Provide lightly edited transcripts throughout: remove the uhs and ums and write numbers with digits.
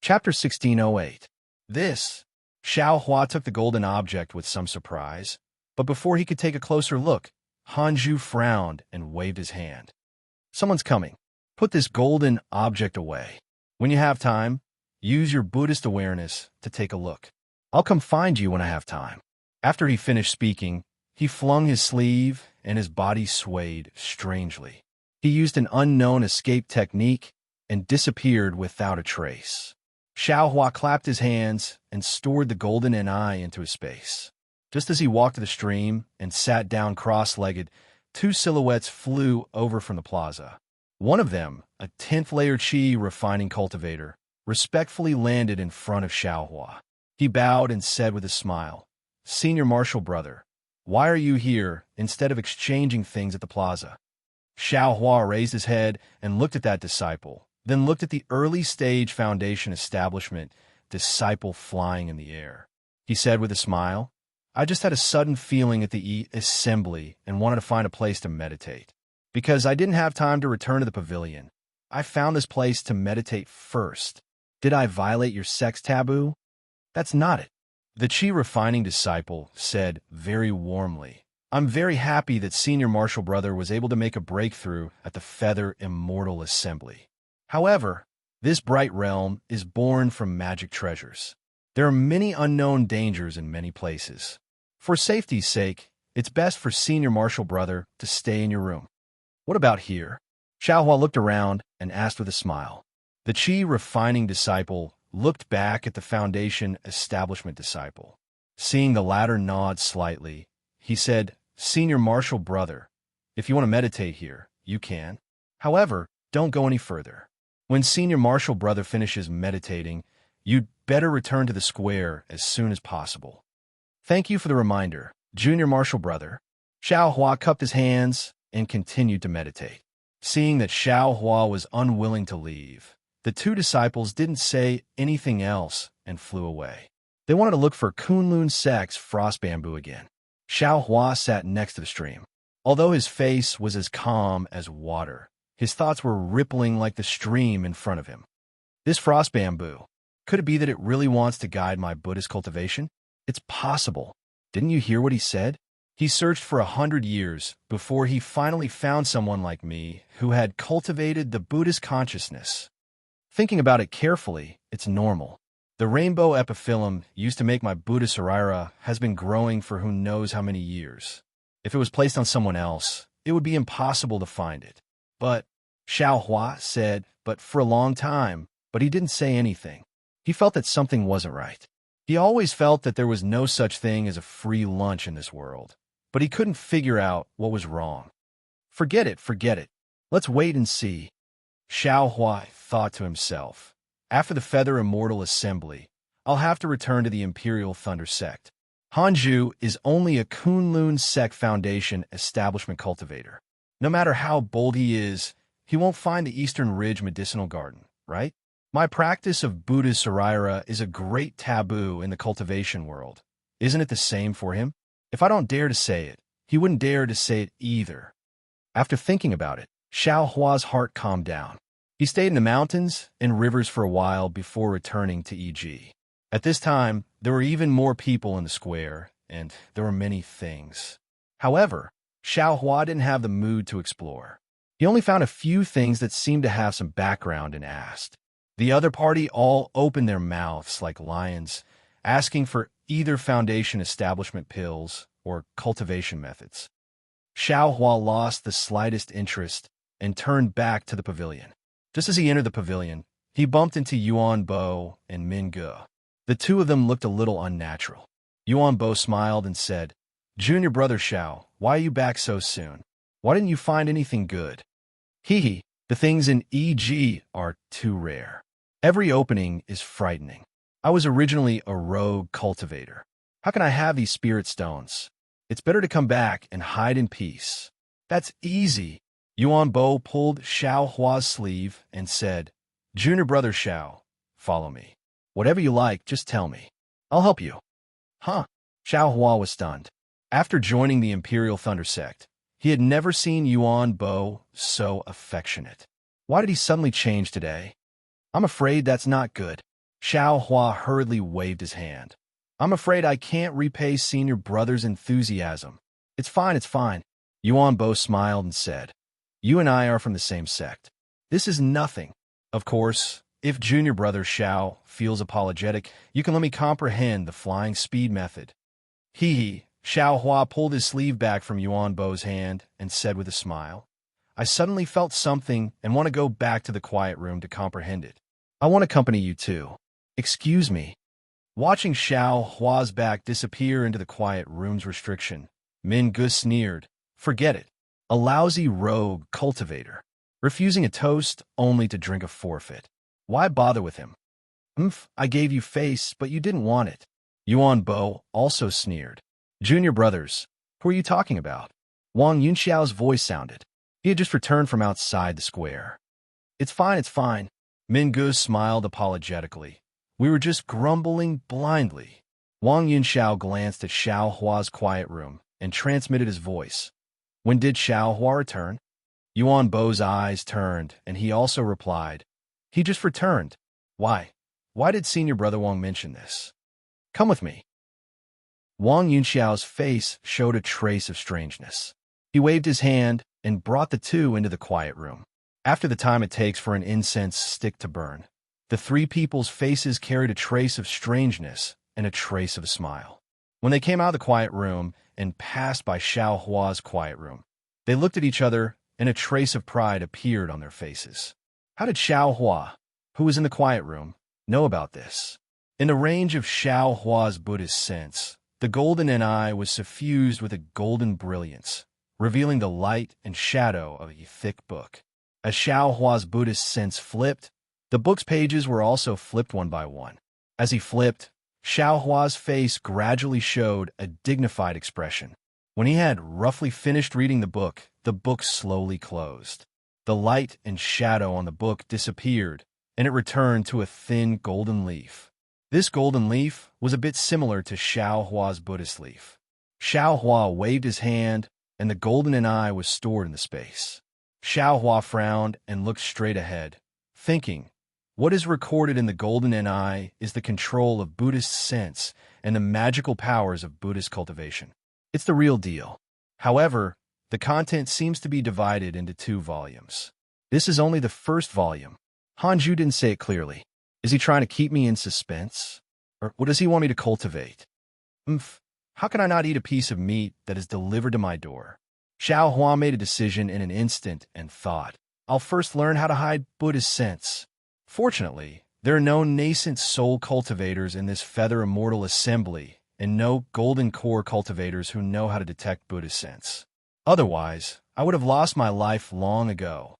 Chapter 1608. This. Xiao Hua took the golden object with some surprise, but before he could take a closer look, Hanju frowned and waved his hand. Someone's coming. Put this golden object away. When you have time, use your Buddhist awareness to take a look. I'll come find you when I have time. After he finished speaking, he flung his sleeve and his body swayed strangely. He used an unknown escape technique and disappeared without a trace. Xiao Hua clapped his hands and stored the golden NI into his space. Just as he walked to the stream and sat down cross-legged, two silhouettes flew over from the plaza. One of them, a 10th-layer Qi refining cultivator, respectfully landed in front of Xiao Hua. He bowed and said with a smile, "Senior Marshal Brother, why are you here instead of exchanging things at the plaza?" Xiao Hua raised his head and looked at that disciple, then looked at the early-stage foundation establishment disciple flying in the air. He said with a smile, "I just had a sudden feeling at the assembly and wanted to find a place to meditate. Because I didn't have time to return to the pavilion, I found this place to meditate first. Did I violate your sex taboo?" "That's not it." The Qi refining disciple said very warmly, "I'm very happy that Senior Marshal Brother was able to make a breakthrough at the Feather Immortal Assembly. However, this bright realm is born from magic treasures. There are many unknown dangers in many places. For safety's sake, it's best for Senior Marshal Brother to stay in your room." "What about here?" Xiao Hua looked around and asked with a smile. The Qi refining disciple looked back at the Foundation establishment disciple. Seeing the latter nod slightly, he said, "Senior Marshal Brother, if you want to meditate here, you can. However, don't go any further. When Senior Marshal Brother finishes meditating, you'd better return to the square as soon as possible." "Thank you for the reminder, Junior Marshal Brother." Xiao Hua cupped his hands and continued to meditate. Seeing that Xiao Hua was unwilling to leave, the two disciples didn't say anything else and flew away. They wanted to look for Kunlun Sek's frost bamboo again. Xiao Hua sat next to the stream. Although his face was as calm as water, his thoughts were rippling like the stream in front of him. This frost bamboo, could it be that it really wants to guide my Buddhist cultivation? It's possible. Didn't you hear what he said? He searched for 100 years before he finally found someone like me who had cultivated the Buddhist consciousness. Thinking about it carefully, it's normal. The rainbow epiphyllum used to make my Buddha Saraira has been growing for who knows how many years. If it was placed on someone else, it would be impossible to find it. But, Xiao Hua said, but for a long time, but he didn't say anything. He felt that something wasn't right. He always felt that there was no such thing as a free lunch in this world, but he couldn't figure out what was wrong. Forget it. Let's wait and see. Xiao Hua thought to himself, after the Feather Immortal Assembly, I'll have to return to the Imperial Thunder Sect. Hanju is only a Kunlun Sect Foundation establishment cultivator. No matter how bold he is, he won't find the Eastern Ridge Medicinal Garden, right? My practice of Buddha Saraira is a great taboo in the cultivation world. Isn't it the same for him? If I don't dare to say it, he wouldn't dare to say it either. After thinking about it, Xiao Hua's heart calmed down. He stayed in the mountains and rivers for a while before returning to EG. At this time, there were even more people in the square, and there were many things. However, Xiao Hua didn't have the mood to explore. He only found a few things that seemed to have some background and asked. The other party all opened their mouths like lions, asking for either Foundation establishment pills or cultivation methods. Xiao Hua lost the slightest interest and turned back to the pavilion. Just as he entered the pavilion, he bumped into Yuan Bo and Min Ge. The two of them looked a little unnatural. Yuan Bo smiled and said, "Junior Brother Xiao, why are you back so soon? Why didn't you find anything good?" "Hee, the things in EG are too rare. Every opening is frightening. I was originally a rogue cultivator. How can I have these spirit stones? It's better to come back and hide in peace." "That's easy." Yuan Bo pulled Xiao Hua's sleeve and said, "Junior Brother Xiao, follow me. Whatever you like, just tell me. I'll help you." "Huh?" Xiao Hua was stunned. After joining the Imperial Thunder Sect, he had never seen Yuan Bo so affectionate. Why did he suddenly change today? "I'm afraid that's not good." Xiao Hua hurriedly waved his hand. I'm afraid I can't repay senior brother's enthusiasm. It's fine, it's fine. Yuan Bo smiled and said, You and I are from the same sect. This is nothing. Of course, if junior brother Xiao feels apologetic, you can let me comprehend the flying speed method. Hee hee. Xiao Hua pulled his sleeve back from Yuan Bo's hand and said with a smile, I suddenly felt something and want to go back to the quiet room to comprehend it. I want to accompany you too. Excuse me. Watching Xiao Hua's back disappear into the quiet room's restriction, Min Gu sneered, Forget it. A lousy rogue cultivator. Refusing a toast only to drink a forfeit. Why bother with him? I gave you face, but you didn't want it. Yuan Bo also sneered. Junior brothers, who are you talking about? Wang Yunxiao's voice sounded. He had just returned from outside the square. It's fine, it's fine. Min Gu smiled apologetically. We were just grumbling blindly. Wang Yunxiao glanced at Xiao Hua's quiet room and transmitted his voice. When did Xiao Hua return? Yuan Bo's eyes turned, and he also replied, He just returned. Why? Why did senior brother Wang mention this? Come with me. Wang Yunxiao's face showed a trace of strangeness. He waved his hand and brought the two into the quiet room. After the time it takes for an incense stick to burn, the three people's faces carried a trace of strangeness and a trace of a smile. When they came out of the quiet room and passed by Xiao Hua's quiet room, they looked at each other and a trace of pride appeared on their faces. How did Xiao Hua, who was in the quiet room, know about this? In the range of Xiao Hua's Buddhist sense, the golden eye was suffused with a golden brilliance, revealing the light and shadow of a thick book. As Xiao Hua's Buddhist sense flipped, the book's pages were also flipped one by one. As he flipped, Xiao Hua's face gradually showed a dignified expression. When he had roughly finished reading the book slowly closed. The light and shadow on the book disappeared, and it returned to a thin golden leaf. This golden leaf was a bit similar to Xiao Hua's Buddhist leaf. Xiao Hua waved his hand, and the golden eye was stored in the space. Xiao Hua frowned and looked straight ahead, thinking, what is recorded in the golden eye is the control of Buddhist sense and the magical powers of Buddhist cultivation. It's the real deal. However, the content seems to be divided into 2 volumes. This is only the first volume. Hanju didn't say it clearly. Is he trying to keep me in suspense? Or what does he want me to cultivate? How can I not eat a piece of meat that is delivered to my door? Xiao Hua made a decision in an instant and thought, I'll first learn how to hide Buddhist sense. Fortunately, there are no nascent soul cultivators in this feather immortal assembly and no golden core cultivators who know how to detect Buddhist sense. Otherwise, I would have lost my life long ago.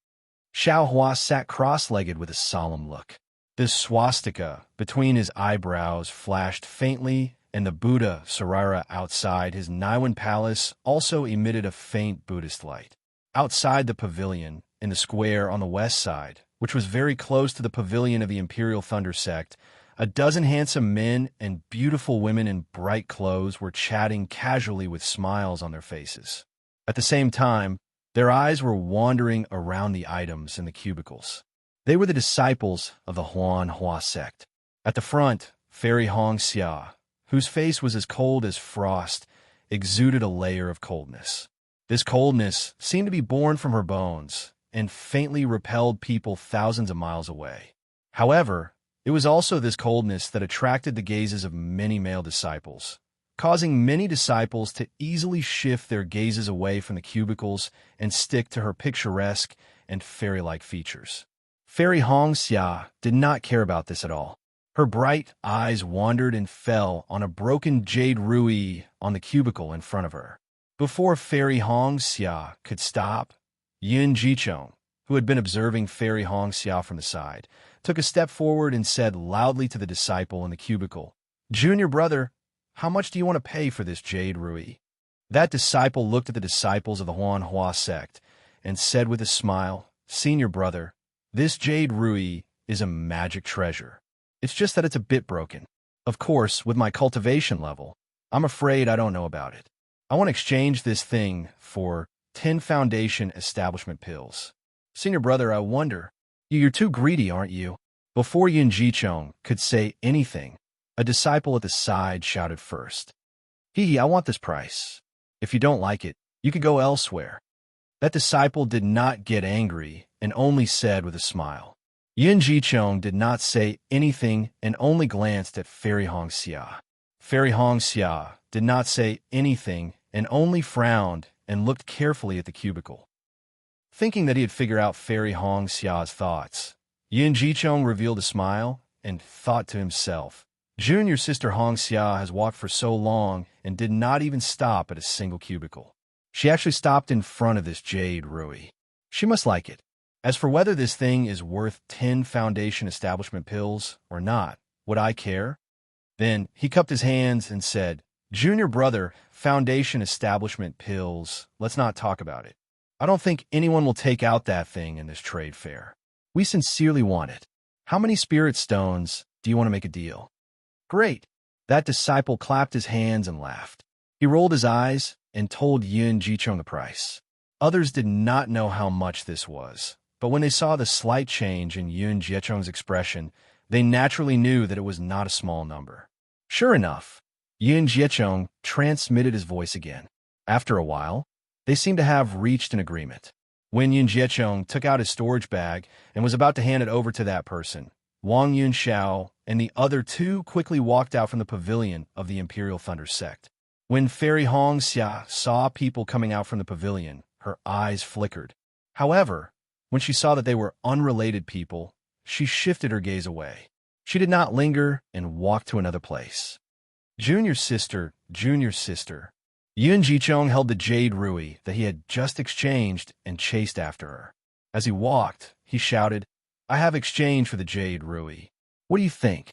Xiao Hua sat cross-legged with a solemn look. The swastika between his eyebrows flashed faintly, and the Buddha Sarara outside his Niwan palace also emitted a faint Buddhist light. Outside the pavilion, in the square on the west side, which was very close to the pavilion of the Imperial Thunder Sect, a dozen handsome men and beautiful women in bright clothes were chatting casually with smiles on their faces. At the same time, their eyes were wandering around the items in the cubicles. They were the disciples of the Huan Hua sect. At the front, Fairy Hong Xia, whose face was as cold as frost, exuded a layer of coldness. This coldness seemed to be born from her bones and faintly repelled people thousands of miles away. However, it was also this coldness that attracted the gazes of many male disciples, causing many disciples to easily shift their gazes away from the cubicles and stick to her picturesque and fairy-like features. Fairy Hong Xia did not care about this at all. Her bright eyes wandered and fell on a broken jade ruby on the cubicle in front of her. Before Fairy Hong Xia could stop, Yin Jichong, who had been observing Fairy Hong Xia from the side, took a step forward and said loudly to the disciple in the cubicle, Junior brother, how much do you want to pay for this jade ruby? That disciple looked at the disciples of the Huan Hua sect and said with a smile, Senior brother, this jade ruby is a magic treasure. It's just that it's a bit broken. Of course, with my cultivation level, I'm afraid I don't know about it. I want to exchange this thing for 10 foundation establishment pills. Senior brother, I wonder, you're too greedy, aren't you? Before Yin Jichong could say anything, a disciple at the side shouted first. I want this price. If you don't like it, you could go elsewhere. That disciple did not get angry and only said with a smile. Yin Jichong did not say anything and only glanced at Fairy Hongxia. Fairy Hongxia did not say anything and only frowned and looked carefully at the cubicle. Thinking that he had figured out Fairy Hongxia's thoughts, Yin Jichong revealed a smile and thought to himself, Junior sister Hongxia has walked for so long and did not even stop at a single cubicle. She actually stopped in front of this jade Rui. She must like it. As for whether this thing is worth 10 foundation establishment pills or not, would I care? Then he cupped his hands and said, Junior brother, foundation establishment pills, let's not talk about it. I don't think anyone will take out that thing in this trade fair. We sincerely want it. How many spirit stones do you want to make a deal? Great. That disciple clapped his hands and laughed. He rolled his eyes and told Yin Jichong the price. Others did not know how much this was, but when they saw the slight change in Yin Jichong's expression, they naturally knew that it was not a small number. Sure enough, Yin Jichong transmitted his voice again. After a while, they seemed to have reached an agreement. When Yin Jichong took out his storage bag and was about to hand it over to that person, Wang Yunxiao and the other two quickly walked out from the pavilion of the Imperial Thunder sect. When Fairy Hongxia saw people coming out from the pavilion, her eyes flickered. However, when she saw that they were unrelated people, she shifted her gaze away. She did not linger and walked to another place. Junior sister. Yun Jichong held the jade Rui that he had just exchanged and chased after her. As he walked, he shouted, I have exchanged for the jade Rui. What do you think?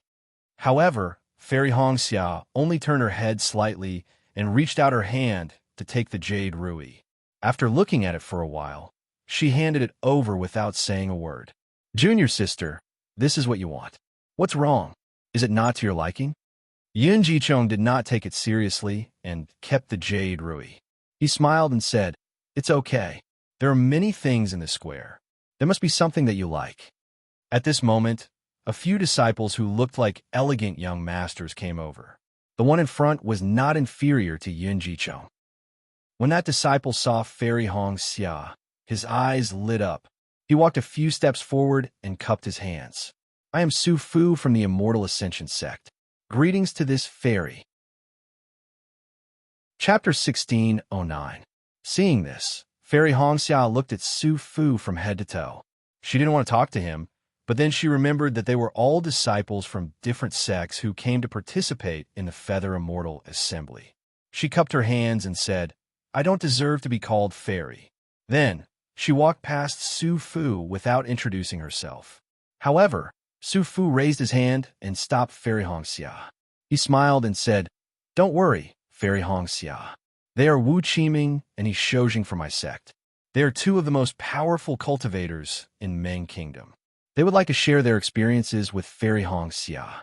However, Fairy Hongxia only turned her head slightly and reached out her hand to take the jade Rui. After looking at it for a while, she handed it over without saying a word. Junior sister, this is what you want. What's wrong? Is it not to your liking? Yin Jichong did not take it seriously and kept the jade Rui. He smiled and said, It's okay. There are many things in this square. There must be something that you like. At this moment, a few disciples who looked like elegant young masters came over. The one in front was not inferior to Yin Jichong. When that disciple saw Fairy Hongxia, his eyes lit up. He walked a few steps forward and cupped his hands. I am Su Fu from the Immortal Ascension sect. Greetings to this fairy. Chapter 1609. Seeing this, Fairy Hongxia looked at Su Fu from head to toe. She didn't want to talk to him, but then she remembered that they were all disciples from different sects who came to participate in the Feather Immortal Assembly. She cupped her hands and said, I don't deserve to be called fairy. Then, she walked past Su Fu without introducing herself. However, Su Fu raised his hand and stopped Fairy Hongxia. He smiled and said, Don't worry, Fairy Hongxia. They are Wu Qiming and Shojing from my sect. They are two of the most powerful cultivators in Meng Kingdom. They would like to share their experiences with Fairy Hongxia.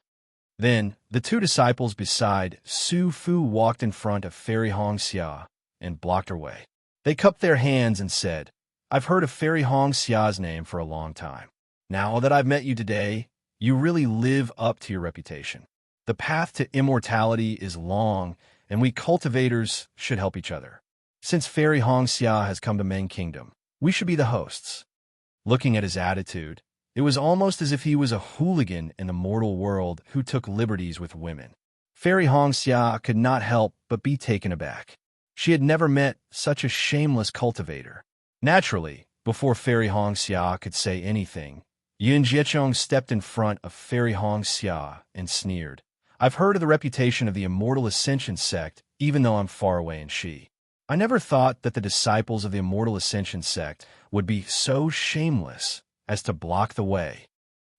Then, the two disciples beside Su Fu walked in front of Fairy Hongxia and blocked her way. They cupped their hands and said, I've heard of Fairy Hongxia's name for a long time. Now that I've met you today, you really live up to your reputation. The path to immortality is long, and we cultivators should help each other. Since Fairy Hongxia has come to Meng Kingdom, we should be the hosts. Looking at his attitude, it was almost as if he was a hooligan in the mortal world who took liberties with women. Fairy Hongxia could not help but be taken aback. She had never met such a shameless cultivator. Naturally, before Fairy Hongxia could say anything, Yin Jichong stepped in front of Fairy Hongxia and sneered. I've heard of the reputation of the Immortal Ascension sect, even though I'm far away in Shi. I never thought that the disciples of the Immortal Ascension sect would be so shameless as to block the way.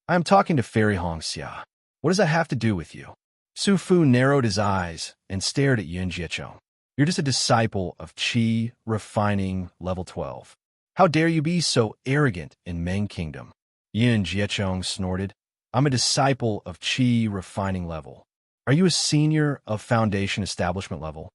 I am talking to Fairy Hongxia. What does that have to do with you? Su Fu narrowed his eyes and stared at Yin Jichong. You're just a disciple of Qi Refining Level 12. How dare you be so arrogant in Meng Kingdom? Yin Jichong snorted. I'm a disciple of Qi Refining Level. Are you a senior of Foundation Establishment Level?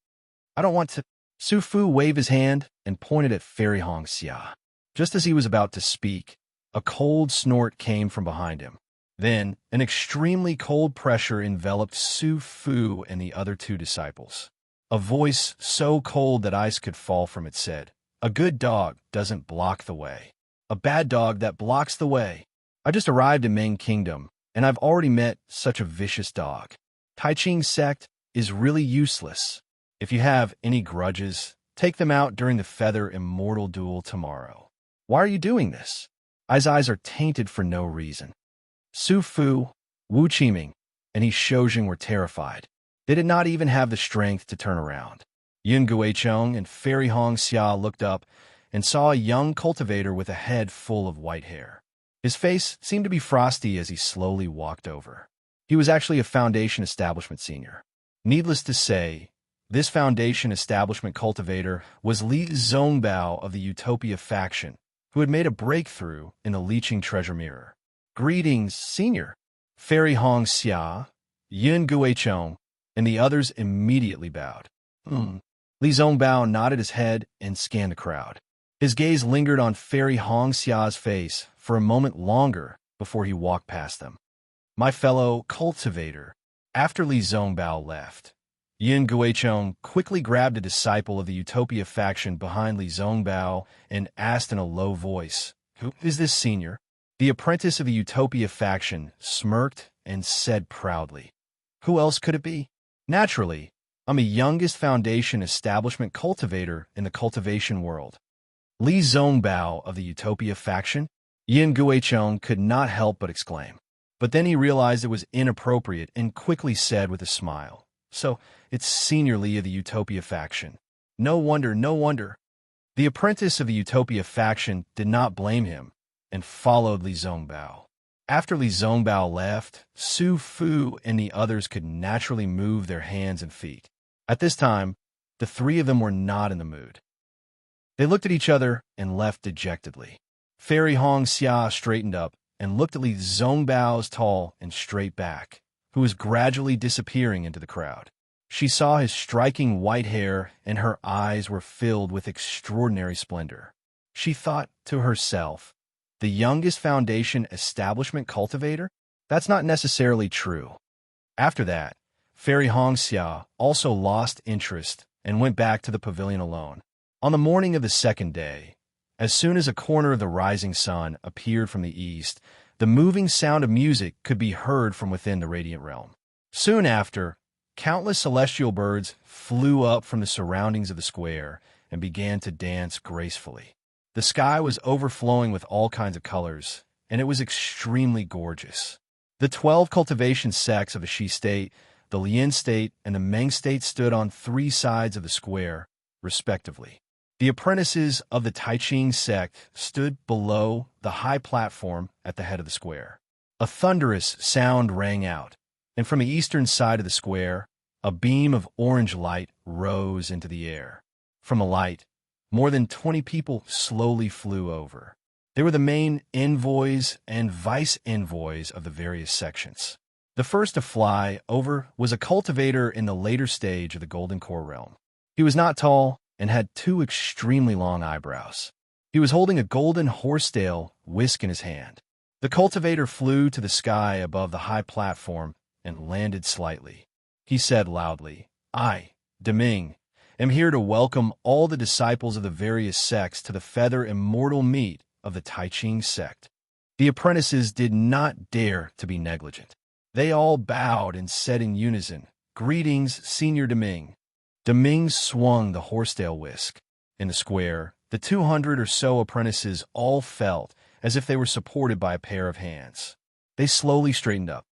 I don't want to. Su Fu waved his hand and pointed at Fairy Hongxia. Just as he was about to speak, a cold snort came from behind him. Then, an extremely cold pressure enveloped Su Fu and the other two disciples. A voice so cold that ice could fall from it said, "A good dog doesn't block the way. A bad dog that blocks the way. I just arrived in Ming Kingdom, and I've already met such a vicious dog. Tai Ching sect is really useless. If you have any grudges, take them out during the Feather Immortal Duel tomorrow. Why are you doing this?" I's eyes are tainted for no reason. Su Fu, Wu Qiming, and He Shoujing were terrified. They did not even have the strength to turn around. Yun Guicheng and Fairy Hong Xia looked up and saw a young cultivator with a head full of white hair. His face seemed to be frosty as he slowly walked over. He was actually a Foundation Establishment senior. Needless to say, this Foundation Establishment cultivator was Li Zongbao of the Utopia faction, who had made a breakthrough in the Leeching Treasure Mirror. "Greetings, senior." Fairy Hong Xia, Yun Guicheng, and the others immediately bowed. Li Zongbao nodded his head and scanned the crowd. His gaze lingered on Fairy Hong Xia's face for a moment longer before he walked past them. "My fellow cultivator." After Li Zongbao left, Yun Guicheng quickly grabbed a disciple of the Utopia faction behind Li Zongbao and asked in a low voice, "Who is this senior?" The apprentice of the Utopia faction smirked and said proudly, "Who else could it be? Naturally, I'm the youngest Foundation Establishment cultivator in the cultivation world." Li Zongbao of the Utopia faction? Yin Guicheng could not help but exclaim. But then he realized it was inappropriate and quickly said with a smile, "So, it's Senior Li of the Utopia faction. No wonder, no wonder." The apprentice of the Utopia faction did not blame him and followed Li Zongbao. After Li Zongbao left, Su Fu and the others could naturally move their hands and feet. At this time, the three of them were not in the mood. They looked at each other and left dejectedly. Fairy Hong Xia straightened up and looked at Li Zongbao's tall and straight back, who was gradually disappearing into the crowd. She saw his striking white hair, and her eyes were filled with extraordinary splendor. She thought to herself, "The youngest Foundation Establishment cultivator? That's not necessarily true." After that, Fairy Hong Xia also lost interest and went back to the pavilion alone. On the morning of the second day, as soon as a corner of the rising sun appeared from the east, the moving sound of music could be heard from within the radiant realm. Soon after, countless celestial birds flew up from the surroundings of the square and began to dance gracefully. The sky was overflowing with all kinds of colors, and it was extremely gorgeous. The 12 cultivation sects of the Shi state, the Lian state, and the Meng state stood on three sides of the square, respectively. The apprentices of the Tai Ching sect stood below the high platform at the head of the square. A thunderous sound rang out, and from the eastern side of the square, a beam of orange light rose into the air. From the light, more than 20 people slowly flew over. They were the main envoys and vice-envoys of the various sections. The first to fly over was a cultivator in the later stage of the Golden Core realm. He was not tall and had two extremely long eyebrows. He was holding a golden horsetail whisk in his hand. The cultivator flew to the sky above the high platform and landed slightly. He said loudly, "I, Deming, am here to welcome all the disciples of the various sects to the Feather Immortal Meet of the Tai Ching sect." The apprentices did not dare to be negligent. They all bowed and said in unison, "Greetings, Senior Deming." Deming swung the horsetail whisk. In the square, the 200 or so apprentices all felt as if they were supported by a pair of hands. They slowly straightened up.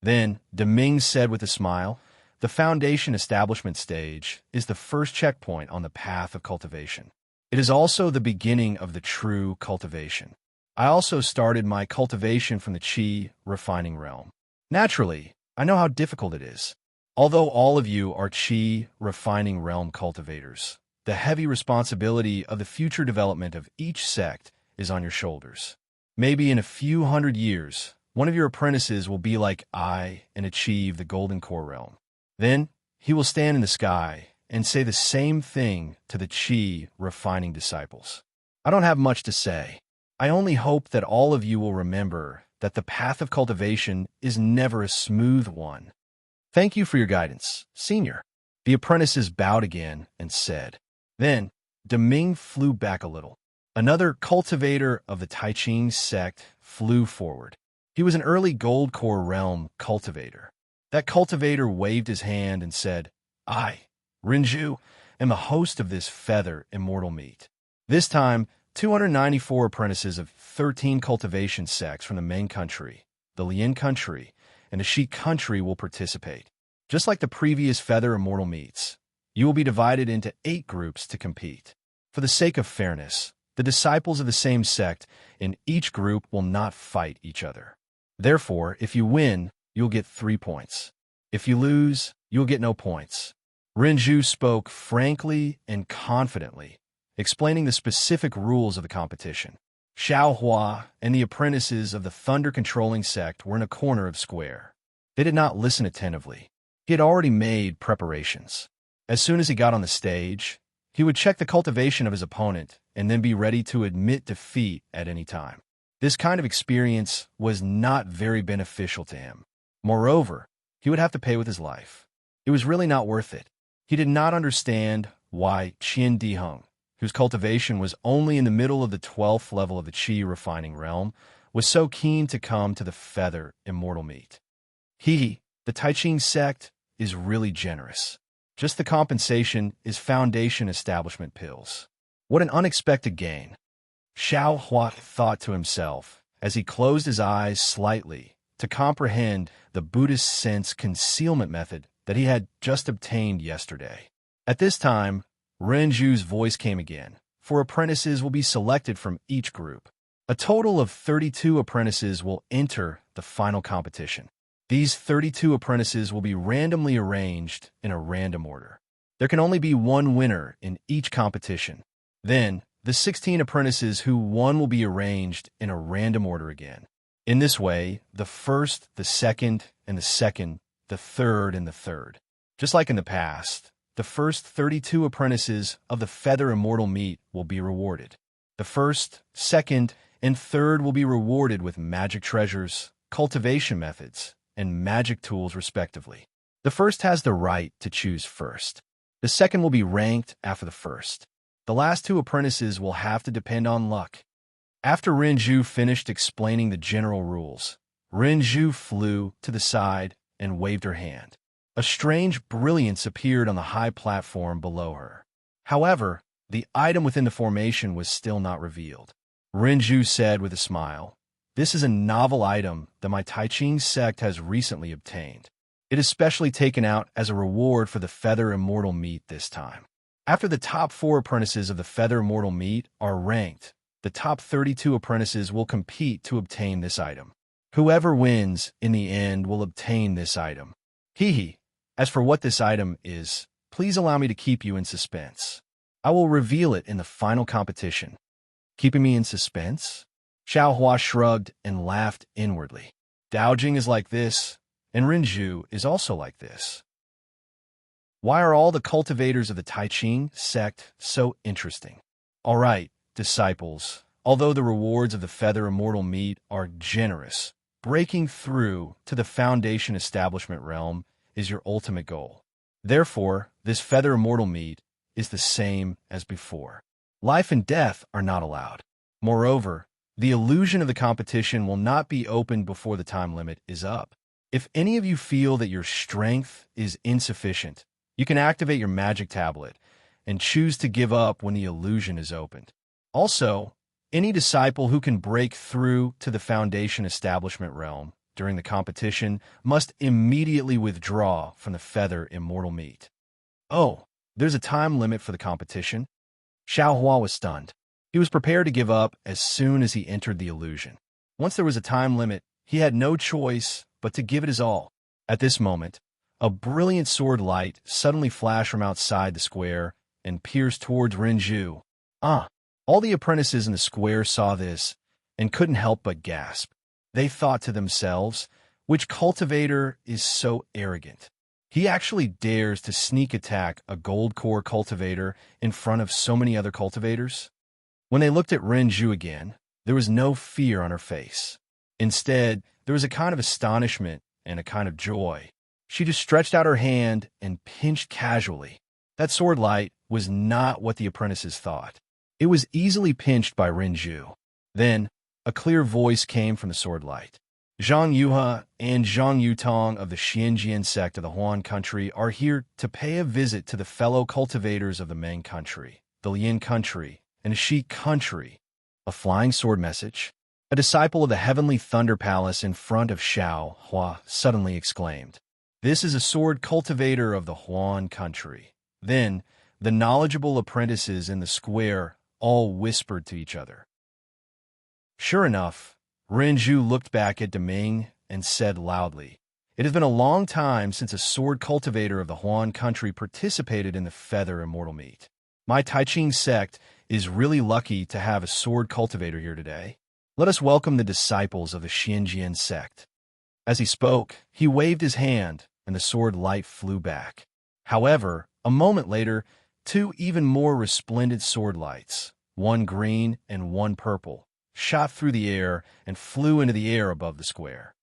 Then, Deming said with a smile, "The Foundation Establishment stage is the first checkpoint on the path of cultivation. It is also the beginning of the true cultivation. I also started my cultivation from the Qi refining realm. Naturally, I know how difficult it is. Although all of you are Qi refining realm cultivators, the heavy responsibility of the future development of each sect is on your shoulders. Maybe in a few hundred years, one of your apprentices will be like I and achieve the Golden Core realm. Then he will stand in the sky and say the same thing to the Qi refining disciples. I don't have much to say. I only hope that all of you will remember that the path of cultivation is never a smooth one. Thank you for your guidance, Senior. The apprentices bowed again and said. Then, Deming flew back a little. Another cultivator of the Taiching sect flew forward. He was an early Gold Core realm cultivator. That cultivator waved his hand and said, I, Renju, am the host of this feather immortal meet. This time, 294 apprentices of 13 cultivation sects from the Ming country, the Lian country, and the Shi country will participate. Just like the previous feather immortal meets, you will be divided into 8 groups to compete. For the sake of fairness, the disciples of the same sect in each group will not fight each other. Therefore, if you win, you'll get 3 points. If you lose, you'll get no points. Renju spoke frankly and confidently, explaining the specific rules of the competition. Xiao Hua and the apprentices of the thunder-controlling sect were in a corner of square. They did not listen attentively. He had already made preparations. As soon as he got on the stage, he would check the cultivation of his opponent and then be ready to admit defeat at any time. This kind of experience was not very beneficial to him. Moreover, he would have to pay with his life. It was really not worth it. He did not understand why Qian Diheng, whose cultivation was only in the middle of the 12th level of the Qi refining realm, was so keen to come to the feather immortal meet. The Taiching sect, is really generous. Just the compensation is foundation establishment pills. What an unexpected gain. Xiao Hua thought to himself as he closed his eyes slightly to comprehend the Buddhist sense concealment method that he had just obtained yesterday. At this time, Renju's voice came again, for apprentices will be selected from each group. A total of 32 apprentices will enter the final competition. These 32 apprentices will be randomly arranged in a random order. There can only be one winner in each competition. Then, the 16 apprentices who won will be arranged in a random order again. In this way, the first, the second, and the second, the third, and the third. Just like in the past, the first 32 apprentices of the Feather Immortal Meet will be rewarded. The first, second, and third will be rewarded with magic treasures, cultivation methods, and magic tools respectively. The first has the right to choose first. The second will be ranked after the first. The last 2 apprentices will have to depend on luck. After Renju finished explaining the general rules, Renju flew to the side and waved her hand. A strange brilliance appeared on the high platform below her. However, the item within the formation was still not revealed. Renju said with a smile, "This is a novel item that my Taiching sect has recently obtained. It is specially taken out as a reward for the Feather Immortal Meet this time. After the top 4 apprentices of the Feather Immortal Meet are ranked, the top 32 apprentices will compete to obtain this item. Whoever wins in the end will obtain this item. As for what this item is, please allow me to keep you in suspense. I will reveal it in the final competition." Keeping me in suspense? Xiao Hua shrugged and laughed inwardly. Daojing is like this, and Renju is also like this. Why are all the cultivators of the Taiching sect so interesting? All right, disciples, although the rewards of the Feather Immortal Meet are generous, breaking through to the Foundation Establishment realm is your ultimate goal. Therefore, this Feather Immortal Meet is the same as before. Life and death are not allowed. Moreover, the illusion of the competition will not be opened before the time limit is up. If any of you feel that your strength is insufficient, you can activate your magic tablet and choose to give up when the illusion is opened. Also, any disciple who can break through to the Foundation Establishment realm during the competition must immediately withdraw from the Feather Immortal Meet. Oh, there's a time limit for the competition? Xiao Hua was stunned. He was prepared to give up as soon as he entered the illusion. Once there was a time limit, he had no choice but to give it his all. At this moment, a brilliant sword light suddenly flashed from outside the square and pierced towards Renju. All the apprentices in the square saw this and couldn't help but gasp. They thought to themselves, which cultivator is so arrogant? He actually dares to sneak attack a gold core cultivator in front of so many other cultivators? When they looked at Renju again, there was no fear on her face. Instead, there was a kind of astonishment and a kind of joy. She just stretched out her hand and pinched casually. That sword light was not what the apprentices thought. It was easily pinched by Renju. Then, a clear voice came from the sword light. Zhang Yuha and Zhang Yutong of the Xianjian sect of the Huan country are here to pay a visit to the fellow cultivators of the Meng country, the Lian country, and the Shi country. A flying sword message? A disciple of the Heavenly Thunder Palace in front of Xiao Hua suddenly exclaimed. This is a sword cultivator of the Huan country. Then, the knowledgeable apprentices in the square all whispered to each other. Sure enough, Renju looked back at Deming and said loudly, It has been a long time since a sword cultivator of the Huan country participated in the Feather Immortal Meet. My Taiqing sect is really lucky to have a sword cultivator here today. Let us welcome the disciples of the Xianjian sect. As he spoke, he waved his hand, and the sword light flew back. However, a moment later, two even more resplendent sword lights, one green and one purple, shot through the air and flew into the air above the square.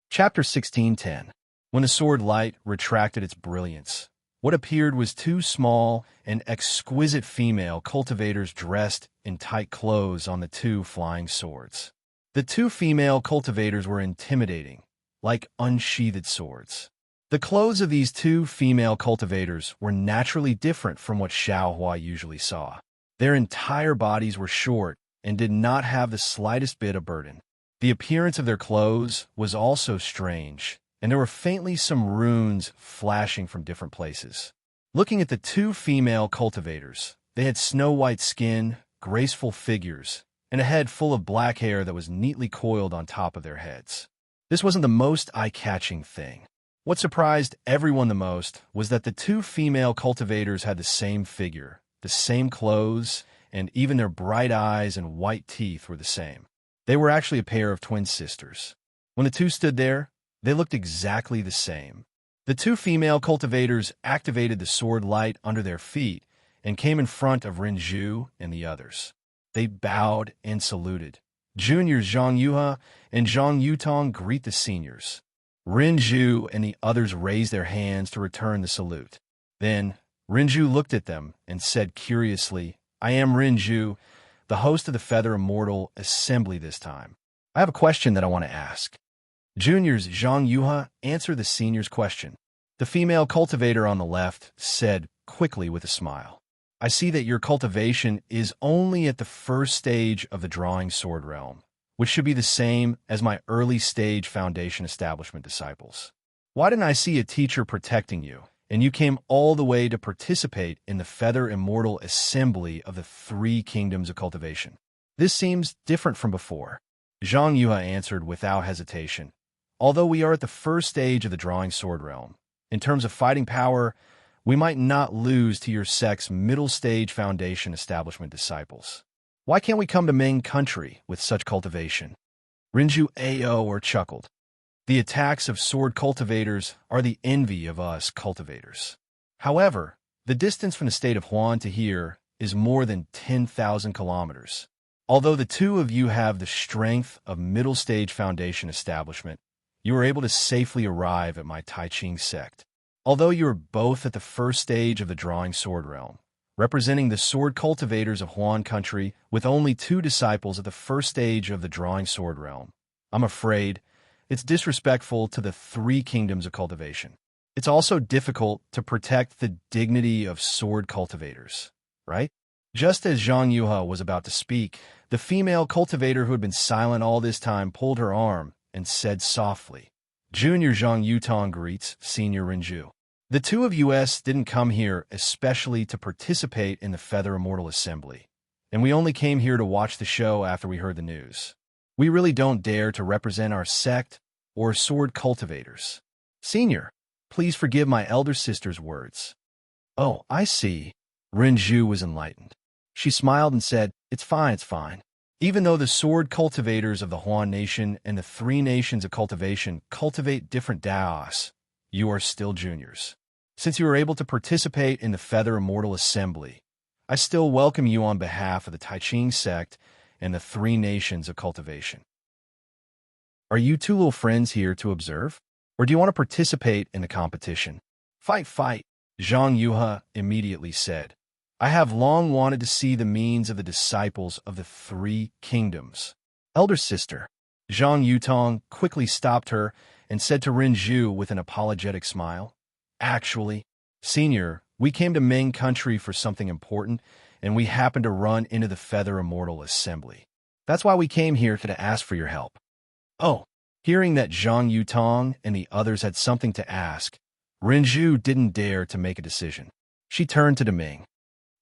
Chapter 16:10. When the sword light retracted its brilliance, what appeared was two small and exquisite female cultivators dressed in tight clothes on the two flying swords. The two female cultivators were intimidating, like unsheathed swords. The clothes of these two female cultivators were naturally different from what Xiao Hua usually saw. Their entire bodies were short and did not have the slightest bit of burden. The appearance of their clothes was also strange, and there were faintly some runes flashing from different places. Looking at the two female cultivators, they had snow-white skin, graceful figures, and a head full of black hair that was neatly coiled on top of their heads. This wasn't the most eye-catching thing. What surprised everyone the most was that the two female cultivators had the same figure, the same clothes, and even their bright eyes and white teeth were the same. They were actually a pair of twin sisters. When the two stood there, they looked exactly the same. The two female cultivators activated the sword light under their feet and came in front of Renju and the others. They bowed and saluted. Juniors Zhang Yuha and Zhang Yutong greet the seniors. Renju and the others raised their hands to return the salute. Then, Renju looked at them and said curiously, I am Renju, the host of the Feather Immortal Assembly this time. I have a question that I want to ask. Juniors Zhang Yuha answered the senior's question. The female cultivator on the left said quickly with a smile, I see that your cultivation is only at the first stage of the drawing sword realm, which should be the same as my early stage foundation establishment disciples. Why didn't I see a teacher protecting you, and you came all the way to participate in the Feather Immortal Assembly of the Three Kingdoms of Cultivation? This seems different from before. Zhang Yuha answered without hesitation. Although we are at the first stage of the drawing sword realm, in terms of fighting power, we might not lose to your sect's middle stage foundation establishment disciples. Why can't we come to Ming country with such cultivation? Renju Ao or chuckled. The attacks of sword cultivators are the envy of us cultivators. However, the distance from the state of Huan to here is more than 10,000 kilometers. Although the two of you have the strength of middle stage foundation establishment, you are able to safely arrive at my Taiqing sect. Although you are both at the first stage of the drawing sword realm, representing the sword cultivators of Huan country with only two disciples at the first stage of the drawing sword realm, I'm afraid it's disrespectful to the three kingdoms of cultivation. It's also difficult to protect the dignity of sword cultivators, right? Just as Zhang Yuha was about to speak, the female cultivator who had been silent all this time pulled her arm and said softly, Junior Zhang Yutong greets Senior Renju. The two of us didn't come here especially to participate in the Feather Immortal Assembly, and we only came here to watch the show after we heard the news. We really don't dare to represent our sect or sword cultivators. Senior, please forgive my elder sister's words. Oh, I see. Renju was enlightened. She smiled and said, It's fine, it's fine. Even though the sword cultivators of the Huan Nation and the three nations of cultivation cultivate different daos, you are still juniors. Since you are able to participate in the Feather Immortal Assembly, I still welcome you on behalf of the Taiqing sect and the 3 nations of cultivation. Are you two little friends here to observe? Or do you want to participate in the competition? Fight, fight, Zhang Yuhe immediately said. I have long wanted to see the means of the disciples of the 3 kingdoms. Elder sister, Zhang Yutong quickly stopped her and said to Renju with an apologetic smile, Actually, senior, we came to Ming country for something important, and we happened to run into the Feather Immortal Assembly. That's why we came here to ask for your help. Oh, hearing that Zhang Yutong and the others had something to ask, Renju didn't dare to make a decision. She turned to Deming.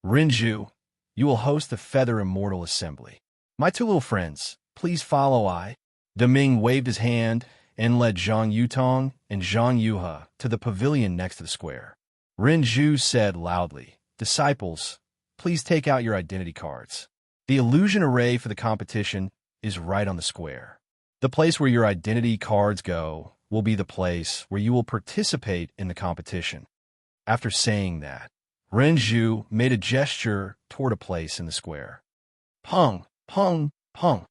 Renju, you will host the Feather Immortal Assembly. My 2 little friends, please follow I. Deming waved his hand and led Zhang Yutong and Zhang Yuhe to the pavilion next to the square. Renju said loudly, Disciples, please take out your identity cards. The illusion array for the competition is right on the square. The place where your identity cards go will be the place where you will participate in the competition. After saying that, Renju made a gesture toward a place in the square. Pung, pung, pung.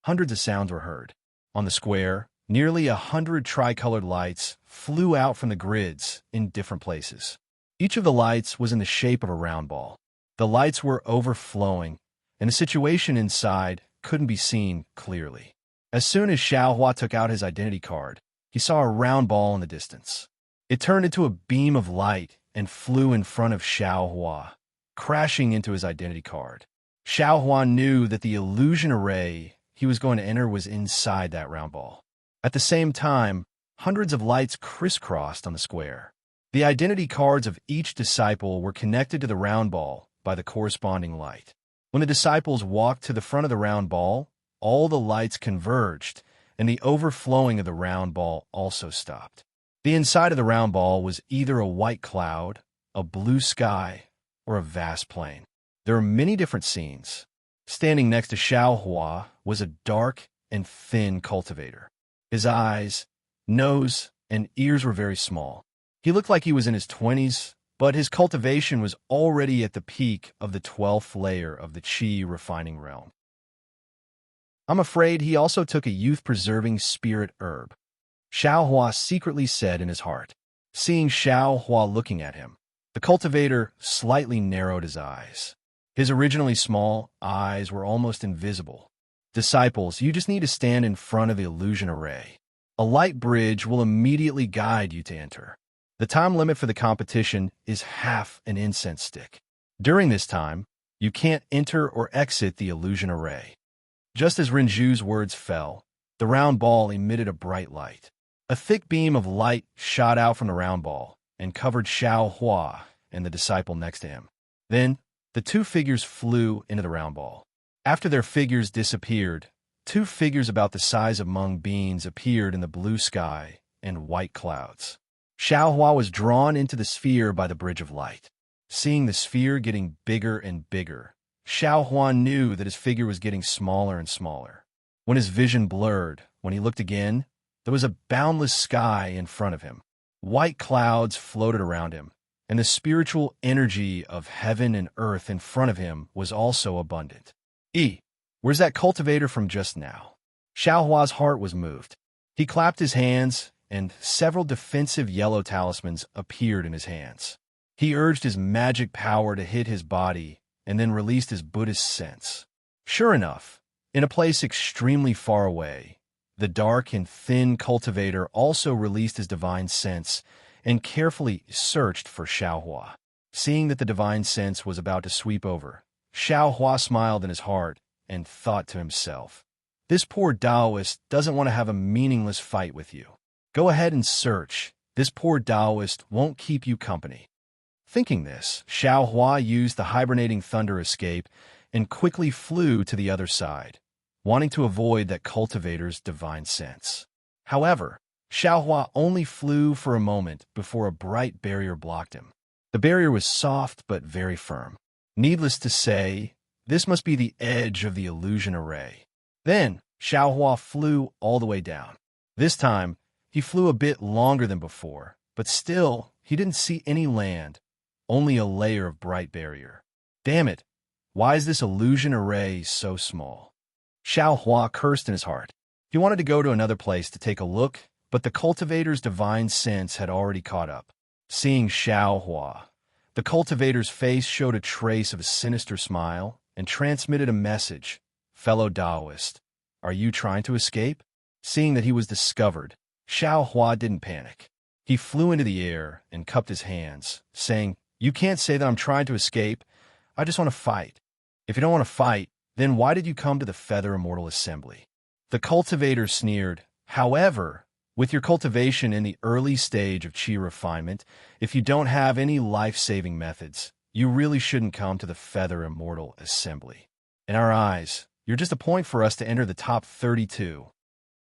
Hundreds of sounds were heard. On the square, nearly 100 tricolored lights flew out from the grids in different places. Each of the lights was in the shape of a round ball. The lights were overflowing, and the situation inside couldn't be seen clearly. As soon as Xiaohua took out his identity card, he saw a round ball in the distance. It turned into a beam of light and flew in front of Xiaohua, crashing into his identity card. Xiaohua knew that the illusion array he was going to enter was inside that round ball. At the same time, hundreds of lights crisscrossed on the square. The identity cards of each disciple were connected to the round ball by the corresponding light. When the disciples walked to the front of the round ball, all the lights converged, and the overflowing of the round ball also stopped. The inside of the round ball was either a white cloud, a blue sky, or a vast plain. There were many different scenes. Standing next to Xiaohua was a dark and thin cultivator. His eyes, nose, and ears were very small. He looked like he was in his 20s, but his cultivation was already at the peak of the 12th layer of the Qi refining realm. I'm afraid he also took a youth-preserving spirit herb, Xiaohua secretly said in his heart. Seeing Xiaohua looking at him, the cultivator slightly narrowed his eyes. His originally small eyes were almost invisible. Disciples, you just need to stand in front of the illusion array. A light bridge will immediately guide you to enter. The time limit for the competition is half an incense stick. During this time, you can't enter or exit the illusion array. Just as Renju's words fell, the round ball emitted a bright light. A thick beam of light shot out from the round ball and covered Xiaohua and the disciple next to him. Then, the 2 figures flew into the round ball. After their figures disappeared, 2 figures about the size of mung beans appeared in the blue sky and white clouds. Xiaohua was drawn into the sphere by the bridge of light. Seeing the sphere getting bigger and bigger, Xiaohua knew that his figure was getting smaller and smaller. When his vision blurred, when he looked again, there was a boundless sky in front of him. White clouds floated around him, and the spiritual energy of heaven and earth in front of him was also abundant. Where's that cultivator from just now? Xiaohua's heart was moved. He clapped his hands, and several defensive yellow talismans appeared in his hands. He urged his magic power to hit his body, and then released his Buddhist sense. Sure enough, in a place extremely far away, the dark and thin cultivator also released his divine sense and carefully searched for Xiaohua. Seeing that the divine sense was about to sweep over, Xiaohua smiled in his heart and thought to himself, this poor Taoist doesn't want to have a meaningless fight with you. Go ahead and search. This poor Taoist won't keep you company. Thinking this, Xiaohua used the hibernating thunder escape and quickly flew to the other side, wanting to avoid that cultivator's divine sense. However, Xiaohua only flew for a moment before a bright barrier blocked him. The barrier was soft but very firm. Needless to say, this must be the edge of the illusion array. Then, Xiaohua flew all the way down. This time, he flew a bit longer than before, but still, he didn't see any land, only a layer of bright barrier. Damn it, why is this illusion array so small? Xiao Hua cursed in his heart. He wanted to go to another place to take a look, but the cultivator's divine sense had already caught up. Seeing Xiao Hua, the cultivator's face showed a trace of a sinister smile and transmitted a message. Fellow Taoist, are you trying to escape? Seeing that he was discovered, Xiao Hua didn't panic. He flew into the air and cupped his hands, saying, "You can't say that I'm trying to escape. I just want to fight. If you don't want to fight, then why did you come to the Feather Immortal Assembly?" The cultivator sneered, "However, with your cultivation in the early stage of chi refinement, if you don't have any life-saving methods, you really shouldn't come to the Feather Immortal Assembly. In our eyes, you're just a point for us to enter the top 32.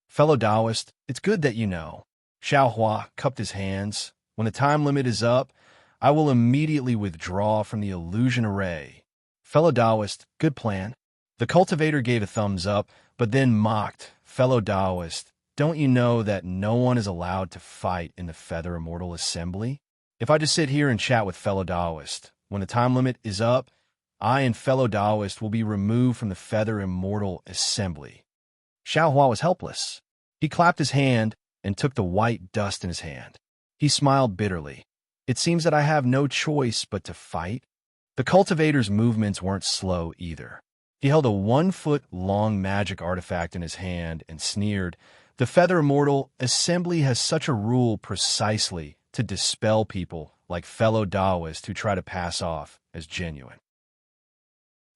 Fellow Taoist, it's good that you know." Xiao Hua cupped his hands. "When the time limit is up, I will immediately withdraw from the illusion array." Fellow Taoist, good plan. The cultivator gave a thumbs up, but then mocked. "Fellow Taoist, don't you know that no one is allowed to fight in the Feather Immortal Assembly? If I just sit here and chat with fellow Taoist, when the time limit is up, I and fellow Taoist will be removed from the Feather Immortal Assembly." Xiao Hua was helpless. He clapped his hand and took the white dust in his hand. He smiled bitterly. "It seems that I have no choice but to fight." The cultivator's movements weren't slow either. He held a 1-foot-long magic artifact in his hand and sneered, "The Feather Immortal Assembly has such a rule precisely to dispel people like fellow Taoists who try to pass off as genuine.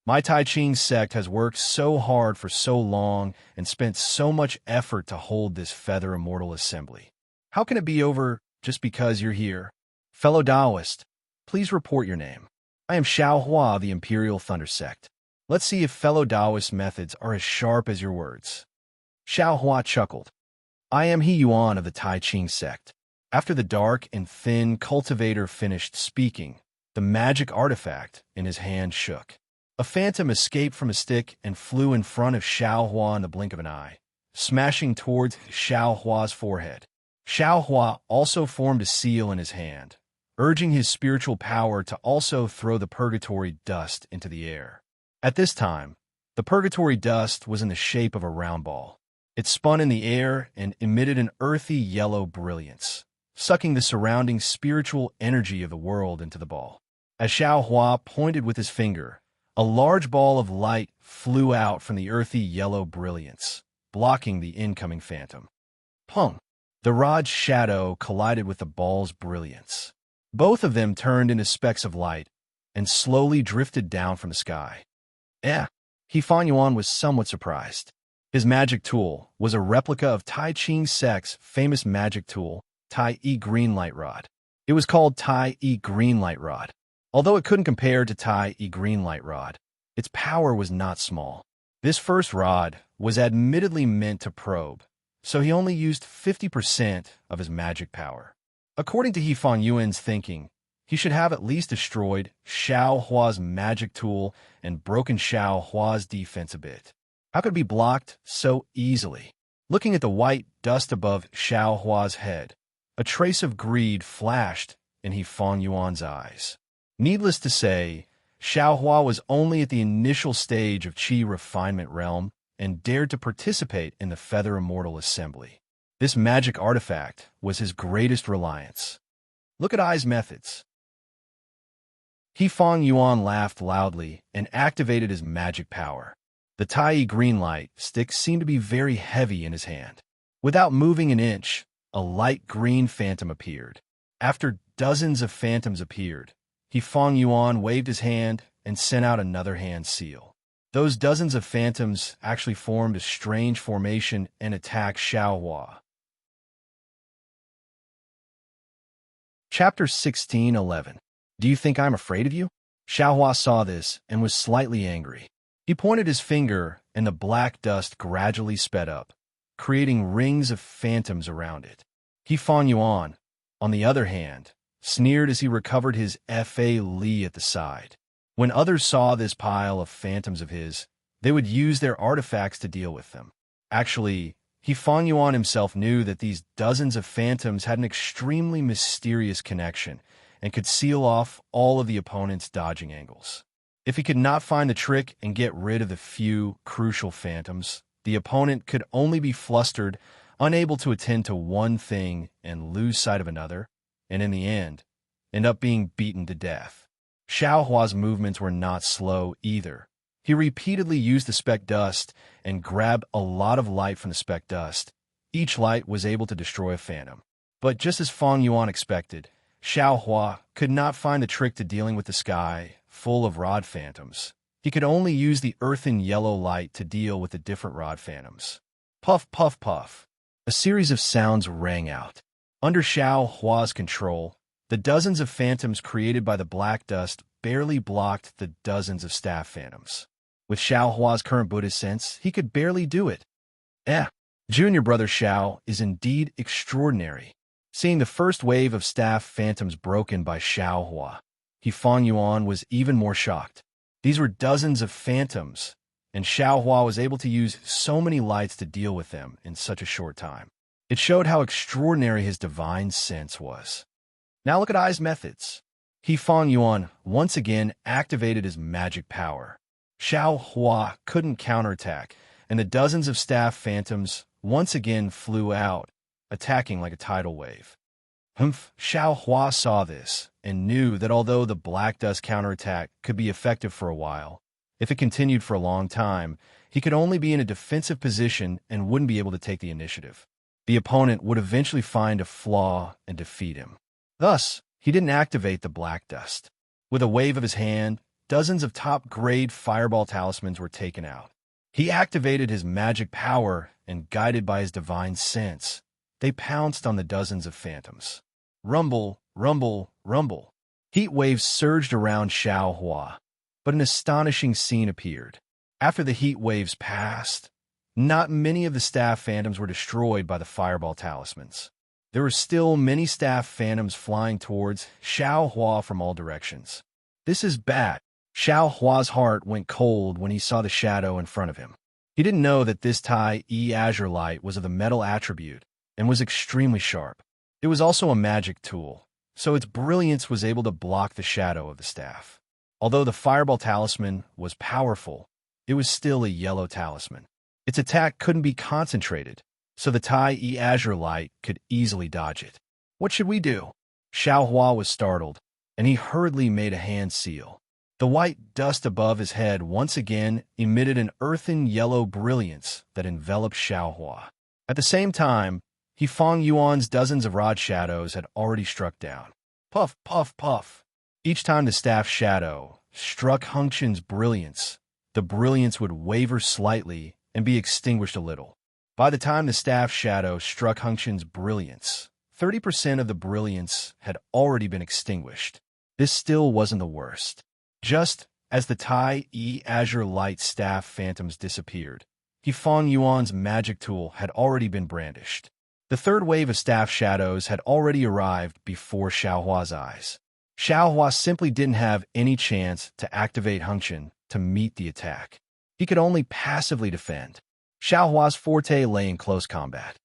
My Tai Ching sect has worked so hard for so long and spent so much effort to hold this Feather Immortal Assembly. How can it be over just because you're here? Fellow Taoist, please report your name. I am Xiao Hua of the Imperial Thunder Sect. Let's see if fellow Taoist methods are as sharp as your words." Xiao Hua chuckled. "I am He Yuan of the Tai Ching sect." After the dark and thin cultivator finished speaking, the magic artifact in his hand shook. A phantom escaped from a stick and flew in front of Xiao Hua in the blink of an eye, smashing towards Xiao Hua's forehead. Xiao Hua also formed a seal in his hand, urging his spiritual power to also throw the purgatory dust into the air. At this time, the purgatory dust was in the shape of a round ball. It spun in the air and emitted an earthy yellow brilliance, sucking the surrounding spiritual energy of the world into the ball. As Xiao Hua pointed with his finger, a large ball of light flew out from the earthy yellow brilliance, blocking the incoming phantom. Pung! The rod's shadow collided with the ball's brilliance. Both of them turned into specks of light and slowly drifted down from the sky. He Fan Yuan was somewhat surprised. His magic tool was a replica of Tai Ching sect's famous magic tool, Tai E Greenlight Rod. It was called Tai E Greenlight Rod. Although it couldn't compare to Tai E Greenlight Rod, its power was not small. This first rod was admittedly meant to probe, so he only used 50% of his magic power. According to He Fan Yuan's thinking, he should have at least destroyed Xiao Hua's magic tool and broken Xiao Hua's defense a bit. How could it be blocked so easily? Looking at the white dust above Xiao Hua's head, a trace of greed flashed in He Fan Yuan's eyes. Needless to say, Xiao Hua was only at the initial stage of Qi refinement realm and dared to participate in the Feather Immortal Assembly. This magic artifact was his greatest reliance. Look at Ai's methods. He Fan Yuan laughed loudly and activated his magic power. The Tai green light stick seemed to be very heavy in his hand. Without moving an inch, a light green phantom appeared. After dozens of phantoms appeared, He Fan Yuan waved his hand and sent out another hand seal. Those dozens of phantoms actually formed a strange formation and attacked Xiao Hua. Chapter 16:11. Do you think I'm afraid of you? Xiao Hua saw this and was slightly angry. He pointed his finger and the black dust gradually sped up, creating rings of phantoms around it. He Fan Yuan, on the other hand, sneered as he recovered his Fa Li at the side. When others saw this pile of phantoms of his, they would use their artifacts to deal with them. Actually, He Fan Yuan himself knew that these dozens of phantoms had an extremely mysterious connection and could seal off all of the opponent's dodging angles. If he could not find the trick and get rid of the few crucial phantoms, the opponent could only be flustered, unable to attend to one thing and lose sight of another, and in the end, end up being beaten to death. Xiao Hua's movements were not slow either. He repeatedly used the speck dust and grabbed a lot of light from the speck dust. Each light was able to destroy a phantom. But just as Fang Yuan expected, Xiao Hua could not find the trick to dealing with the sky full of rod phantoms. He could only use the earthen yellow light to deal with the different rod phantoms. Puff, puff, puff. A series of sounds rang out. Under Xiao Hua's control, the dozens of phantoms created by the black dust barely blocked the dozens of staff phantoms. With Xiao Hua's current Buddhist sense, he could barely do it. Junior brother Xiao is indeed extraordinary. Seeing the first wave of staff phantoms broken by Xiao Hua, Fang Yuan was even more shocked. These were dozens of phantoms, and Xiao Hua was able to use so many lights to deal with them in such a short time. It showed how extraordinary his divine sense was. Now look at Ai's methods. Fang Yuan once again activated his magic power. Xiao Hua couldn't counterattack, and the dozens of staff phantoms once again flew out, attacking like a tidal wave. Xiao Hua saw this and knew that although the black dust counterattack could be effective for a while, if it continued for a long time, he could only be in a defensive position and wouldn't be able to take the initiative. The opponent would eventually find a flaw and defeat him. Thus, he didn't activate the black dust. With a wave of his hand, dozens of top-grade fireball talismans were taken out. He activated his magic power and, guided by his divine sense, they pounced on the dozens of phantoms. Rumble, rumble, rumble. Heat waves surged around Xiao Hua, but an astonishing scene appeared. After the heat waves passed, not many of the staff phantoms were destroyed by the fireball talismans. There were still many staff phantoms flying towards Xiao Hua from all directions. This is bad. Xiao Hua's heart went cold when he saw the shadow in front of him. He didn't know that this Tai E Azure Light was of the metal attribute and was extremely sharp. It was also a magic tool, so its brilliance was able to block the shadow of the staff. Although the fireball talisman was powerful, it was still a yellow talisman. Its attack couldn't be concentrated, so the Tai E Azure Light could easily dodge it. What should we do? Xiao Hua was startled, and he hurriedly made a hand seal. The white dust above his head once again emitted an earthen yellow brilliance that enveloped Xiao Hua. At the same time, Fang Yuan's dozens of rod shadows had already struck down. Puff, puff, puff. Each time the staff shadow struck Hengqin's brilliance, the brilliance would waver slightly and be extinguished a little. By the time the staff shadow struck Hengqin's brilliance, 30% of the brilliance had already been extinguished. This still wasn't the worst. Just as the Tai E Azure Light staff phantoms disappeared, Fang Yuan's magic tool had already been brandished. The third wave of staff shadows had already arrived before Xiao Hua's eyes. Xiao Hua simply didn't have any chance to activate Hengqin to meet the attack. He could only passively defend. Xiao Hua's forte lay in close combat.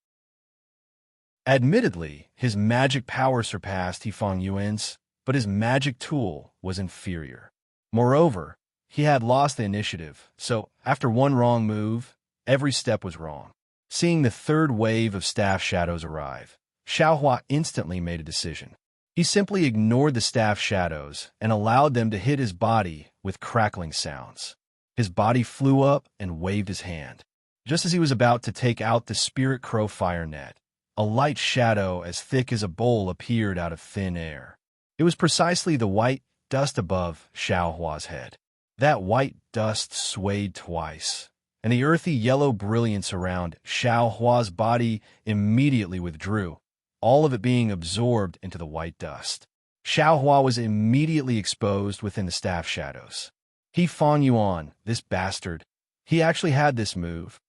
Admittedly, his magic power surpassed Fang Yuan's, but his magic tool was inferior. Moreover, he had lost the initiative, so after one wrong move, every step was wrong. Seeing the third wave of staff shadows arrive, Xiao Hua instantly made a decision. He simply ignored the staff shadows and allowed them to hit his body with crackling sounds. His body flew up and waved his hand. Just as he was about to take out the spirit crow fire net, a light shadow as thick as a bowl appeared out of thin air. It was precisely the white dust above Xiao Hua's head. That white dust swayed twice, and the earthy yellow brilliance around Xiao Hua's body immediately withdrew, all of it being absorbed into the white dust. Xiao Hua was immediately exposed within the staff shadows. Fang Yuan, this bastard, he actually had this move.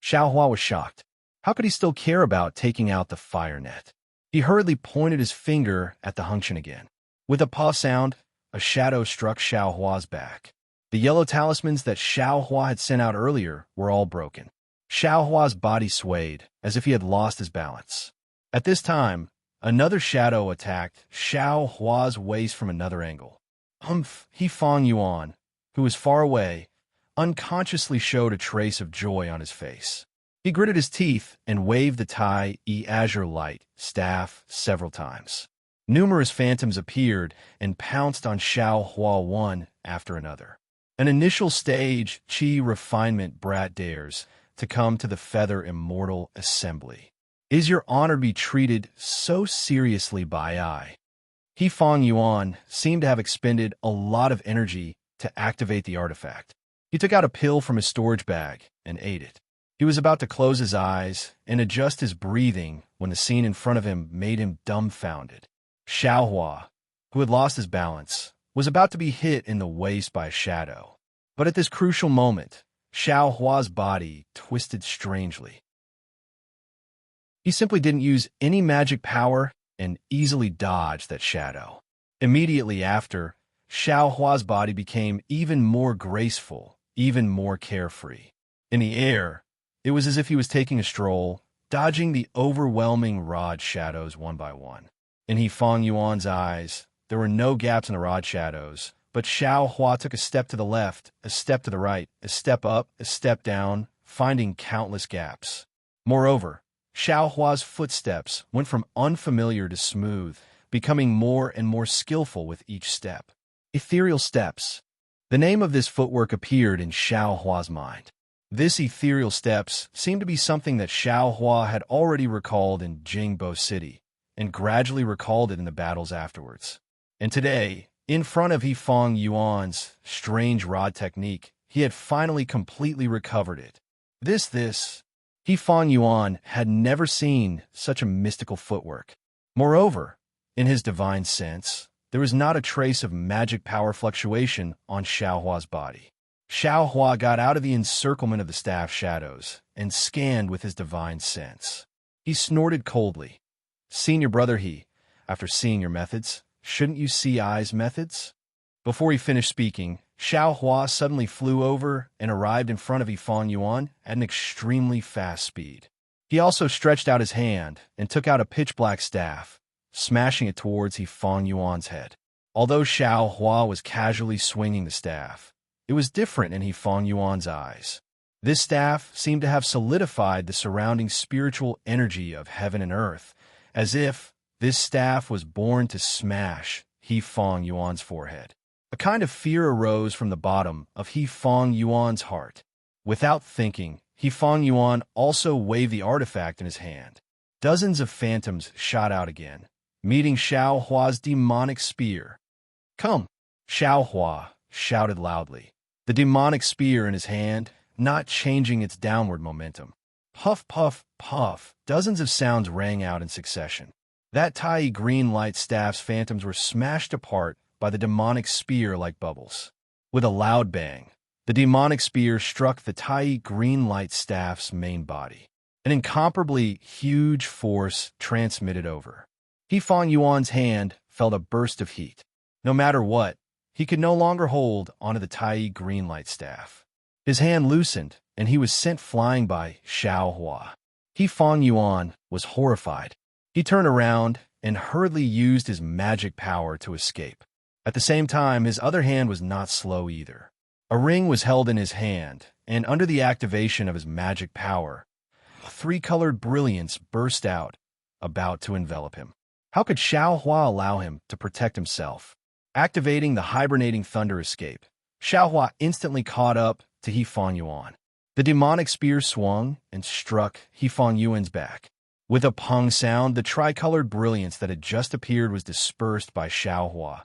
Xiao Hua was shocked. How could he still care about taking out the fire net? He hurriedly pointed his finger at the Hengqin again. With a paw sound, a shadow struck Xiao Hua's back. The yellow talismans that Xiao Hua had sent out earlier were all broken. Xiao Hua's body swayed, as if he had lost his balance. At this time, another shadow attacked Xiao Hua's waist from another angle. Fang Yuan, who was far away, unconsciously showed a trace of joy on his face. He gritted his teeth and waved the azure light staff several times. Numerous phantoms appeared and pounced on Xiao Hua one after another. An initial stage Qi refinement brat dares to come to the feather immortal assembly. Is your honor be treated so seriously by I? He Fong Yuan seemed to have expended a lot of energy to activate the artifact. He took out a pill from his storage bag and ate it. He was about to close his eyes and adjust his breathing when the scene in front of him made him dumbfounded. Xiao Hua, who had lost his balance, was about to be hit in the waist by a shadow. But at this crucial moment, Xiao Hua's body twisted strangely. He simply didn't use any magic power and easily dodged that shadow. Immediately after, Xiao Hua's body became even more graceful, even more carefree. In the air, it was as if he was taking a stroll, dodging the overwhelming rod shadows one by one. In He Fong Yuan's eyes, there were no gaps in the rod shadows, but Xiao Hua took a step to the left, a step to the right, a step up, a step down, finding countless gaps. Moreover, Xiao Hua's footsteps went from unfamiliar to smooth, becoming more and more skillful with each step. Ethereal steps. The name of this footwork appeared in Xiao Hua's mind. This ethereal steps seemed to be something that Xiao Hua had already recalled in Jingbo City, and gradually recalled it in the battles afterwards. And today, in front of He Fong Yuan's strange rod technique, he had finally completely recovered it. He Fong Yuan had never seen such a mystical footwork. Moreover, in his divine sense, there was not a trace of magic power fluctuation on Xiao Hua's body. Xiao Hua got out of the encirclement of the staff shadows and scanned with his divine sense. He snorted coldly. Senior brother He, after seeing your methods, shouldn't you see I's methods? Before he finished speaking, Xiao Hua suddenly flew over and arrived in front of He Fong Yuan at an extremely fast speed. He also stretched out his hand and took out a pitch-black staff, smashing it towards He Fong Yuan's head. Although Xiao Hua was casually swinging the staff, it was different in He Fong Yuan's eyes. This staff seemed to have solidified the surrounding spiritual energy of heaven and earth, as if this staff was born to smash He Fong Yuan's forehead. A kind of fear arose from the bottom of He Fong Yuan's heart. Without thinking, He Fong Yuan also waved the artifact in his hand. Dozens of phantoms shot out again, meeting Xiao Hua's demonic spear. Come! Xiao Hua shouted loudly, the demonic spear in his hand not changing its downward momentum. Puff, puff, puff, dozens of sounds rang out in succession. That Tai green light staff's phantoms were smashed apart by the demonic spear like bubbles. With a loud bang, the demonic spear struck the Tai green light staff's main body. An incomparably huge force transmitted over. He Fong Yuan's hand felt a burst of heat. No matter what, he could no longer hold onto the Tai green light staff. His hand loosened, and he was sent flying by Xiao Hua. He Fong Yuan was horrified. He turned around and hurriedly used his magic power to escape. At the same time, his other hand was not slow either. A ring was held in his hand, and under the activation of his magic power, a three-colored brilliance burst out, about to envelop him. How could Xiao Hua allow him to protect himself? Activating the hibernating thunder escape, Xiao Hua instantly caught up to He Fong Yuan. The demonic spear swung and struck He Fong Yuan's back. With a pung sound, the tricolored brilliance that had just appeared was dispersed by Xiao Hua,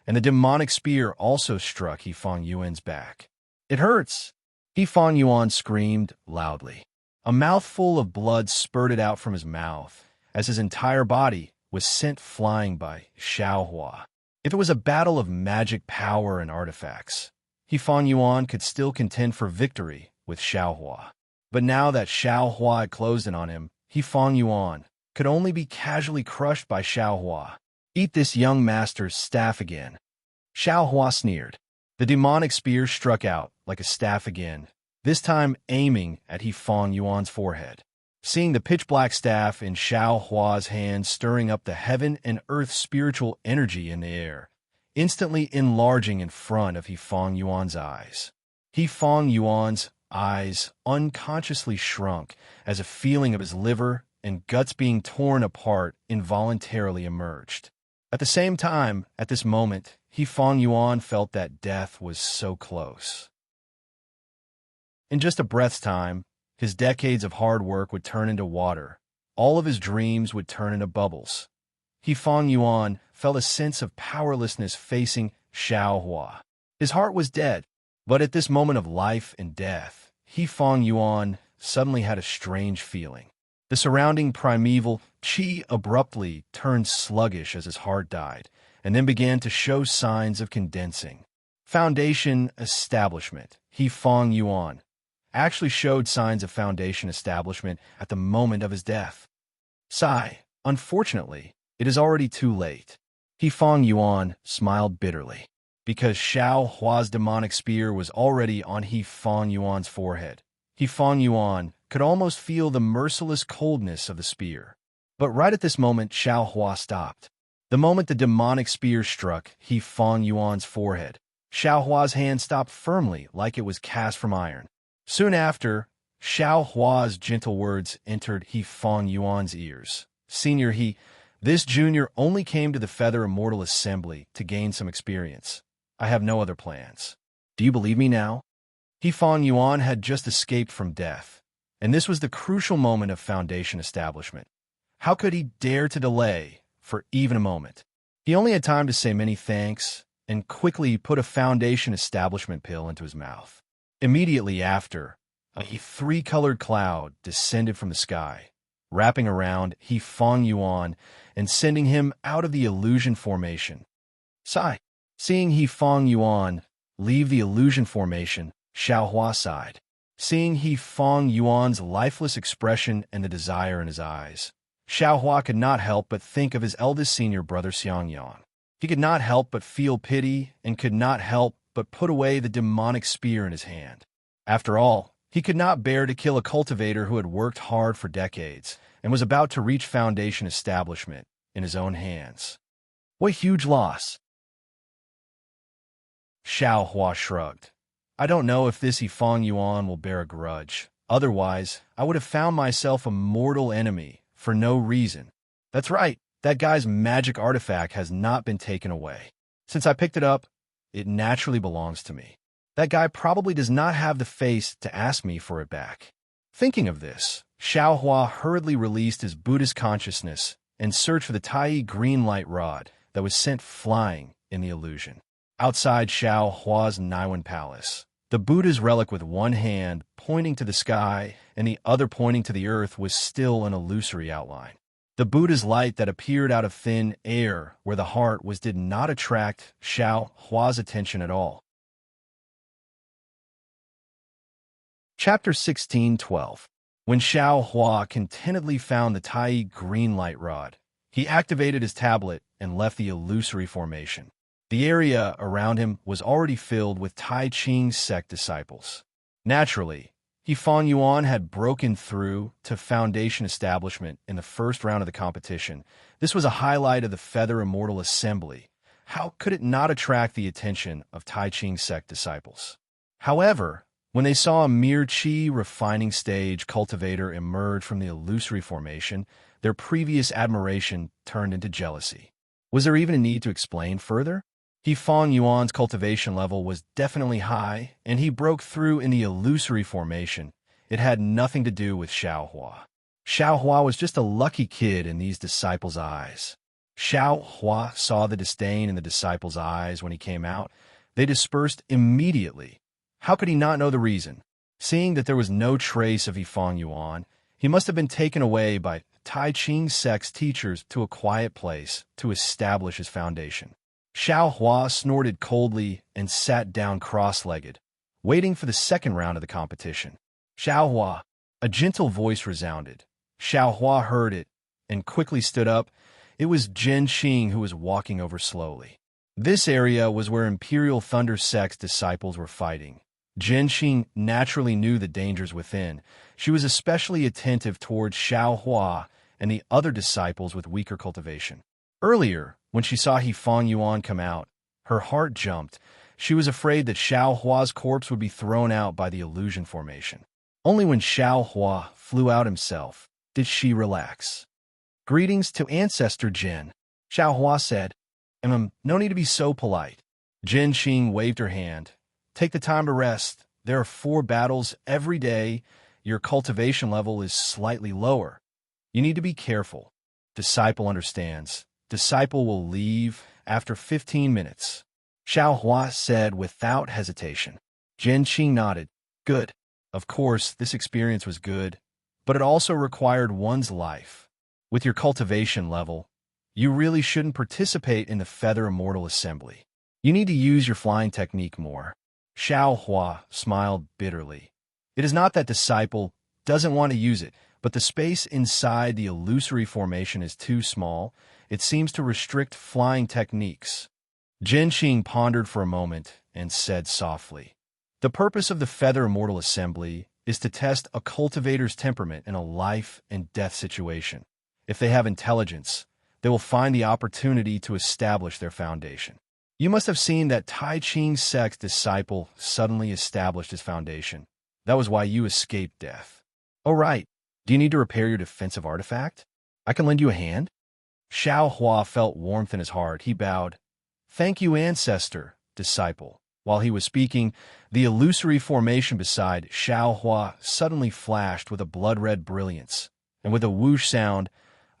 and the demonic spear also struck He Fong Yuan's back. It hurts! He Fong Yuan screamed loudly. A mouthful of blood spurted out from his mouth as his entire body was sent flying by Xiao Hua. If it was a battle of magic power and artifacts, He Fong Yuan could still contend for victory with Xiao Hua. But now that Xiao Hua had closed in on him, He Fong Yuan could only be casually crushed by Xiao Hua. Eat this young master's staff again. Xiao Hua sneered. The demonic spear struck out like a staff again, this time aiming at He Fong Yuan's forehead. Seeing the pitch-black staff in Xiao Hua's hand stirring up the heaven and earth spiritual energy in the air, instantly enlarging in front of He Feng Yuan's eyes. He Feng Yuan's eyes unconsciously shrunk as a feeling of his liver and guts being torn apart involuntarily emerged. At the same time, at this moment, He Feng Yuan felt that death was so close. In just a breath's time, his decades of hard work would turn into water. All of his dreams would turn into bubbles. He Feng Yuan felt a sense of powerlessness facing Xiao Hua. His heart was dead, but at this moment of life and death, He Feng Yuan suddenly had a strange feeling. The surrounding primeval qi abruptly turned sluggish as his heart died, and then began to show signs of condensing. Foundation establishment. He Feng Yuan actually showed signs of foundation establishment at the moment of his death. Sigh. Unfortunately, it is already too late. He Feng Yuan smiled bitterly, because Xiao Hua's demonic spear was already on He Feng Yuan's forehead. He Feng Yuan could almost feel the merciless coldness of the spear. But right at this moment, Xiao Hua stopped. The moment the demonic spear struck He Feng Yuan's forehead, Xiao Hua's hand stopped firmly like it was cast from iron. Soon after, Xiao Hua's gentle words entered He Feng Yuan's ears. Senior this junior only came to the Feather Immortal Assembly to gain some experience. I have no other plans. Do you believe me now? He Feng Yuan had just escaped from death, and this was the crucial moment of foundation establishment. How could he dare to delay for even a moment? He only had time to say many thanks and quickly put a foundation establishment pill into his mouth. Immediately after, a three-colored cloud descended from the sky, wrapping around He Feng Yuan and sending him out of the illusion formation. Sigh. Seeing He Feng Yuan leave the illusion formation, Xiao Hua sighed. Seeing He Feng Yuan's lifeless expression and the desire in his eyes, Xiao Hua could not help but think of his eldest senior brother Xiangyang. He could not help but feel pity and could not help but put away the demonic spear in his hand. After all, he could not bear to kill a cultivator who had worked hard for decades and was about to reach foundation establishment in his own hands. What huge loss! Xiao Hua shrugged. I don't know if this He Feng Yuan will bear a grudge. Otherwise, I would have found myself a mortal enemy for no reason. That's right, that guy's magic artifact has not been taken away. Since I picked it up, it naturally belongs to me. That guy probably does not have the face to ask me for it back. Thinking of this, Xiao Hua hurriedly released his Buddhist consciousness and searched for the Tai green light rod that was sent flying in the illusion. Outside Xiao Hua's Naiwan palace, the Buddha's relic with one hand pointing to the sky and the other pointing to the earth was still an illusory outline. The Buddha's light that appeared out of thin air where the heart was did not attract Xiao Hua's attention at all. Chapter 16:12. When Xiao Hua contentedly found the Tai green light rod, he activated his tablet and left the illusory formation. The area around him was already filled with Tai Ching sect disciples. Naturally, He Feng Yuan had broken through to foundation establishment in the first round of the competition. This was a highlight of the Feather Immortal Assembly. How could it not attract the attention of Tai Ching sect disciples? However, when they saw a mere Qi refining stage cultivator emerge from the illusory formation, their previous admiration turned into jealousy. Was there even a need to explain further? He Feng Yuan's cultivation level was definitely high, and he broke through in the illusory formation. It had nothing to do with Xiao Hua. Xiao Hua was just a lucky kid in these disciples' eyes. Xiao Hua saw the disdain in the disciples' eyes when he came out. They dispersed immediately. How could he not know the reason? Seeing that there was no trace of He Feng Yuan, he must have been taken away by Tai Ching sect's teachers to a quiet place to establish his foundation. Xiao Hua snorted coldly and sat down cross-legged, waiting for the second round of the competition. Xiao Hua, a gentle voice resounded. Xiao Hua heard it and quickly stood up. It was Zhen Xing who was walking over slowly. This area was where Imperial Thunder sect's disciples were fighting. Zhen Xing naturally knew the dangers within. She was especially attentive towards Xiao Hua and the other disciples with weaker cultivation. Earlier, when she saw He Feng Yuan come out, Her heart jumped. She was afraid that Xiao Hua's corpse would be thrown out by the illusion formation. Only when Xiao Hua flew out himself did she relax. "Greetings to Ancestor Jin," Xiao Hua said. No need to be so polite." Jin Qing waved her hand. "Take the time to rest. There are 4 battles every day. Your cultivation level is slightly lower. You need to be careful." Disciple understands. Disciple will leave after 15 minutes. Xiao Hua said without hesitation. Jin Qing nodded. "Good." Of course, this experience was good, but it also required one's life. With your cultivation level, you really shouldn't participate in the Feather Immortal Assembly. You need to use your flying technique more. Xiao Hua smiled bitterly. It is not that Disciple doesn't want to use it, but the space inside the illusory formation is too small. It seems to restrict flying techniques. Jin Qing pondered for a moment and said softly, "The purpose of the Feather Immortal Assembly is to test a cultivator's temperament in a life and death situation. If they have intelligence, they will find the opportunity to establish their foundation. You must have seen that Tai Ching's sect's disciple suddenly established his foundation. That was why you escaped death. Oh, right. Do you need to repair your defensive artifact? I can lend you a hand?" Xiao Hua felt warmth in his heart. He bowed. "Thank you, Ancestor, Disciple." While he was speaking, the illusory formation beside Xiao Hua suddenly flashed with a blood-red brilliance, and with a whoosh sound,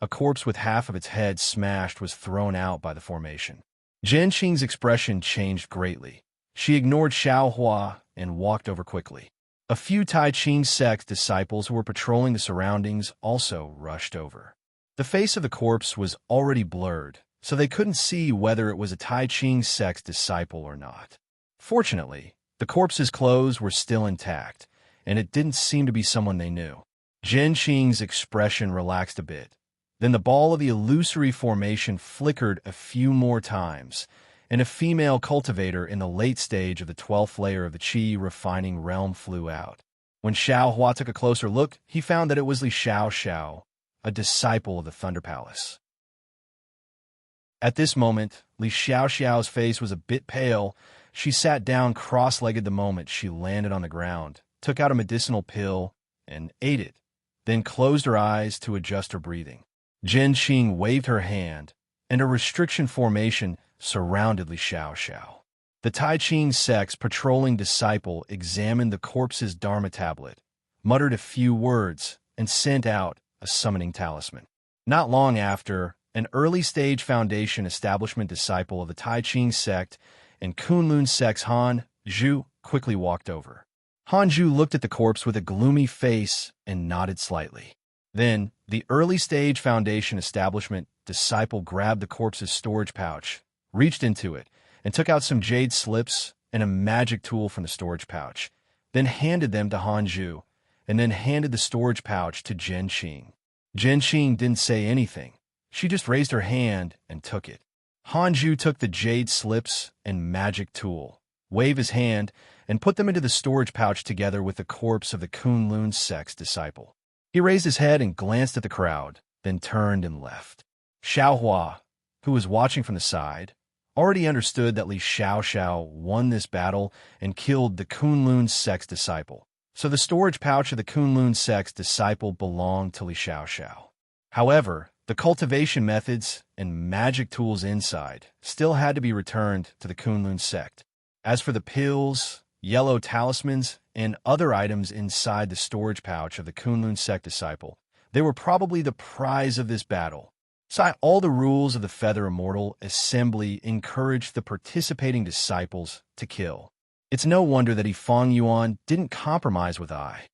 a corpse with half of its head smashed was thrown out by the formation. Jin Qing's expression changed greatly. She ignored Xiao Hua and walked over quickly. A few Tai Ching sect disciples who were patrolling the surroundings also rushed over. The face of the corpse was already blurred, so they couldn't see whether it was a Tai Ching sect disciple or not. Fortunately, the corpse's clothes were still intact, and it didn't seem to be someone they knew. Jin Qing's expression relaxed a bit. Then the ball of the illusory formation flickered a few more times, and a female cultivator in the late stage of the 12th layer of the Qi refining realm flew out. When Xiao Hua took a closer look, he found that it was Li Xiao Xiao, a disciple of the Thunder Palace. At this moment, Li Xiao Xiao's face was a bit pale. She sat down cross-legged the moment she landed on the ground, took out a medicinal pill, and ate it, then closed her eyes to adjust her breathing. Jin Qing waved her hand, and a restriction formation surrounded Li Xiao Xiao. The Tai Ching sect's patrolling disciple examined the corpse's Dharma tablet, muttered a few words, and sent out a summoning talisman. Not long after, an early-stage foundation establishment disciple of the Tai Ching sect and Kunlun sect's Han Zhu quickly walked over. Han Zhu looked at the corpse with a gloomy face and nodded slightly. Then, the early-stage foundation establishment disciple grabbed the corpse's storage pouch, reached into it, and took out some jade slips and a magic tool from the storage pouch, then handed them to Han Zhu, and then handed the storage pouch to Jin Qing. Jin Qing didn't say anything. She just raised her hand and took it. Han Zhu took the jade slips and magic tool, waved his hand, and put them into the storage pouch together with the corpse of the Kunlun sect's disciple. He raised his head and glanced at the crowd, then turned and left. Xiao Hua, who was watching from the side, already understood that Li Xiao Xiao won this battle and killed the Kunlun sect's disciple. So the storage pouch of the Kunlun sect's disciple belonged to Li Xiao Xiao. However, the cultivation methods and magic tools inside still had to be returned to the Kunlun sect. As for the pills, yellow talismans, and other items inside the storage pouch of the Kunlun sect disciple, they were probably the prize of this battle. So all the rules of the Feather Immortal Assembly encouraged the participating disciples to kill. It's no wonder that Feng Yuan didn't compromise with I.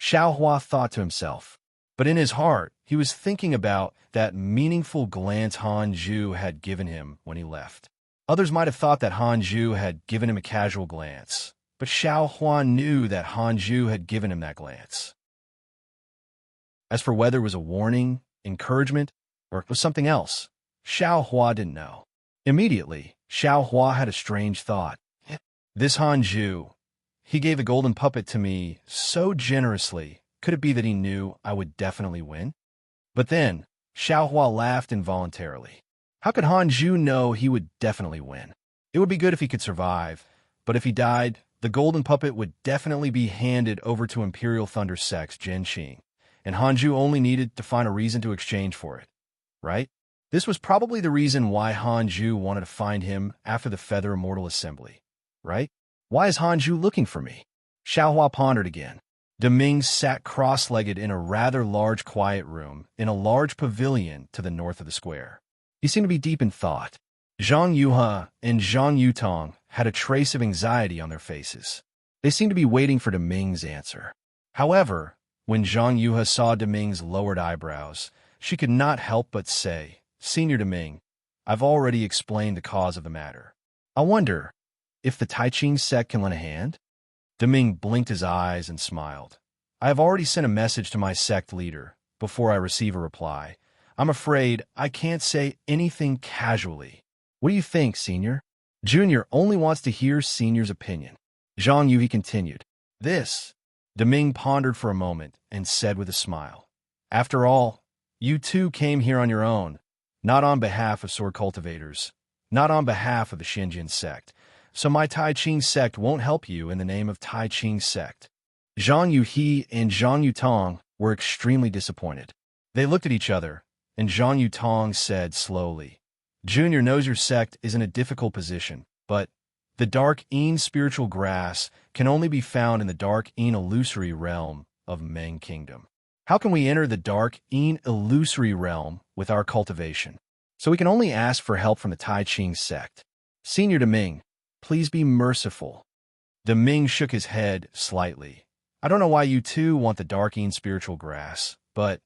Xiao Hua thought to himself. But in his heart, he was thinking about that meaningful glance Han Zhu had given him when he left. Others might have thought that Han Zhu had given him a casual glance, but Xiao Hua knew that Han Zhu had given him that glance. As for whether it was a warning, encouragement, or it was something else, Xiao Hua didn't know. Immediately, Xiao Hua had a strange thought. This Han Zhu, he gave a golden puppet to me so generously. Could it be that he knew I would definitely win? But then, Xiao Hua laughed involuntarily. How could Han Zhu know he would definitely win? It would be good if he could survive, but if he died, the golden puppet would definitely be handed over to Imperial Thunder Sect's Jinqing, and Hanju only needed to find a reason to exchange for it, right? This was probably the reason why Hanju wanted to find him after the Feather Immortal Assembly, right? Why is Hanju looking for me? Xiaohua pondered again. Deming sat cross-legged in a rather large quiet room in a large pavilion to the north of the square. He seemed to be deep in thought. Zhang Yuhe and Zhang Yutong had a trace of anxiety on their faces. They seemed to be waiting for Deming's answer. However, when Zhang Yuhe saw Deming's lowered eyebrows, she could not help but say, "Senior Deming, I've already explained the cause of the matter. I wonder if the Taiqing sect can lend a hand?" Deming blinked his eyes and smiled. "I have already sent a message to my sect leader before I receive a reply. I'm afraid I can't say anything casually. What do you think, Senior?" Junior only wants to hear Senior's opinion. Zhang Yuhe continued. "This," Deming pondered for a moment and said with a smile. "After all, you two came here on your own, not on behalf of sword cultivators, not on behalf of the Xinjiang sect. So my Taiqing sect won't help you in the name of Taiqing sect." Zhang Yuhe and Zhang Yutong were extremely disappointed. They looked at each other, and Zhang Yutong said slowly, "Junior knows your sect is in a difficult position, but the Dark Een spiritual grass can only be found in the Dark Een illusory realm of Meng Kingdom. How can we enter the Dark Een illusory realm with our cultivation? So we can only ask for help from the Taiqing sect. Senior Deming, please be merciful." Deming shook his head slightly. "I don't know why you two want the Dark Een spiritual grass, but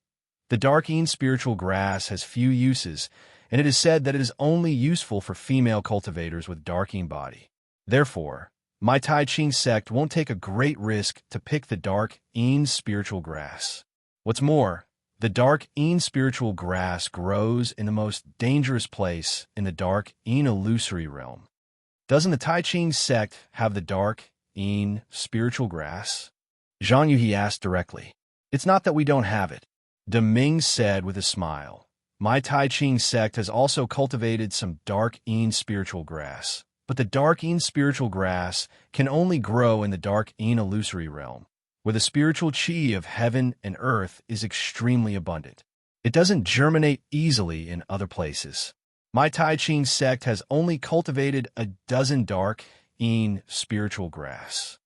the Dark Een spiritual grass has few uses, and it is said that it is only useful for female cultivators with Dark Een body. Therefore, my Taiqing sect won't take a great risk to pick the Dark Een spiritual grass. What's more, the Dark Een spiritual grass grows in the most dangerous place in the Dark Een illusory realm. Doesn't the Taiqing sect have the Dark Een spiritual grass?" Zhang Yuhe asked directly. "It's not that we don't have it," Deming said with a smile. "My Taiqing sect has also cultivated some Dark Een spiritual grass, but the Dark Een spiritual grass can only grow in the Dark Een illusory realm, where the spiritual qi of heaven and earth is extremely abundant. It doesn't germinate easily in other places. My Taiqing sect has only cultivated a dozen Dark Een spiritual grass."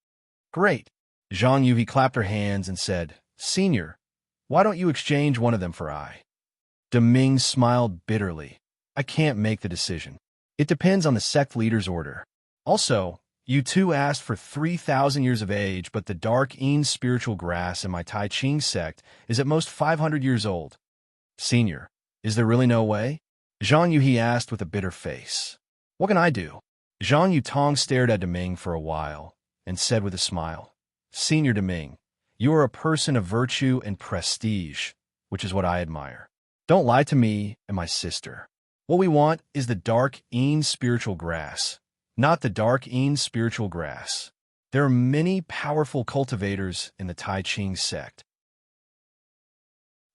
"Great." Zhang Yuhe clapped her hands and said, "Senior, why don't you exchange one of them for I?" Deming smiled bitterly. "I can't make the decision. It depends on the sect leader's order. Also, you two asked for 3,000 years of age, but the Dark Een spiritual grass in my Taiqing sect is at most 500 years old. Senior, is there really no way?" Zhang Yuhe asked with a bitter face. "What can I do?" Zhang Yutong stared at Deming for a while and said with a smile, "Senior Deming, you are a person of virtue and prestige, which is what I admire. Don't lie to me and my sister. What we want is the Dark Een spiritual grass, not the Dark Een spiritual grass. There are many powerful cultivators in the Taiqing sect.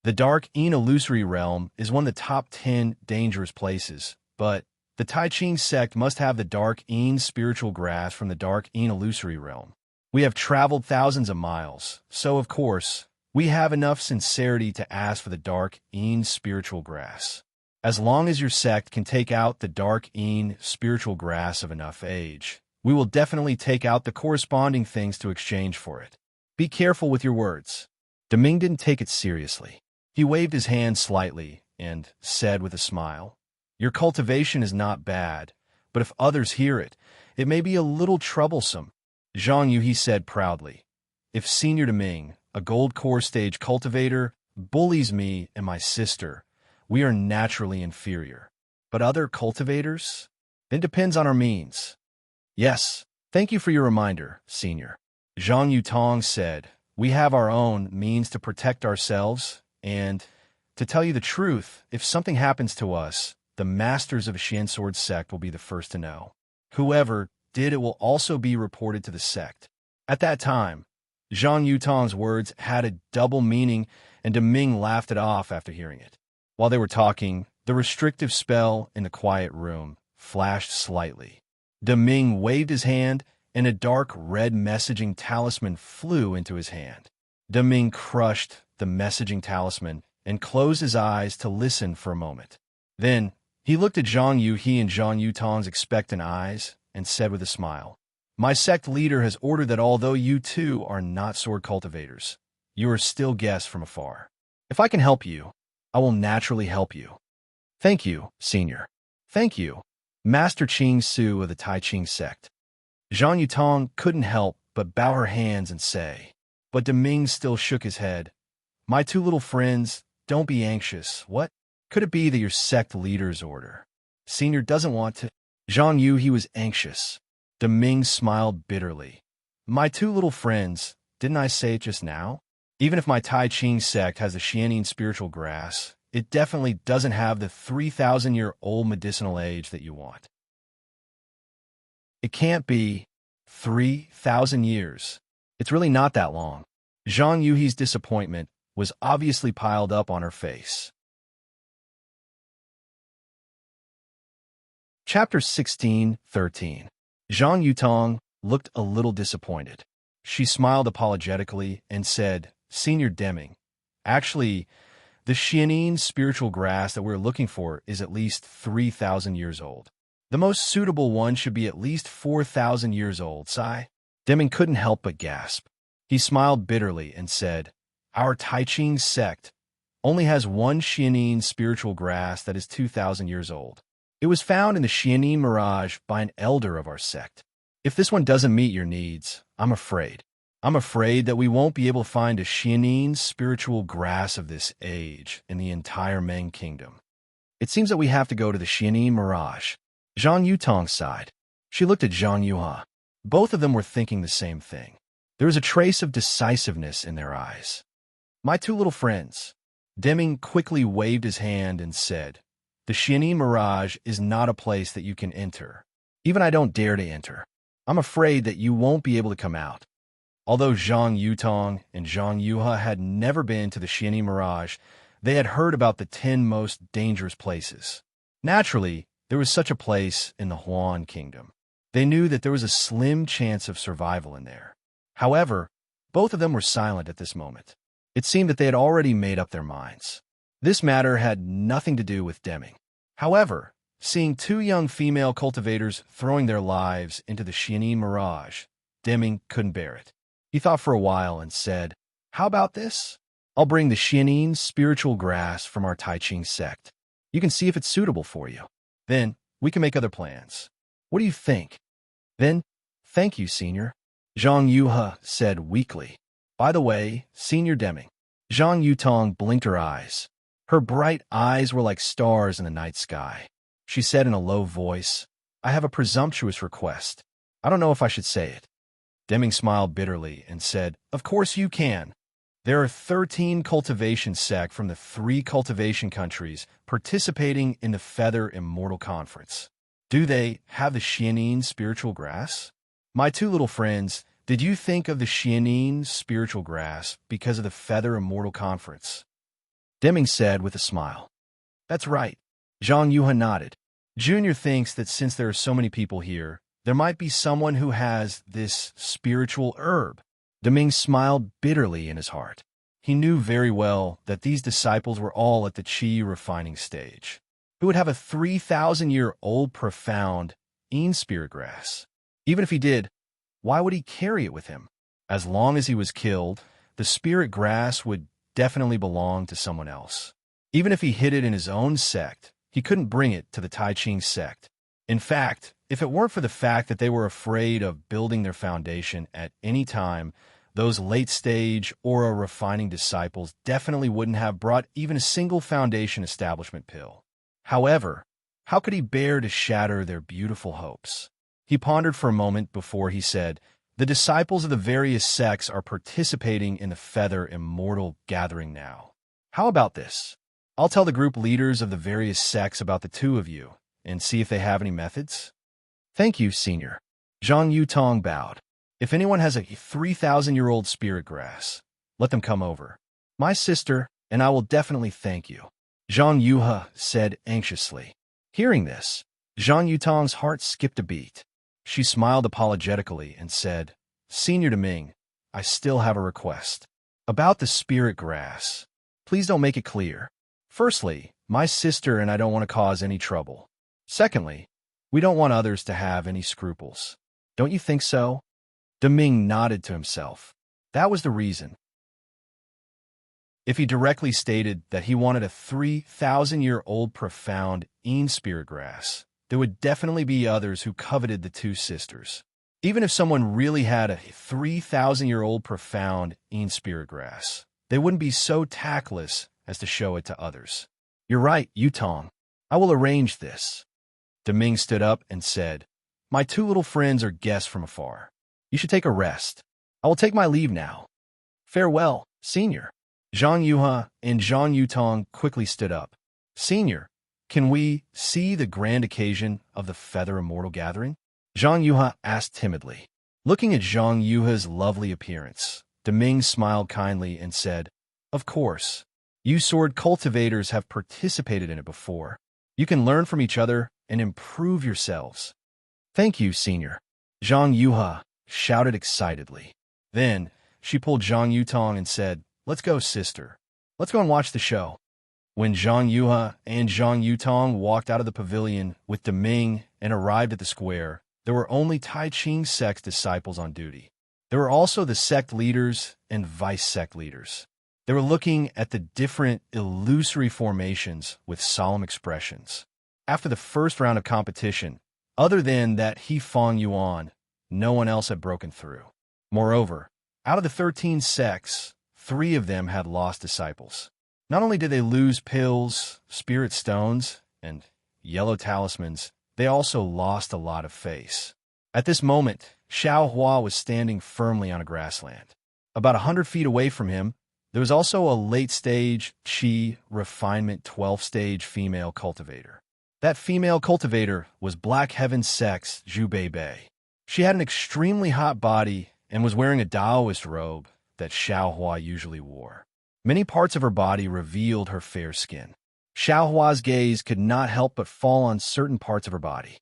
The Dark Een illusory realm is one of the top 10 dangerous places, but the Taiqing sect must have the Dark Een spiritual grass from the Dark Een illusory realm. We have traveled thousands of miles, so of course, we have enough sincerity to ask for the Dark Een spiritual grass. As long as your sect can take out the Dark Een spiritual grass of enough age, we will definitely take out the corresponding things to exchange for it. Be careful with your words." Deming didn't take it seriously. He waved his hand slightly and said with a smile, "Your cultivation is not bad, but if others hear it, it may be a little troublesome." Zhang Yuhe said proudly, "If Senior Deming, a gold core stage cultivator, bullies me and my sister, we are naturally inferior. But other cultivators? It depends on our means." "Yes, thank you for your reminder, Senior." Zhang Yutong said, "We have our own means to protect ourselves, and, to tell you the truth, if something happens to us, the masters of Xian Sword sect will be the first to know. Whoever did it will also be reported to the sect." At that time, Zhang Yutong's words had a double meaning, and Deming laughed it off after hearing it. While they were talking, the restrictive spell in the quiet room flashed slightly. Deming waved his hand, and a dark red messaging talisman flew into his hand. Deming crushed the messaging talisman and closed his eyes to listen for a moment. Then, he looked at Zhang Yuhe and Zhang Yutong's expectant eyes and said with a smile, "My sect leader has ordered that although you two are not sword cultivators, you are still guests from afar. If I can help you, I will naturally help you." "Thank you, Senior." "Thank you, Master Qing Su of the Tai Ching sect." Zhang Yutong couldn't help but bow her hands and say, but Deming still shook his head. "My two little friends, don't be anxious. What? Could it be that your sect leader's order? Senior doesn't want to—" Zhang Yu, he was anxious. Deming smiled bitterly. "My two little friends, didn't I say it just now? Even if my Tai Ching sect has the Xianing spiritual grass, it definitely doesn't have the 3,000-year-old medicinal age that you want. It can't be 3,000 years. It's really not that long." Zhang Yuhe's disappointment was obviously piled up on her face. Chapter 16:13. Zhang Yutong looked a little disappointed. She smiled apologetically and said, "Senior Deming, actually, the Xianing spiritual grass that we're looking for is at least 3,000 years old. The most suitable one should be at least 4,000 years old, Sai." Deming couldn't help but gasp. He smiled bitterly and said, "Our Tai Ching sect only has one Xianing spiritual grass that is 2,000 years old. It was found in the Xianing Mirage by an elder of our sect. If this one doesn't meet your needs, I'm afraid that we won't be able to find a Xianing spiritual grass of this age in the entire Meng Kingdom. It seems that we have to go to the Xianing Mirage." Zhang Yutong sighed. She looked at Zhang Yuhe. Both of them were thinking the same thing. There was a trace of decisiveness in their eyes. "My two little friends." Deming quickly waved his hand and said, "The Xianing Mirage is not a place that you can enter. Even I don't dare to enter. I'm afraid that you won't be able to come out." Although Zhang Yutong and Zhang Yuhe had never been to the Xianing Mirage, they had heard about the 10 most dangerous places. Naturally, there was such a place in the Huan Kingdom. They knew that there was a slim chance of survival in there. However, both of them were silent at this moment. It seemed that they had already made up their minds. This matter had nothing to do with Deming. However, seeing two young female cultivators throwing their lives into the Xianing Mirage, Deming couldn't bear it. He thought for a while and said, "How about this? I'll bring the Xianing spiritual grass from our Tai Ching sect. You can see if it's suitable for you. Then, we can make other plans. What do you think?" "Then, thank you, Senior," Zhang Yuhe said weakly. "By the way, Senior Deming." Zhang Yutong blinked her eyes. Her bright eyes were like stars in the night sky. She said in a low voice, "I have a presumptuous request. I don't know if I should say it." Deming smiled bitterly and said, "Of course you can. There are 13 cultivation sect from the 3 cultivation countries participating in the Feather Immortal Conference. Do they have the Xianing spiritual grass? My two little friends, did you think of the Xianing spiritual grass because of the Feather Immortal Conference?" Deming said with a smile. "That's right." Zhang Yuhe nodded. "Junior thinks that since there are so many people here, there might be someone who has this spiritual herb." Deming smiled bitterly in his heart. He knew very well that these disciples were all at the qi refining stage. Who would have a 3,000-year-old profound spirit grass? Even if he did, why would he carry it with him? As long as he was killed, the spirit grass would definitely belong to someone else. Even if he hid it in his own sect, he couldn't bring it to the Tai Ching sect. In fact, if it weren't for the fact that they were afraid of building their foundation at any time, those late-stage aura refining disciples definitely wouldn't have brought even a single foundation establishment pill. However, how could he bear to shatter their beautiful hopes? He pondered for a moment before he said, "The disciples of the various sects are participating in the Feather Immortal Gathering now. How about this? I'll tell the group leaders of the various sects about the two of you, and see if they have any methods." "Thank you, Senior." Zhang Yutong bowed. "If anyone has a 3,000-year-old spirit grass, let them come over. My sister and I will definitely thank you," Zhang Yuhe said anxiously. Hearing this, Zhang Yutong's heart skipped a beat. She smiled apologetically and said, Senior Deming, I still have a request. About the spirit grass. Please don't make it clear. Firstly, my sister and I don't want to cause any trouble. Secondly, we don't want others to have any scruples. Don't you think so? Deming nodded to himself. That was the reason. If he directly stated that he wanted a 3,000-year-old profound spirit grass, there would definitely be others who coveted the two sisters. Even if someone really had a 3,000-year-old profound spirit grass, they wouldn't be so tactless as to show it to others. You're right, Yutong. I will arrange this. Deming stood up and said, My two little friends are guests from afar. You should take a rest. I will take my leave now. Farewell, Senior. Zhang Yuha and Zhang Yutong quickly stood up. Senior, can we see the grand occasion of the Feather Immortal Gathering? Zhang Yuha asked timidly. Looking at Zhang Yuha's lovely appearance, Deming smiled kindly and said, Of course. You sword cultivators have participated in it before. You can learn from each other and improve yourselves. Thank you, Senior. Zhang Yuha shouted excitedly. Then, she pulled Zhang Yutong and said, Let's go, sister. Let's go and watch the show. When Zhang Yuha and Zhang Yutong walked out of the pavilion with Deming and arrived at the square, there were only Tai Ching sect disciples on duty. There were also the sect leaders and vice-sect leaders. They were looking at the different illusory formations with solemn expressions. After the first round of competition, other than that He Fong Yuan, no one else had broken through. Moreover, out of the 13 sects, 3 of them had lost disciples. Not only did they lose pills, spirit stones, and yellow talismans, they also lost a lot of face. At this moment, Xiao Hua was standing firmly on a grassland. About 100 feet away from him, there was also a late-stage Qi refinement 12-stage female cultivator. That female cultivator was Black Heaven Sect's Zhu Beibei. She had an extremely hot body and was wearing a Taoist robe that Xiao Hua usually wore. Many parts of her body revealed her fair skin. Xiao Hua's gaze could not help but fall on certain parts of her body.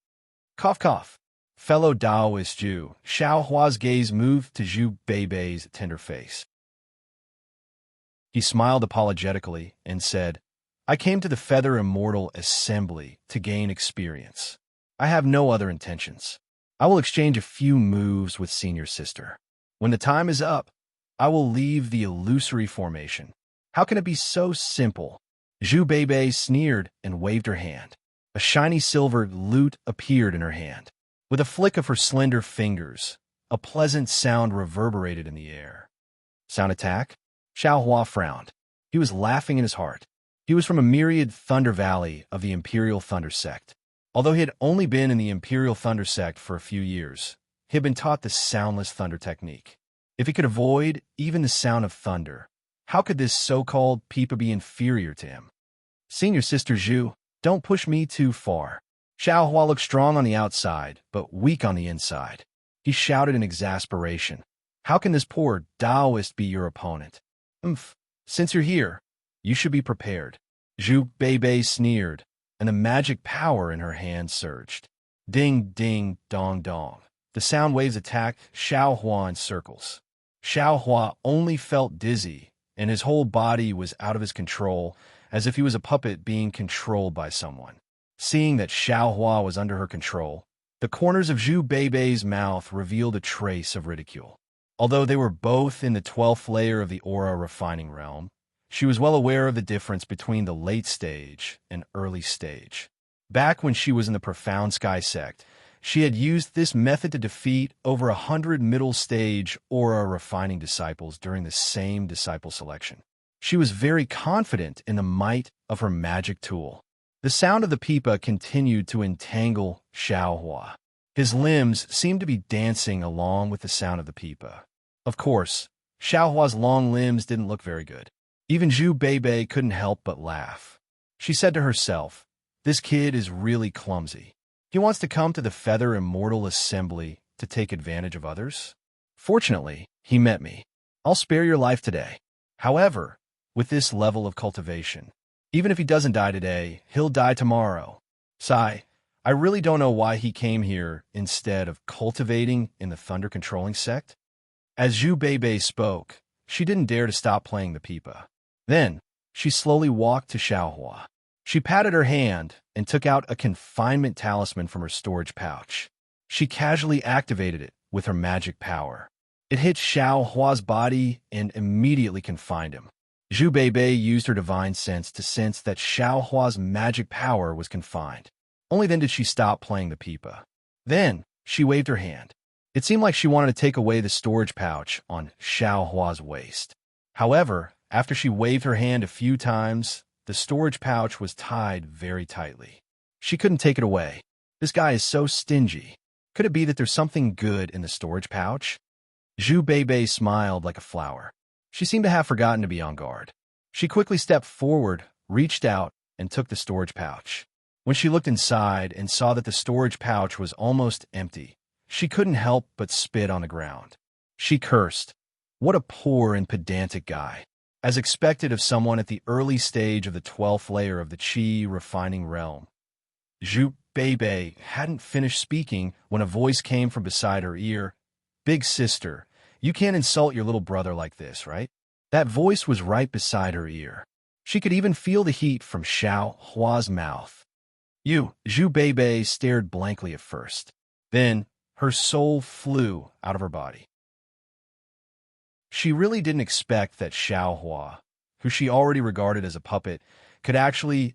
Cough, cough. Fellow Taoist Zhu, Xiao Hua's gaze moved to Zhu Beibei's tender face. He smiled apologetically and said, I came to the Feather Immortal Assembly to gain experience. I have no other intentions. I will exchange a few moves with Senior Sister. When the time is up, I will leave the illusory formation. How can it be so simple? Zhu Beibei sneered and waved her hand. A shiny silver lute appeared in her hand. With a flick of her slender fingers, a pleasant sound reverberated in the air. Sound attack? Xiao Hua frowned. He was laughing in his heart. He was from a myriad Thunder Valley of the Imperial Thunder Sect. Although he had only been in the Imperial Thunder Sect for a few years, he had been taught the soundless thunder technique. If he could avoid even the sound of thunder, how could this so-called Pipa be inferior to him? Senior Sister Zhu, don't push me too far. Xiao Hua looked strong on the outside, but weak on the inside. He shouted in exasperation. How can this poor Taoist be your opponent? Since you're here, you should be prepared. Zhu Beibei sneered, and the magic power in her hand surged. Ding, ding, dong, dong. The sound waves attacked Xiao Hua in circles. Xiao Hua only felt dizzy, and his whole body was out of his control, as if he was a puppet being controlled by someone. Seeing that Xiao Hua was under her control, the corners of Zhu Beibei's mouth revealed a trace of ridicule. Although they were both in the 12th layer of the aura refining realm, she was well aware of the difference between the late stage and early stage. Back when she was in the Profound Sky Sect, she had used this method to defeat over 100 middle stage aura refining disciples during the same disciple selection. She was very confident in the might of her magic tool. The sound of the pipa continued to entangle Xiao Hua. His limbs seemed to be dancing along with the sound of the pipa. Of course, Xiao Hua's long limbs didn't look very good. Even Zhu Beibei couldn't help but laugh. She said to herself, this kid is really clumsy. He wants to come to the Feather Immortal Assembly to take advantage of others? Fortunately, he met me. I'll spare your life today. However, with this level of cultivation, even if he doesn't die today, he'll die tomorrow. Sigh, I really don't know why he came here instead of cultivating in the thunder-controlling sect. As Zhu Beibei spoke, she didn't dare to stop playing the pipa. Then, she slowly walked to Xiaohua. She patted her hand and took out a confinement talisman from her storage pouch. She casually activated it with her magic power. It hit Xiaohua's body and immediately confined him. Zhu Beibei used her divine sense to sense that Xiaohua's magic power was confined. Only then did she stop playing the pipa. Then, she waved her hand. It seemed like she wanted to take away the storage pouch on Xiaohua's waist. However, after she waved her hand a few times, the storage pouch was tied very tightly. She couldn't take it away. This guy is so stingy. Could it be that there's something good in the storage pouch? Zhu Beibei smiled like a flower. She seemed to have forgotten to be on guard. She quickly stepped forward, reached out, and took the storage pouch. When she looked inside and saw that the storage pouch was almost empty, she couldn't help but spit on the ground. She cursed. What a poor and pedantic guy. As expected of someone at the early stage of the 12th layer of the Qi refining realm. Zhu Beibei hadn't finished speaking when a voice came from beside her ear. Big sister, you can't insult your little brother like this, right? That voice was right beside her ear. She could even feel the heat from Xiaohua's mouth. Zhu Beibei stared blankly at first. Then, her soul flew out of her body. She really didn't expect that Xiaohua, who she already regarded as a puppet, could actually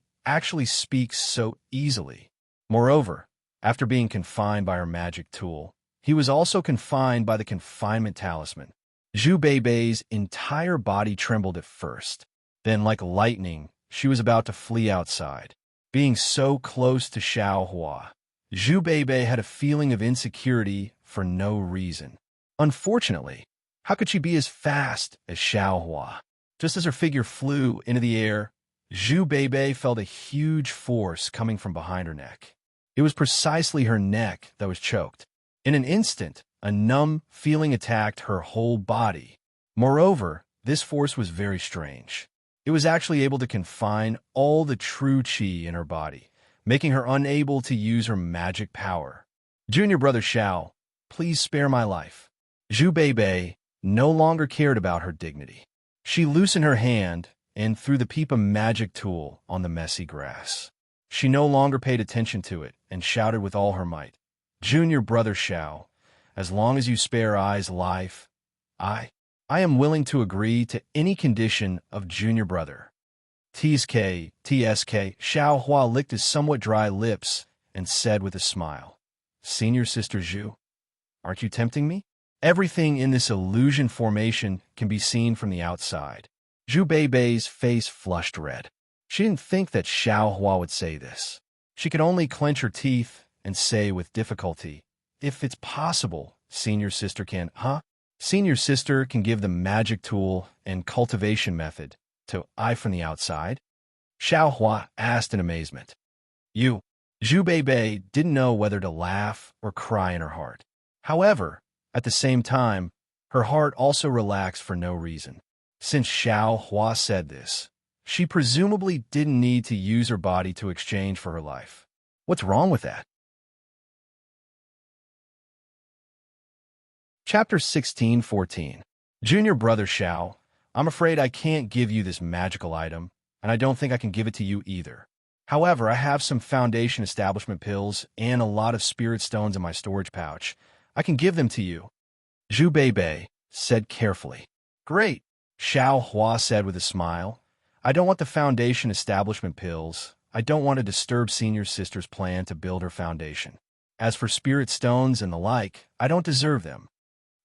speak so easily. Moreover, after being confined by her magic tool, he was also confined by the confinement talisman. Zhu Beibei's entire body trembled at first. Then, like lightning, she was about to flee outside. Being so close to Xiaohua, Zhu Beibei had a feeling of insecurity for no reason. Unfortunately, how could she be as fast as Xiaohua? Just as her figure flew into the air, Zhu Beibei felt a huge force coming from behind her neck. It was precisely her neck that was choked. In an instant, a numb feeling attacked her whole body. Moreover, this force was very strange. It was actually able to confine all the true qi in her body, making her unable to use her magic power. Junior brother Xiao, please spare my life. Zhu Beibei no longer cared about her dignity. She loosened her hand and threw the pipa magic tool on the messy grass. She no longer paid attention to it and shouted with all her might, Junior brother Xiao, as long as you spare I's life, I am willing to agree to any condition of junior brother. TSK, Xiaohua licked his somewhat dry lips and said with a smile, Senior Sister Zhu, aren't you tempting me? Everything in this illusion formation can be seen from the outside. Zhu Beibei's face flushed red. She didn't think that Xiaohua would say this. She could only clench her teeth and say with difficulty, if it's possible, Senior Sister can, Senior Sister can give the magic tool and cultivation method to I from the outside? Xiaohua asked in amazement. Zhu Beibei didn't know whether to laugh or cry in her heart. However, at the same time, her heart also relaxed for no reason. Since Xiaohua said this, she presumably didn't need to use her body to exchange for her life. What's wrong with that? Chapter 16:14. Junior brother Xiao, I'm afraid I can't give you this magical item, and I don't think I can give it to you either. However, I have some foundation establishment pills and a lot of spirit stones in my storage pouch. I can give them to you. Zhu Beibei said carefully. Great, Xiaohua said with a smile. I don't want the foundation establishment pills. I don't want to disturb Senior Sister's plan to build her foundation. As for spirit stones and the like, I don't deserve them.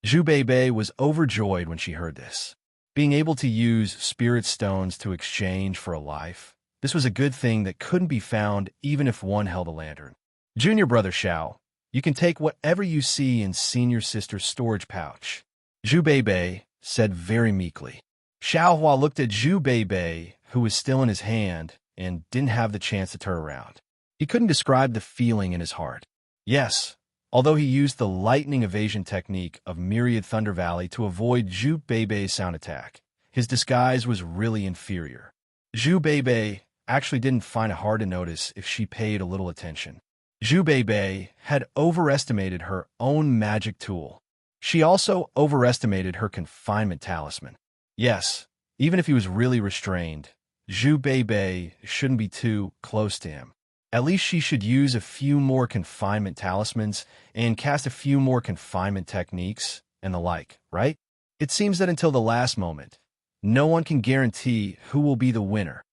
Zhu Beibei was overjoyed when she heard this. Being able to use spirit stones to exchange for a life, this was a good thing that couldn't be found even if one held a lantern. Junior brother Xiao, you can take whatever you see in Senior Sister's storage pouch. Zhu Beibei said very meekly. Xiaohua looked at Zhu Beibei, who was still in his hand, and didn't have the chance to turn around. He couldn't describe the feeling in his heart. Yes, although he used the lightning evasion technique of Myriad Thunder Valley to avoid Zhu Beibei's sound attack, his disguise was really inferior. Zhu Beibei actually didn't find it hard to notice if she paid a little attention. Zhu Beibei had overestimated her own magic tool. She also overestimated her confinement talisman. Yes, even if he was really restrained, Zhu Beibei shouldn't be too close to him. At least she should use a few more confinement talismans and cast a few more confinement techniques and the like, right? It seems that until the last moment, no one can guarantee who will be the winner.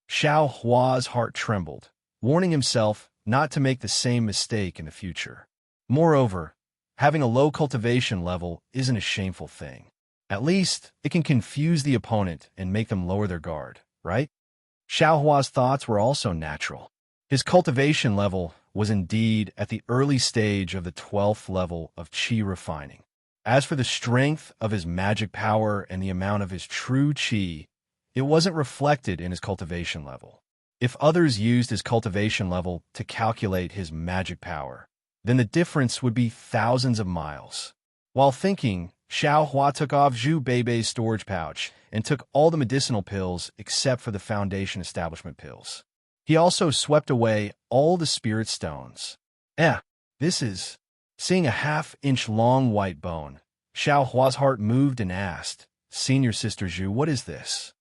Xiao Hua's heart trembled, warning himself not to make the same mistake in the future. Moreover, having a low cultivation level isn't a shameful thing. At least, it can confuse the opponent and make them lower their guard, right? Xiao Hua's thoughts were also natural. His cultivation level was indeed at the early stage of the 12th level of qi refining. As for the strength of his magic power and the amount of his true qi, it wasn't reflected in his cultivation level. If others used his cultivation level to calculate his magic power, then the difference would be thousands of miles. While thinking, Xiao Hua took off Zhu Beibei's storage pouch and took all the medicinal pills except for the Foundation Establishment pills. He also swept away all the spirit stones. This is... Seeing a half-inch long white bone, Xiao Hua's heart moved and asked, "Senior Sister Zhu, what is this?"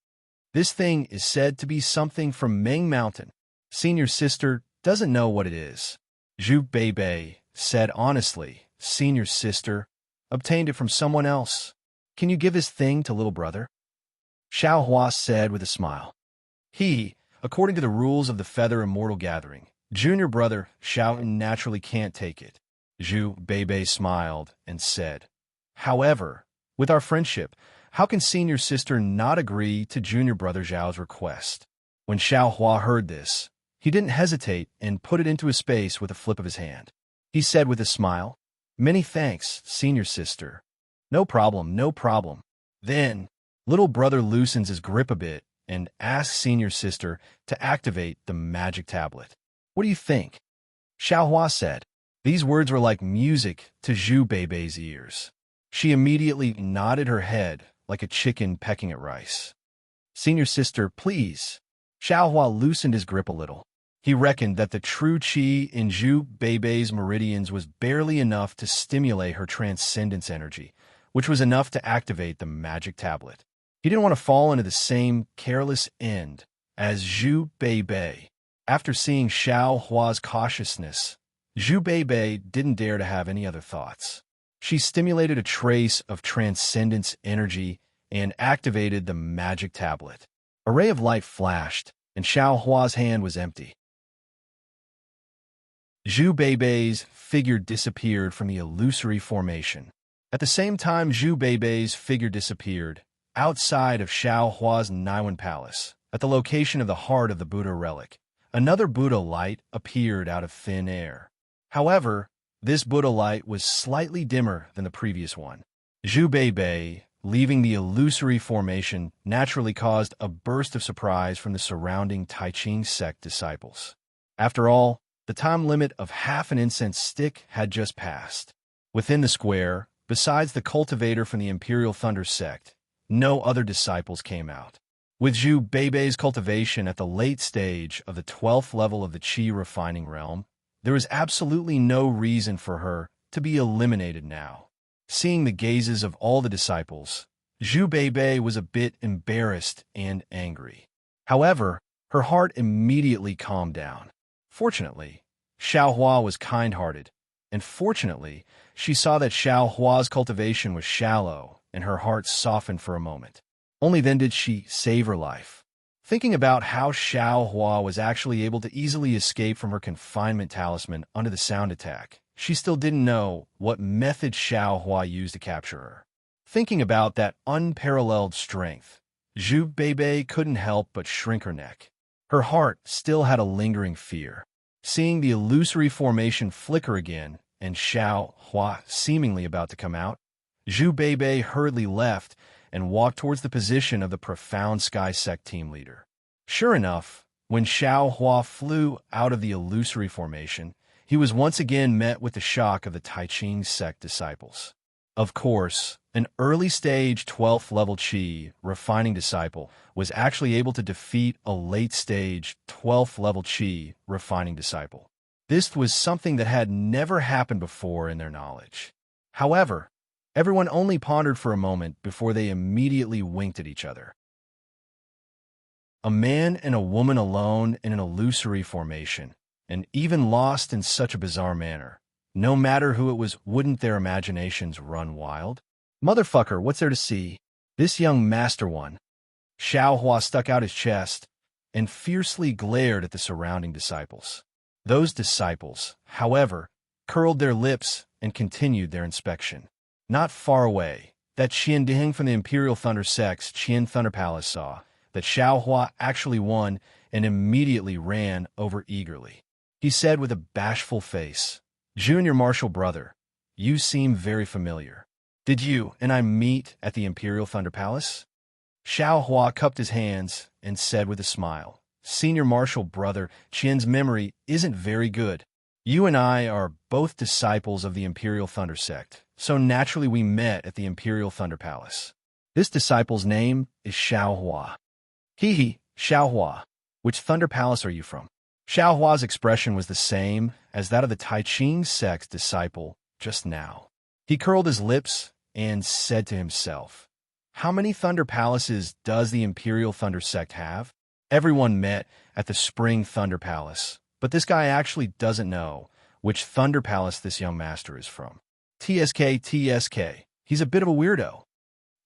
"This thing is said to be something from Ming Mountain. Senior Sister doesn't know what it is." Zhu Beibei said honestly, "Senior Sister obtained it from someone else. Can you give this thing to little brother?" Xiao Hua said with a smile. He, according to the rules of the Feather Immortal Gathering, junior brother Xiao naturally can't take it. Zhu Beibei smiled and said, "However, with our friendship, how can senior sister not agree to junior brother Zhao's request?" When Xiao Hua heard this, he didn't hesitate and put it into his space with a flip of his hand. He said with a smile, "Many thanks, senior sister." No problem, no problem." Then, little brother loosens his grip a bit and asks senior sister to activate the magic tablet. "What do you think?" Xiao Hua said. These words were like music to Zhu Beibei's ears. She immediately nodded her head like a chicken pecking at rice. "Senior sister, please." Xiao Hua loosened his grip a little. He reckoned that the true qi in Zhu Beibei's meridians was barely enough to stimulate her transcendence energy, which was enough to activate the magic tablet. He didn't want to fall into the same careless end as Zhu Beibei. After seeing Xiao Hua's cautiousness, Zhu Beibei didn't dare to have any other thoughts. She stimulated a trace of transcendence energy and activated the magic tablet. A ray of light flashed, and Xiao Hua's hand was empty. Zhu Beibei's figure disappeared from the illusory formation. At the same time Zhu Beibei's figure disappeared, outside of Xiao Hua's Naiwan Palace, at the location of the heart of the Buddha relic, another Buddha light appeared out of thin air. However, this Buddha light was slightly dimmer than the previous one. Zhu Beibei, leaving the illusory formation, naturally caused a burst of surprise from the surrounding Taiqing sect disciples. After all, the time limit of half an incense stick had just passed. Within the square, besides the cultivator from the Imperial Thunder sect, no other disciples came out. With Zhu Beibei's cultivation at the late stage of the 12th level of the qi refining realm, there was absolutely no reason for her to be eliminated now. Seeing the gazes of all the disciples, Zhu Beibei was a bit embarrassed and angry. However, her heart immediately calmed down. Fortunately, Xiao Hua was kind-hearted, and fortunately, she saw that Xiao Hua's cultivation was shallow, and her heart softened for a moment. Only then did she save her life. Thinking about how Xiao Hua was actually able to easily escape from her confinement talisman under the sound attack, she still didn't know what method Xiao Hua used to capture her. Thinking about that unparalleled strength, Zhu Beibei couldn't help but shrink her neck. Her heart still had a lingering fear. Seeing the illusory formation flicker again and Xiao Hua seemingly about to come out, Zhu Beibei hurriedly left and walked towards the position of the Profound Sky Sect team leader. Sure enough, when Xiao Hua flew out of the illusory formation, he was once again met with the shock of the Taiqing sect disciples. Of course, an early-stage 12th level qi refining disciple was actually able to defeat a late-stage 12th level qi refining disciple. This was something that had never happened before in their knowledge. However, everyone only pondered for a moment before they immediately winked at each other. A man and a woman alone in an illusory formation, and even lost in such a bizarre manner. No matter who it was, wouldn't their imaginations run wild? Motherfucker, what's there to see? This young master one. Xiao Hua stuck out his chest and fiercely glared at the surrounding disciples. Those disciples, however, curled their lips and continued their inspection. Not far away, that Qian Ding from the Imperial Thunder Sect's Qian Thunder Palace saw that Xiao Hua actually won and immediately ran over eagerly. He said with a bashful face, "Junior Marshal Brother, you seem very familiar. Did you and I meet at the Imperial Thunder Palace?" Xiao Hua cupped his hands and said with a smile, "Senior Marshal Brother, Qian's memory isn't very good. You and I are both disciples of the Imperial Thunder Sect, so naturally we met at the Imperial Thunder Palace. This disciple's name is Xiao Hua." "Hee, Xiao Hua, which Thunder Palace are you from?" Xiao Hua's expression was the same as that of the Tai Ching sect's disciple just now. He curled his lips and said to himself, "How many Thunder Palaces does the Imperial Thunder Sect have?" Everyone met at the Spring Thunder Palace, but this guy actually doesn't know which Thunder Palace this young master is from. TSK, he's a bit of a weirdo.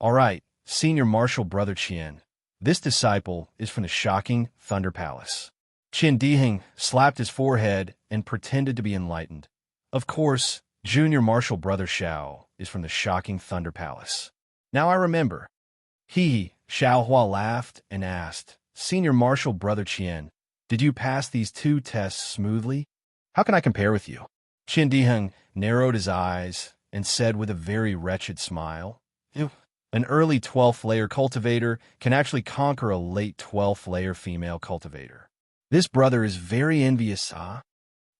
All right, Senior Marshal Brother Qian, this disciple is from the shocking Thunder Palace. Qian Diheng slapped his forehead and pretended to be enlightened. Of course, Junior Marshal Brother Xiao is from the shocking Thunder Palace. Now I remember. Xiao Hua laughed and asked, "Senior Marshal Brother Qian, did you pass these two tests smoothly? How can I compare with you?" Qian Diheng narrowed his eyes and said with a very wretched smile, "Ew. An early 12th layer cultivator can actually conquer a late 12th layer female cultivator. This brother is very envious, huh?"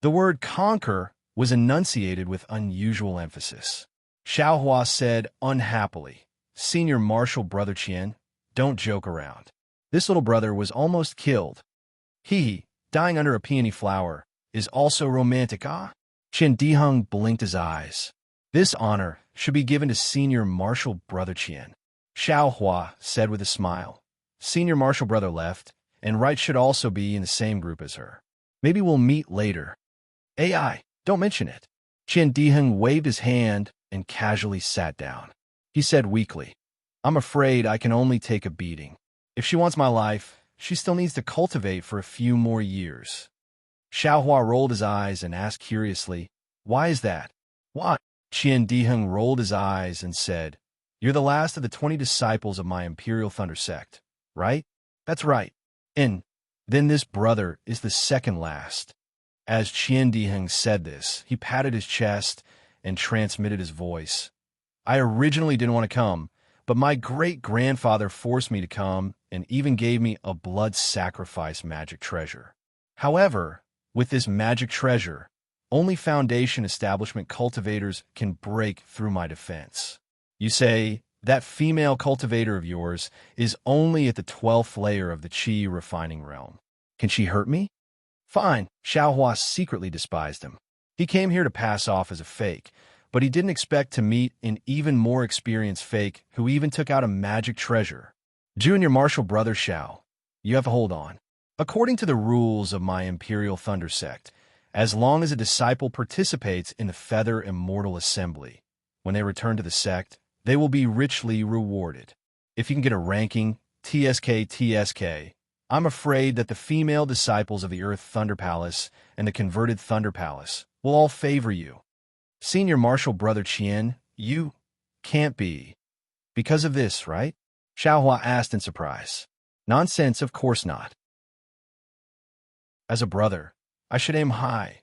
The word conquer was enunciated with unusual emphasis. Xiao Hua said unhappily, "Senior Marshal Brother Qian, don't joke around. This little brother was almost killed. Dying under a peony flower is also romantic, ah?" Qian Diheng blinked his eyes. "This honor should be given to Senior Marshal Brother Qian." Xiao Hua said with a smile, "Senior Marshal Brother left, and right should also be in the same group as her. Maybe we'll meet later." "AI, don't mention it." Qian Diheng waved his hand and casually sat down. He said weakly, "I'm afraid I can only take a beating. If she wants my life, she still needs to cultivate for a few more years." Xiao Hua rolled his eyes and asked curiously, "Why is that?" "Why?" Qian Diheng rolled his eyes and said, "You're the last of the 20 disciples of my Imperial Thunder Sect, right?" "That's right. And then this brother is the second last." As Qian Diheng said this, he patted his chest and transmitted his voice. "I originally didn't want to come, but my great-grandfather forced me to come and even gave me a blood sacrifice magic treasure. However, with this magic treasure, only Foundation establishment cultivators can break through my defense. You say, that female cultivator of yours is only at the 12th layer of the Qi refining realm. Can she hurt me?" "Fine." Xiao Hua secretly despised him. He came here to pass off as a fake, but he didn't expect to meet an even more experienced fake who even took out a magic treasure. "Junior Marshal Brother Xiao, you have to hold on. According to the rules of my Imperial Thunder Sect, as long as a disciple participates in the Feather Immortal Assembly, when they return to the sect, they will be richly rewarded. If you can get a ranking, TSK, I'm afraid that the female disciples of the Earth Thunder Palace and the converted Thunder Palace will all favor you. Senior Marshal Brother Qian, you can't be. Because of this, right?" Xiao Hua asked in surprise. "Nonsense, of course not. As a brother, I should aim high."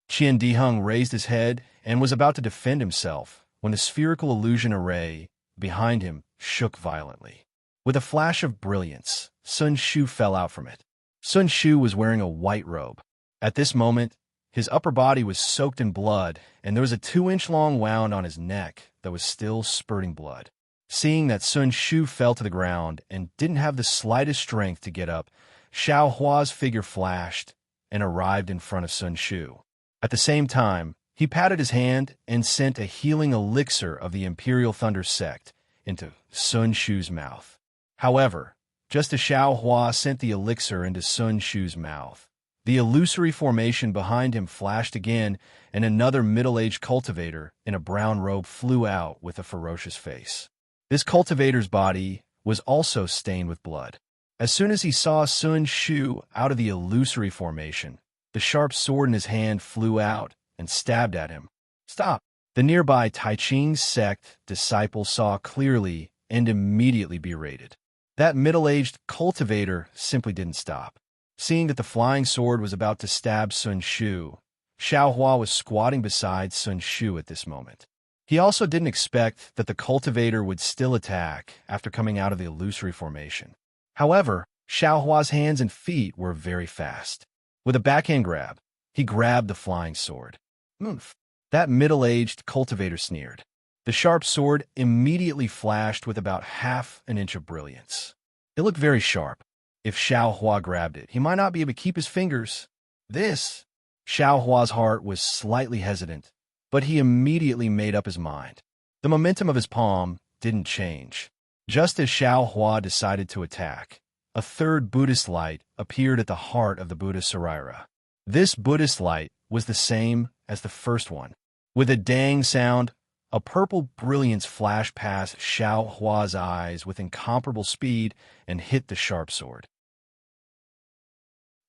Qian Diheng raised his head and was about to defend himself when the spherical illusion array behind him shook violently. With a flash of brilliance, Sun Shu fell out from it. Sun Shu was wearing a white robe. At this moment, his upper body was soaked in blood, and there was a 2-inch-long wound on his neck that was still spurting blood. Seeing that Sun Shu fell to the ground and didn't have the slightest strength to get up, Xiao Hua's figure flashed and arrived in front of Sun Shu. At the same time, he patted his hand and sent a healing elixir of the Imperial Thunder sect into Sun Shu's mouth. However, just as Xiao Hua sent the elixir into Sun Shu's mouth, the illusory formation behind him flashed again, and another middle-aged cultivator in a brown robe flew out with a ferocious face. This cultivator's body was also stained with blood. As soon as he saw Sun Shu out of the illusory formation, the sharp sword in his hand flew out and stabbed at him. Stop! The nearby Taiching sect disciple saw clearly and immediately berated. That middle-aged cultivator simply didn't stop. Seeing that the flying sword was about to stab Sun Shu, Xiao Hua was squatting beside Sun Shu at this moment. He also didn't expect that the cultivator would still attack after coming out of the illusory formation. However, Xiao Hua's hands and feet were very fast. With a backhand grab, he grabbed the flying sword. Oomph! That middle-aged cultivator sneered. The sharp sword immediately flashed with about half an inch of brilliance. It looked very sharp. If Xiao Hua grabbed it, he might not be able to keep his fingers. Xiao Hua's heart was slightly hesitant, but he immediately made up his mind. The momentum of his palm didn't change. Just as Xiao Hua decided to attack, a third Buddhist light appeared at the heart of the Buddha Sarira. This Buddhist light was the same as the first one. With a dang sound, a purple brilliance flashed past Xiao Hua's eyes with incomparable speed and hit the sharp sword.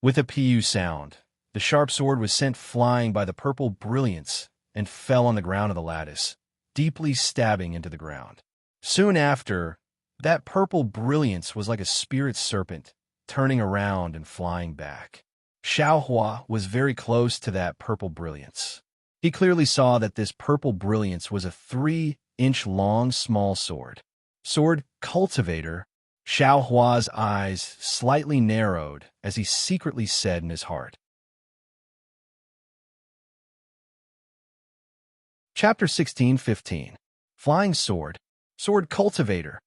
With a pu sound, the sharp sword was sent flying by the purple brilliance and fell on the ground of the lattice, deeply stabbing into the ground. Soon after, that purple brilliance was like a spirit serpent, turning around and flying back. Xiao Hua was very close to that purple brilliance. He clearly saw that this purple brilliance was a 3-inch-long small sword. Sword cultivator. Xiao Hua's eyes slightly narrowed as he secretly said in his heart. Chapter 16:15. Flying Sword. Sword Cultivator.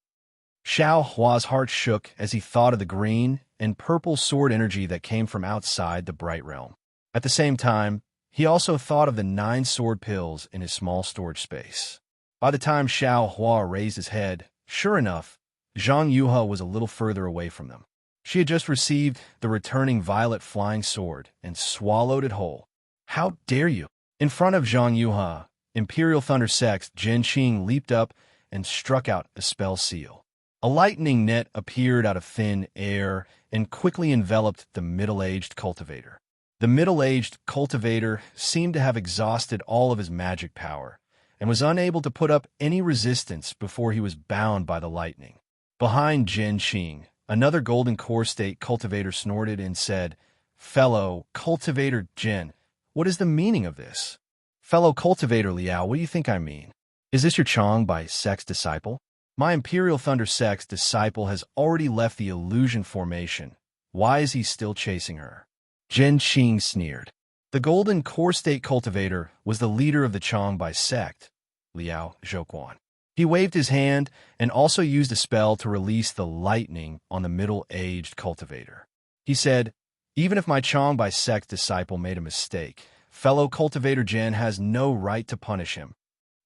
Xiao Hua's heart shook as he thought of the green and purple sword energy that came from outside the Bright Realm. At the same time, he also thought of the 9 sword pills in his small storage space. By the time Xiao Hua raised his head, sure enough, Zhang Yuhe was a little further away from them. She had just received the returning violet flying sword and swallowed it whole. How dare you! In front of Zhang Yuhe, Imperial Thunder Sect Jin Qing leaped up and struck out a spell seal. A lightning net appeared out of thin air and quickly enveloped the middle-aged cultivator. The middle-aged cultivator seemed to have exhausted all of his magic power and was unable to put up any resistance before he was bound by the lightning. Behind Jin Qing, another golden core state cultivator snorted and said, "Fellow cultivator Jin, what is the meaning of this?" "Fellow cultivator Liao, what do you think I mean? Is this your Chong by Sect's disciple? My Imperial Thunder Sect's disciple has already left the illusion formation. Why is he still chasing her?" Jin Qing sneered. The golden core state cultivator was the leader of the Chong by Sect, Liao Zhouquan. He waved his hand and also used a spell to release the lightning on the middle-aged cultivator. He said, "Even if my Chong by Sect disciple made a mistake, fellow cultivator Jin has no right to punish him."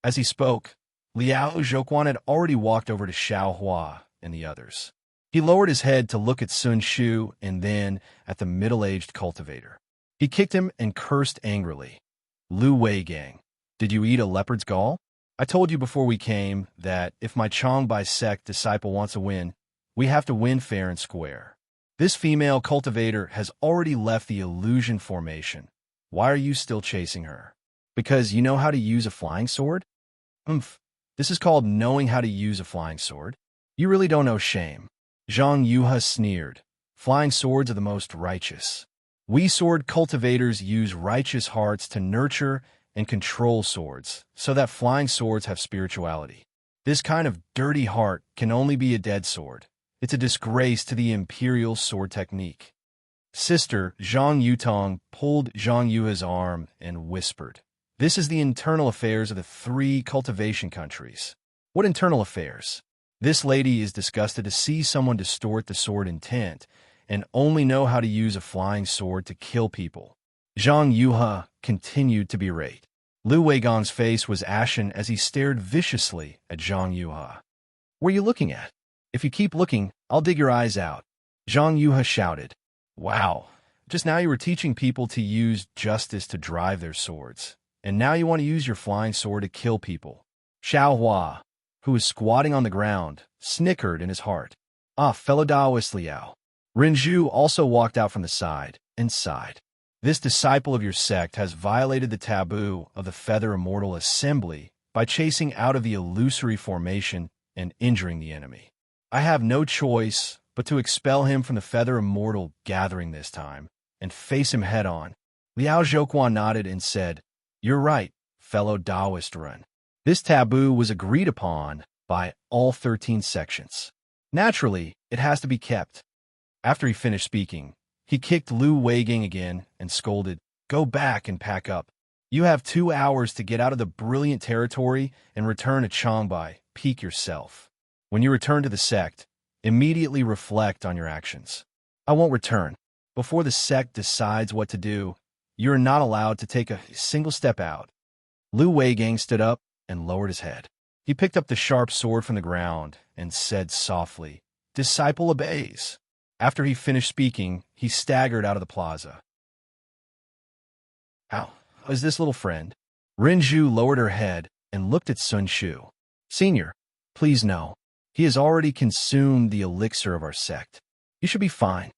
As he spoke, Liao Zhouquan had already walked over to Xiao Hua and the others. He lowered his head to look at Sun Shu and then at the middle-aged cultivator. He kicked him and cursed angrily. "Lu Wei Gang, did you eat a leopard's gall? I told you before we came that if my Chong by Sect disciple wants to win, we have to win fair and square. This female cultivator has already left the illusion formation. Why are you still chasing her? Because you know how to use a flying sword? This is called knowing how to use a flying sword. You really don't know shame." Zhang Yuhe sneered. "Flying swords are the most righteous. We sword cultivators use righteous hearts to nurture and control swords, so that flying swords have spirituality. This kind of dirty heart can only be a dead sword. It's a disgrace to the imperial sword technique." Sister Zhang Yutong pulled Zhang Yuhe's arm and whispered, "This is the internal affairs of the 3 cultivation countries." "What internal affairs?" "This lady is disgusted to see someone distort the sword intent and only know how to use a flying sword to kill people. Zhang Yuhe continued to berate. Lu Weigong's face was ashen as he stared viciously at Zhang Yuhe. What are you looking at? If you keep looking, I'll dig your eyes out. Zhang Yuhe shouted. Wow, just now you were teaching people to use justice to drive their swords, and now you want to use your flying sword to kill people. Xiao Hua, who was squatting on the ground, snickered in his heart. Ah, fellow Taoist Liao. Renju also walked out from the side and sighed. This disciple of your sect has violated the taboo of the Feather Immortal Assembly by chasing out of the illusory formation and injuring the enemy. I have no choice but to expel him from the Feather Immortal gathering this time and face him head-on. Liao Zhouquan nodded and said, You're right, fellow Taoist Run. This taboo was agreed upon by all 13 sections. Naturally, it has to be kept. After he finished speaking, he kicked Lu Weiging again and scolded, Go back and pack up. You have 2 hours to get out of the brilliant territory and return to Changbai. Peak yourself. When you return to the sect, immediately reflect on your actions. I won't return. Before the sect decides what to do, you're not allowed to take a single step out. Lu Weigang stood up and lowered his head. He picked up the sharp sword from the ground and said softly, Disciple obeys. After he finished speaking, he staggered out of the plaza. How is this little friend? Renju lowered her head and looked at Sun Shu. Senior, please no. He has already consumed the elixir of our sect. You should be fine.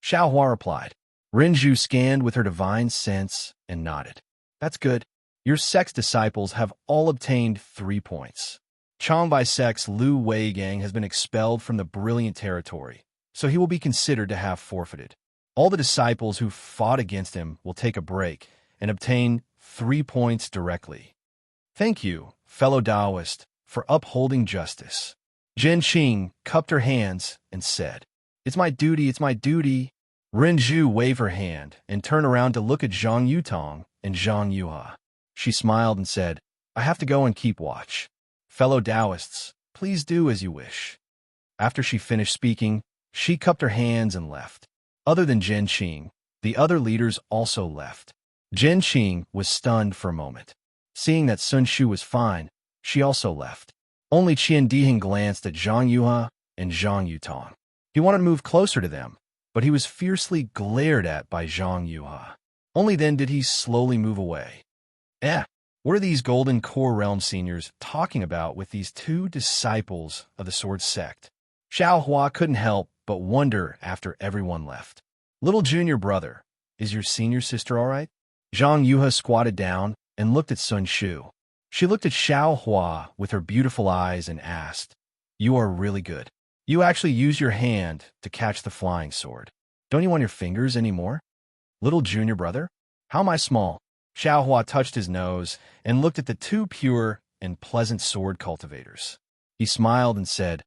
Xiao Hua replied. Renju scanned with her divine sense and nodded. That's good. Your sect's disciples have all obtained 3 points. Changbai sect's Lu Weigang has been expelled from the brilliant territory, so he will be considered to have forfeited. All the disciples who fought against him will take a break and obtain 3 points directly. Thank you, fellow Taoist, for upholding justice. Zhen Qing cupped her hands and said, It's my duty, it's my duty. Renju waved her hand and turned around to look at Zhang Yutong and Zhang Yuhe. She smiled and said, I have to go and keep watch. Fellow Taoists, please do as you wish. After she finished speaking, she cupped her hands and left. Other than Zhen Qing, the other leaders also left. Zhen Qing was stunned for a moment. Seeing that Sun Shu was fine, she also left. Only Qian Diheng glanced at Zhang Yuhe and Zhang Yutong. He wanted to move closer to them, but he was fiercely glared at by Zhang Yuhe. Only then did he slowly move away. What are these Golden Core Realm seniors talking about with these 2 disciples of the Sword Sect? Xiao Hua couldn't help but wonder after everyone left. Little junior brother, is your senior sister all right? Zhang Yuhe squatted down and looked at Sun Shu. She looked at Xiao Hua with her beautiful eyes and asked, You are really good. You actually use your hand to catch the flying sword. Don't you want your fingers anymore? Little junior brother? How am I small? Xiao Hua touched his nose and looked at the 2 pure and pleasant sword cultivators. He smiled and said,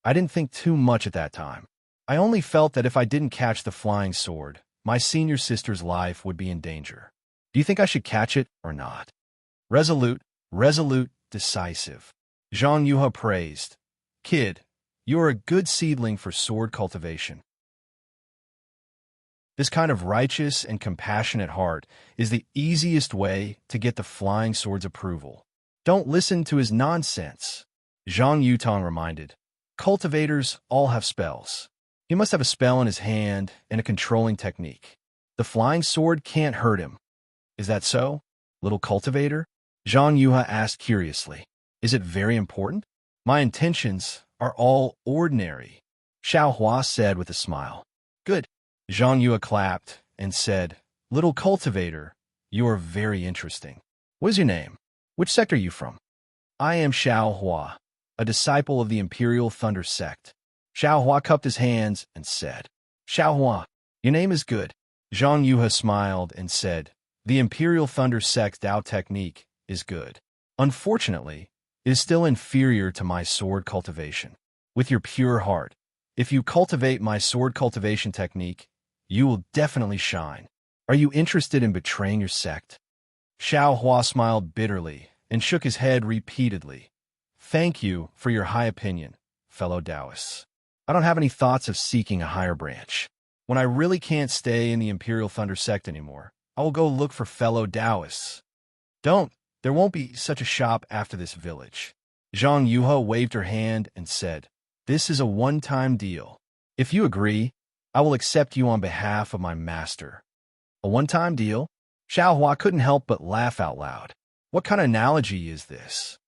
I didn't think too much at that time. I only felt that if I didn't catch the flying sword, my senior sister's life would be in danger. Do you think I should catch it or not? Resolute, decisive. Zhang Yuhe praised. Kid, you are a good seedling for sword cultivation. This kind of righteous and compassionate heart is the easiest way to get the flying sword's approval. Don't listen to his nonsense. Zhang Yutong reminded. Cultivators all have spells. He must have a spell in his hand and a controlling technique. The flying sword can't hurt him. Is that so, little cultivator? Zhang Yuhe asked curiously. Is it very important? My intentions are all ordinary, Xiao Hua said with a smile. Good. Zhang Yuhe clapped and said, Little cultivator, you are very interesting. What is your name? Which sect are you from? I am Xiao Hua, a disciple of the Imperial Thunder sect. Xiao Hua cupped his hands and said, Xiao Hua, your name is good. Zhang Yuhe smiled and said, The Imperial Thunder sect's Dao technique is good. Unfortunately, it is still inferior to my sword cultivation. With your pure heart, if you cultivate my sword cultivation technique, you will definitely shine. Are you interested in betraying your sect? Xiao Hua smiled bitterly and shook his head repeatedly. Thank you for your high opinion, fellow Taoists. I don't have any thoughts of seeking a higher branch. When I really can't stay in the Imperial Thunder sect anymore, I will go look for fellow Taoists. Don't. There won't be such a shop after this village. Zhang Yuhe waved her hand and said, This is a one-time deal. If you agree, I will accept you on behalf of my master. A one-time deal? Xiaohua couldn't help but laugh out loud. What kind of analogy is this?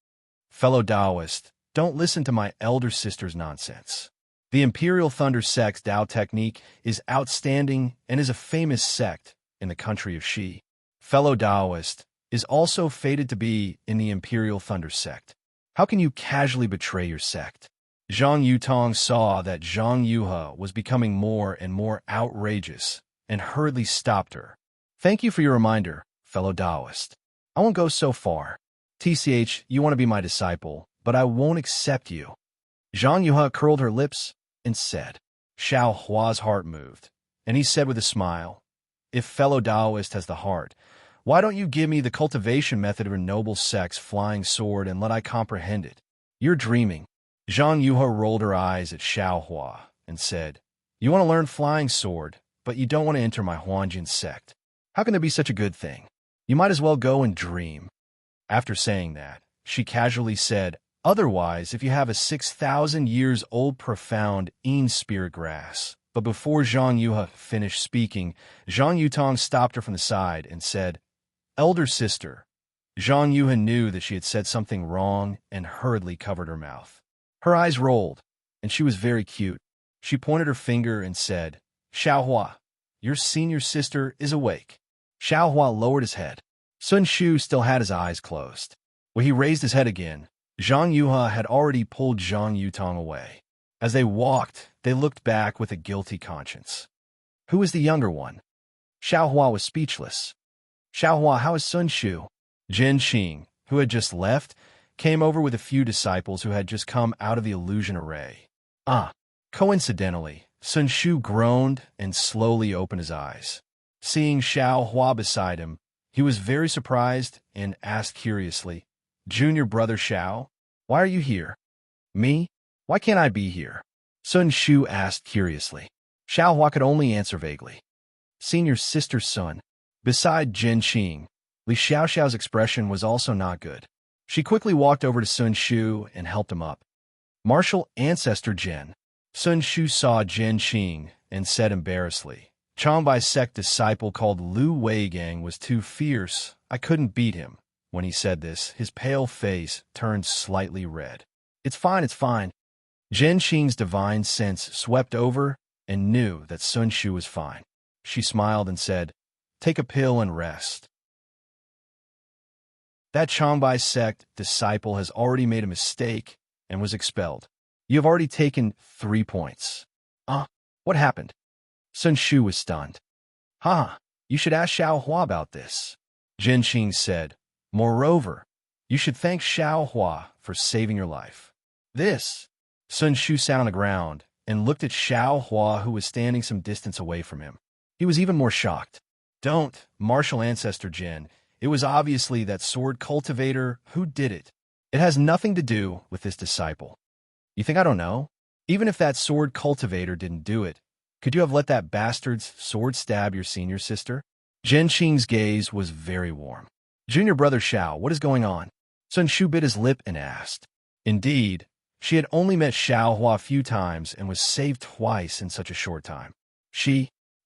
Fellow Taoist, don't listen to my elder sister's nonsense. The Imperial Thunder Sect's Tao technique is outstanding and is a famous sect in the country of Shi. Fellow Taoist is also fated to be in the Imperial Thunder Sect. How can you casually betray your sect? Zhang Yutong saw that Zhang Yuhe was becoming more and more outrageous and hurriedly stopped her. Thank you for your reminder, fellow Taoist. I won't go so far. TCH, you want to be my disciple, but I won't accept you. Zhang Yuhe curled her lips and said. Xiao Hua's heart moved, and he said with a smile, If fellow Taoist has the heart, why don't you give me the cultivation method of a noble sect's flying sword and let I comprehend it? You're dreaming. Zhang Yuhe rolled her eyes at Xiao Hua and said, You want to learn flying sword, but you don't want to enter my Huanjin sect. How can there be such a good thing? You might as well go and dream. After saying that, she casually said, Otherwise, if you have a 6,000 years old profound spirit grass. But before Zhang Yuhe finished speaking, Zhang Yutong stopped her from the side and said, Elder sister. Zhang Yuhe knew that she had said something wrong and hurriedly covered her mouth. Her eyes rolled, and she was very cute. She pointed her finger and said, Xiaohua, your senior sister is awake. Xiaohua lowered his head. Sun Shu still had his eyes closed. When he raised his head again, Zhang Yuhe had already pulled Zhang Yutong away. As they walked, they looked back with a guilty conscience. Who is the younger one? Xiaohua was speechless. Xiaohua, how is Sun Shu? Jin Qing, who had just left, came over with a few disciples who had just come out of the illusion array. Coincidentally, Sun Shu groaned and slowly opened his eyes. Seeing Xiaohua beside him, he was very surprised and asked curiously, Junior brother Xiao, why are you here? Me? Why can't I be here? Sun Shu asked curiously. Xiaohua could only answer vaguely. Senior sister's son. Beside Jin Qing, Li Xiaoxiao's expression was also not good. She quickly walked over to Sun Shu and helped him up. Martial ancestor Jin. Sun Shu saw Jin Qing and said embarrassedly, Changbai sect disciple called Lu Weigang was too fierce. I couldn't beat him. When he said this, his pale face turned slightly red. It's fine, it's fine. Jin Qing's divine sense swept over and knew that Sun Shu was fine. She smiled and said, Take a pill and rest. That Changbai sect disciple has already made a mistake and was expelled. You have already taken 3 points. What happened? Sun Shu was stunned. You should ask Xiaohua about this. Jin Qing said, Moreover, you should thank Xiaohua for saving your life. This. Sun Shu sat on the ground and looked at Xiaohua, who was standing some distance away from him. He was even more shocked. Don't, martial ancestor Jin. It was obviously that sword cultivator who did it. It has nothing to do with this disciple. You think I don't know? Even if that sword cultivator didn't do it, could you have let that bastard's sword stab your senior sister? Jin Qing's gaze was very warm. Junior brother Xiao, what is going on? Sun Shu bit his lip and asked. Indeed, she had only met Xiaohua a few times and was saved twice in such a short time.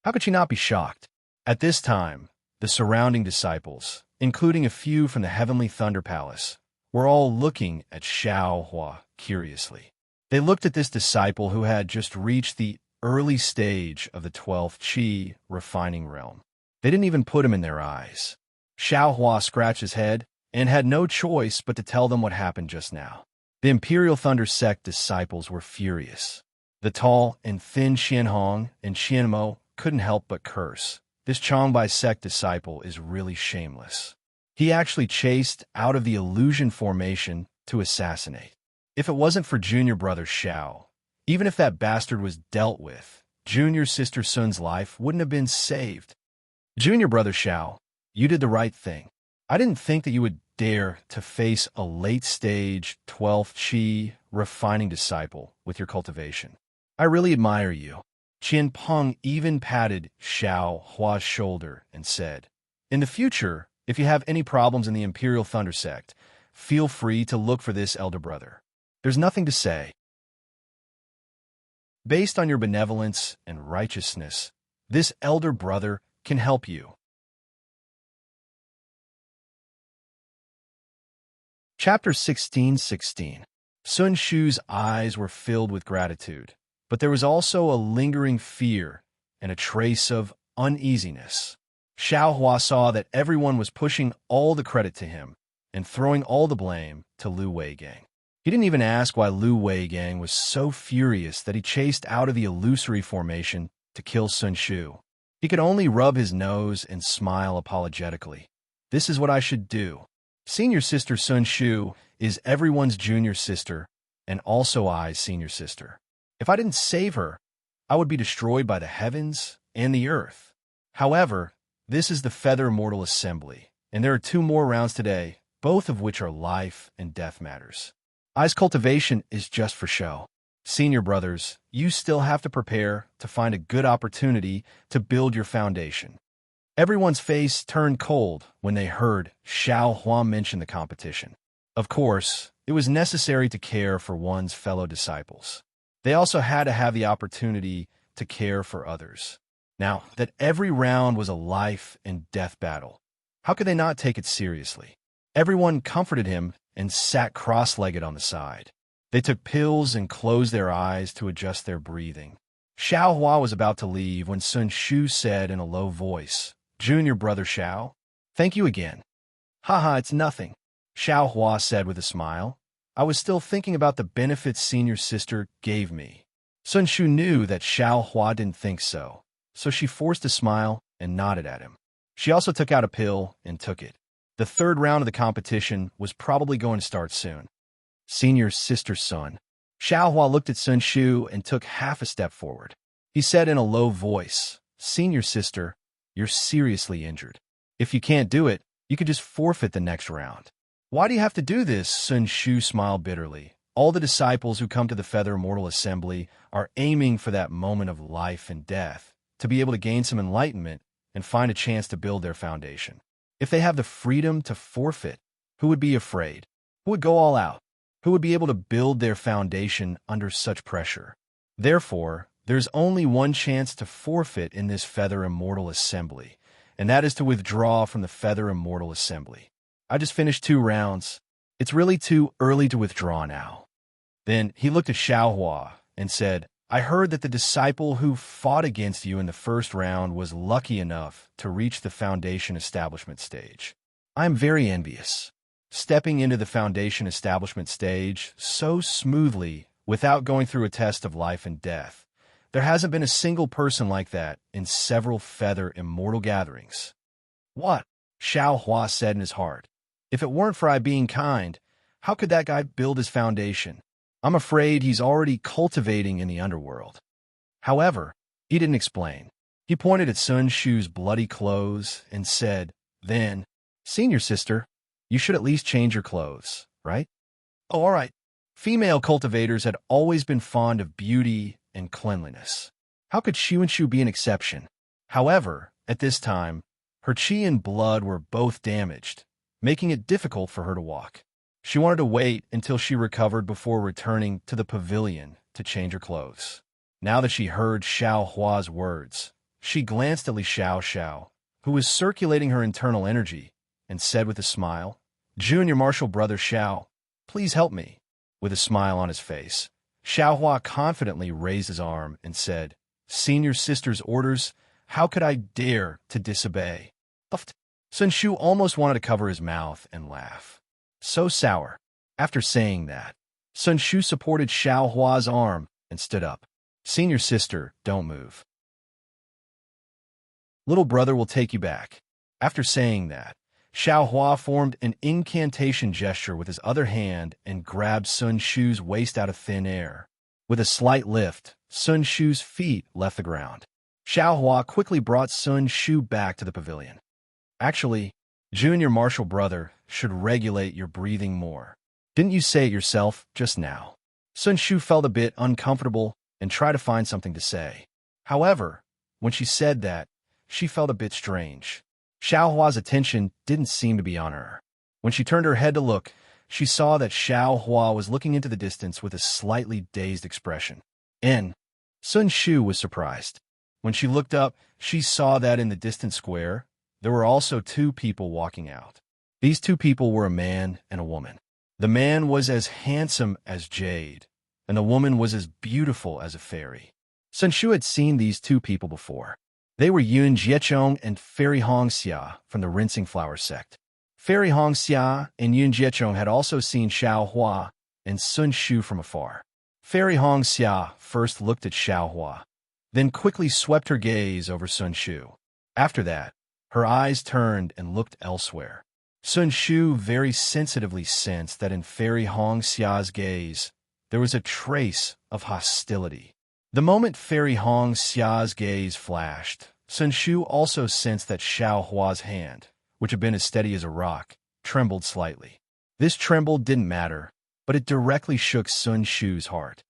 How could she not be shocked? At this time, the surrounding disciples, including a few from the Heavenly Thunder Palace, were all looking at Xiaohua curiously. They looked at this disciple who had just reached the early stage of the 12th Qi refining realm. They didn't even put him in their eyes. Xiaohua scratched his head and had no choice but to tell them what happened just now. The Imperial Thunder Sect disciples were furious. The tall and thin Xianhong and Xianmo couldn't help but curse. This Changbai sect disciple is really shameless. He actually chased out of the illusion formation to assassinate. If it wasn't for junior brother Xiao, even if that bastard was dealt with, junior sister Sun's life wouldn't have been saved. Junior brother Xiao, you did the right thing. I didn't think that you would dare to face a late-stage 12th Qi refining disciple with your cultivation. I really admire you. Qian Peng even patted Xiao Hua's shoulder and said, In the future, if you have any problems in the Imperial Thunder sect, feel free to look for this elder brother. There's nothing to say. Based on your benevolence and righteousness, this elder brother can help you. Chapter 16:16. Sun Shu's eyes were filled with gratitude, but there was also a lingering fear and a trace of uneasiness. Xiao Hua saw that everyone was pushing all the credit to him and throwing all the blame to Lu Weigang. He didn't even ask why Lu Weigang was so furious that he chased out of the illusory formation to kill Sun Shu. He could only rub his nose and smile apologetically. This is what I should do. Senior sister Sun Shu is everyone's junior sister and also I's senior sister. If I didn't save her, I would be destroyed by the heavens and the earth. However, this is the Feather Immortal Assembly, and there are 2 more rounds today, both of which are life and death matters. I's cultivation is just for show. Senior brothers, you still have to prepare to find a good opportunity to build your foundation. Everyone's face turned cold when they heard Xiao Hua mention the competition. Of course, it was necessary to care for one's fellow disciples. They also had to have the opportunity to care for others. Now, that every round was a life and death battle, how could they not take it seriously? Everyone comforted him and sat cross-legged on the side. They took pills and closed their eyes to adjust their breathing. Xiao Hua was about to leave when Sun Shu said in a low voice, "Junior brother Xiao, thank you again." "Haha, it's nothing," Xiao Hua said with a smile. "I was still thinking about the benefits senior sister gave me." Sun Shu knew that Xiao Hua didn't think so, so she forced a smile and nodded at him. She also took out a pill and took it. The 3rd round of the competition was probably going to start soon. Senior sister's son. Xiao Hua looked at Sun Shu and took half a step forward. He said in a low voice, "Senior sister, you're seriously injured. If you can't do it, you could just forfeit the next round." "Why do you have to do this?" Sun Shu smiled bitterly. All the disciples who come to the Feather Immortal Assembly are aiming for that moment of life and death, to be able to gain some enlightenment and find a chance to build their foundation. If they have the freedom to forfeit, who would be afraid? Who would go all out? Who would be able to build their foundation under such pressure? Therefore, there's only one chance to forfeit in this Feather Immortal Assembly, and that is to withdraw from the Feather Immortal Assembly. I just finished 2 rounds. It's really too early to withdraw now. Then he looked at Xiao Hua and said, "I heard that the disciple who fought against you in the 1st round was lucky enough to reach the foundation establishment stage. I am very envious. Stepping into the foundation establishment stage so smoothly without going through a test of life and death. There hasn't been a single person like that in several Feather Immortal gatherings." "What?" Xiao Hua said in his heart. "If it weren't for I being kind, how could that guy build his foundation? I'm afraid he's already cultivating in the underworld." However, he didn't explain. He pointed at Sun Shu's bloody clothes and said, then, "Senior sister, you should at least change your clothes, right?" "Oh, all right." Female cultivators had always been fond of beauty and cleanliness. How could Shu be an exception? However, at this time, her qi and blood were both damaged, making it difficult for her to walk. She wanted to wait until she recovered before returning to the pavilion to change her clothes. Now that she heard Xiao Hua's words, she glanced at Li Xiao, who was circulating her internal energy, and said with a smile, "Junior martial brother Xiao, please help me." With a smile on his face, Xiao Hua confidently raised his arm and said, "Senior sister's orders, how could I dare to disobey?" Sun Shu almost wanted to cover his mouth and laugh. So sour. After saying that, Sun Shu supported Xiao Hua's arm and stood up. "Senior sister, don't move. Little brother will take you back." After saying that, Xiao Hua formed an incantation gesture with his other hand and grabbed Sun Shu's waist out of thin air. With a slight lift, Sun Shu's feet left the ground. Xiao Hua quickly brought Sun Shu back to the pavilion. "Actually, junior martial brother should regulate your breathing more. Didn't you say it yourself just now?" Sun Shu felt a bit uncomfortable and tried to find something to say. However, when she said that, she felt a bit strange. Xiao Hua's attention didn't seem to be on her. When she turned her head to look, she saw that Xiao Hua was looking into the distance with a slightly dazed expression. Sun Shu was surprised. When she looked up, she saw that in the distant square, there were also two people walking out. These two people were a man and a woman. The man was as handsome as jade, and the woman was as beautiful as a fairy. Sun Shu had seen these two people before. They were Yun Jiechong and Fairy Hong Xia from the Rinsing Flower sect. Fairy Hong Xia and Yun Jiechong had also seen Xiao Hua and Sun Shu from afar. Fairy Hong Xia first looked at Xiao Hua, then quickly swept her gaze over Sun Shu. After that, her eyes turned and looked elsewhere. Sun Shu very sensitively sensed that in Fairy Hong Xia's gaze, there was a trace of hostility. The moment Fairy Hong Xia's gaze flashed, Sun Shu also sensed that Xiao Hua's hand, which had been as steady as a rock, trembled slightly. This tremble didn't matter, but it directly shook Sun Shu's heart.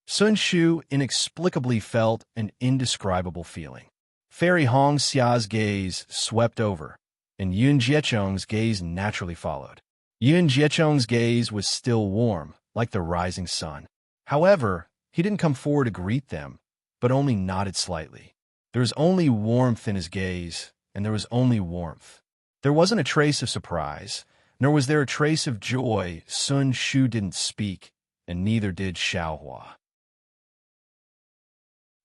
Sun Shu inexplicably felt an indescribable feeling. Fairy Hong Xia's gaze swept over, and Yun Jiechong's gaze naturally followed. Yun Jiechong's gaze was still warm, like the rising sun. However, he didn't come forward to greet them, but only nodded slightly. There was only warmth in his gaze, and there was only warmth. There wasn't a trace of surprise, nor was there a trace of joy. Sun Shu didn't speak, and neither did Xiao Hua.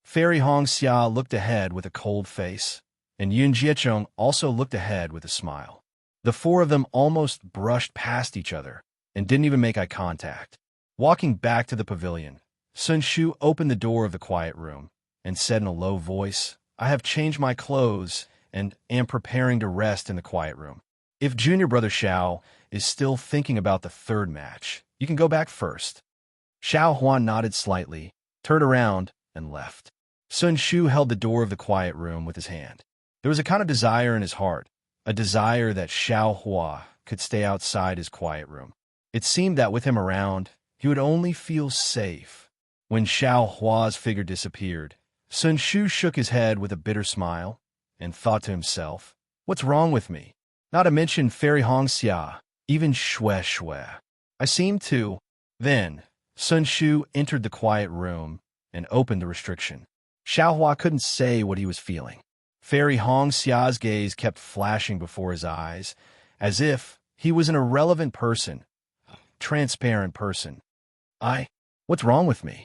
Fairy Hong Xia looked ahead with a cold face, and Yun Jiechong also looked ahead with a smile. The four of them almost brushed past each other and didn't even make eye contact. Walking back to the pavilion, Sun Shu opened the door of the quiet room and said in a low voice, "I have changed my clothes and am preparing to rest in the quiet room. If junior brother Xiao is still thinking about the third match, you can go back first." Xiao Huan nodded slightly, turned around, and left. Sun Shu held the door of the quiet room with his hand. There was a kind of desire in his heart, a desire that Xiao Hua could stay outside his quiet room. It seemed that with him around, he would only feel safe. When Xiao Hua's figure disappeared, Sun Shu shook his head with a bitter smile and thought to himself, "What's wrong with me? Not to mention Fairy Hong Xia, even Xue Xue. I seem to..." Then, Sun Shu entered the quiet room and opened the restriction. Xiao Hua couldn't say what he was feeling. Fairy Hong Xia's gaze kept flashing before his eyes, as if he was an irrelevant person, transparent person. What's wrong with me?"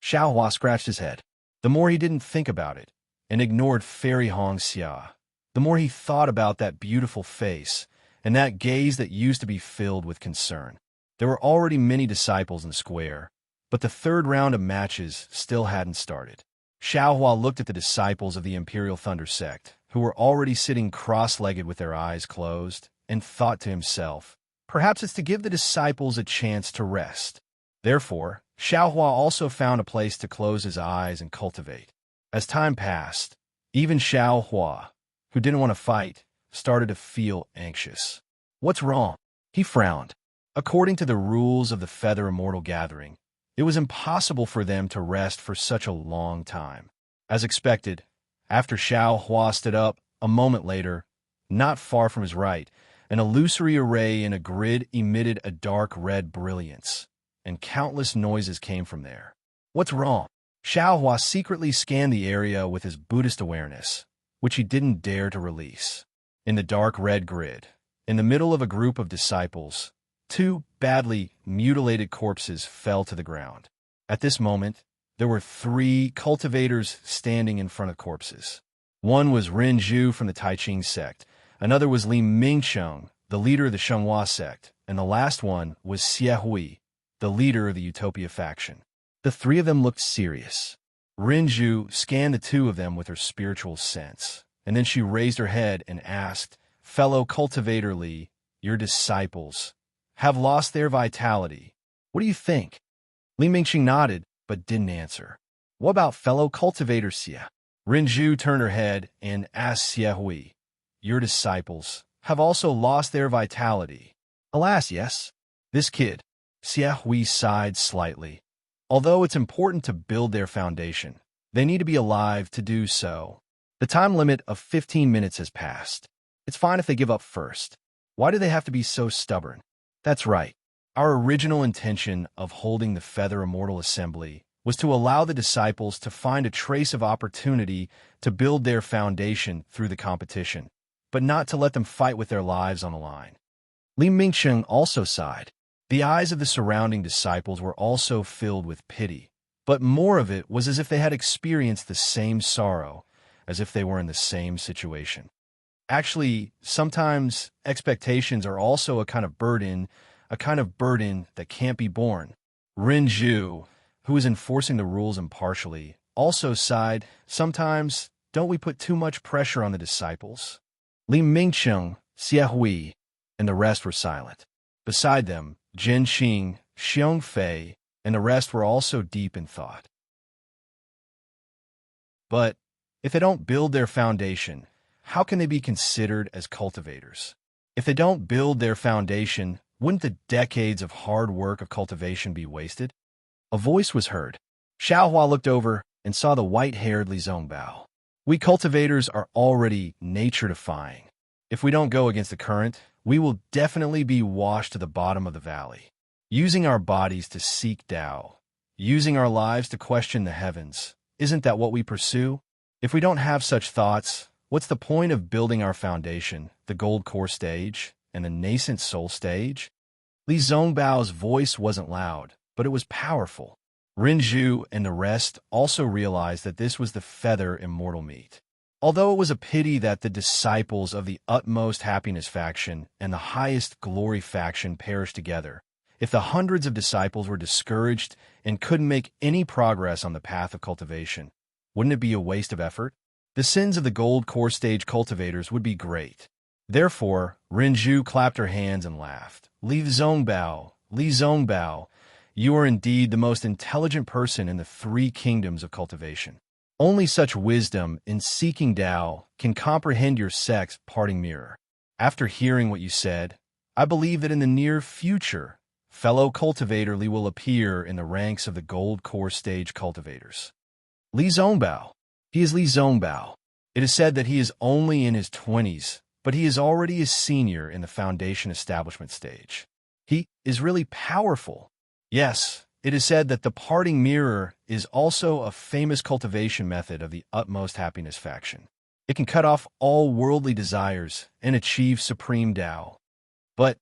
Xiao Hua scratched his head. The more he didn't think about it and ignored Fairy Hong Xia, the more he thought about that beautiful face and that gaze that used to be filled with concern. There were already many disciples in the square, but the third round of matches still hadn't started. Xiao Hua looked at the disciples of the Imperial Thunder sect, who were already sitting cross-legged with their eyes closed, and thought to himself, perhaps it's to give the disciples a chance to rest. Therefore, Xiao Hua also found a place to close his eyes and cultivate. As time passed, even Xiao Hua, who didn't want to fight, started to feel anxious. "What's wrong?" He frowned. According to the rules of the Feather Immortal Gathering, it was impossible for them to rest for such a long time. As expected, after Xiao Hua stood up, a moment later, not far from his right, an illusory array in a grid emitted a dark red brilliance, and countless noises came from there. "What's wrong?" Xiao Hua secretly scanned the area with his Buddhist awareness, which he didn't dare to release. In the dark red grid, in the middle of a group of disciples, two badly mutilated corpses fell to the ground. At this moment, there were 3 cultivators standing in front of corpses. One was Ren Zhu from the Taiching sect, another was Li Mingcheng, the leader of the Shenghua sect, and the last one was Xie Hui, the leader of the Utopia faction. The 3 of them looked serious. Ren Zhu scanned the 2 of them with her spiritual sense, and then she raised her head and asked, "Fellow cultivator Li, your disciples have lost their vitality. What do you think?" Li Mingxing nodded, but didn't answer. "What about fellow cultivator Xie?" Ren Zhu turned her head and asked Xie Hui, "Your disciples have also lost their vitality?" "Alas, yes." This kid, Xie Hui sighed slightly. Although it's important to build their foundation, they need to be alive to do so. The time limit of 15 minutes has passed. It's fine if they give up first. Why do they have to be so stubborn? That's right. Our original intention of holding the Feather Immortal Assembly was to allow the disciples to find a trace of opportunity to build their foundation through the competition, but not to let them fight with their lives on the line. Li Mingsheng also sighed. The eyes of the surrounding disciples were also filled with pity, but more of it was as if they had experienced the same sorrow, as if they were in the same situation. Actually, sometimes expectations are also a kind of burden that can't be borne. Renju, who was enforcing the rules impartially, also sighed, sometimes don't we put too much pressure on the disciples? Li Mingcheng, Xie Hui, and the rest were silent. Beside them, Jin Xing, Xiong Fei, and the rest were also deep in thought. But if they don't build their foundation, how can they be considered as cultivators? If they don't build their foundation, wouldn't the decades of hard work of cultivation be wasted? A voice was heard. Xiaohua looked over and saw the white-haired Li Zongbao. We cultivators are already nature-defying. If we don't go against the current, we will definitely be washed to the bottom of the valley. Using our bodies to seek Tao, using our lives to question the heavens, isn't that what we pursue? If we don't have such thoughts, what's the point of building our foundation, the gold core stage, and the nascent soul stage? Li Zongbao's voice wasn't loud, but it was powerful. Renju and the rest also realized that this was the Feather Immortal meet. Although it was a pity that the disciples of the utmost happiness faction and the highest glory faction perished together, if the hundreds of disciples were discouraged and couldn't make any progress on the path of cultivation, wouldn't it be a waste of effort? The sins of the gold core stage cultivators would be great. Therefore, Renju clapped her hands and laughed. Li Zongbao, you are indeed the most intelligent person in the 3 kingdoms of cultivation. Only such wisdom in seeking Tao can comprehend your sect's parting mirror. After hearing what you said, I believe that in the near future, fellow cultivator Li will appear in the ranks of the gold core stage cultivators. Li Zongbao. He is Li Zongbao. It is said that he is only in his 20s, but he is already a senior in the foundation establishment stage. He is really powerful. Yes, it is said that the parting mirror is also a famous cultivation method of the utmost happiness faction. It can cut off all worldly desires and achieve supreme Tao. But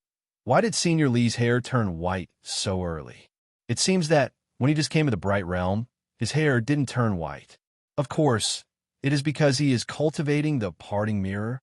why did Senior Li's hair turn white so early? It seems that when he just came to the Bright Realm, his hair didn't turn white. Of course, it is because he is cultivating the parting mirror.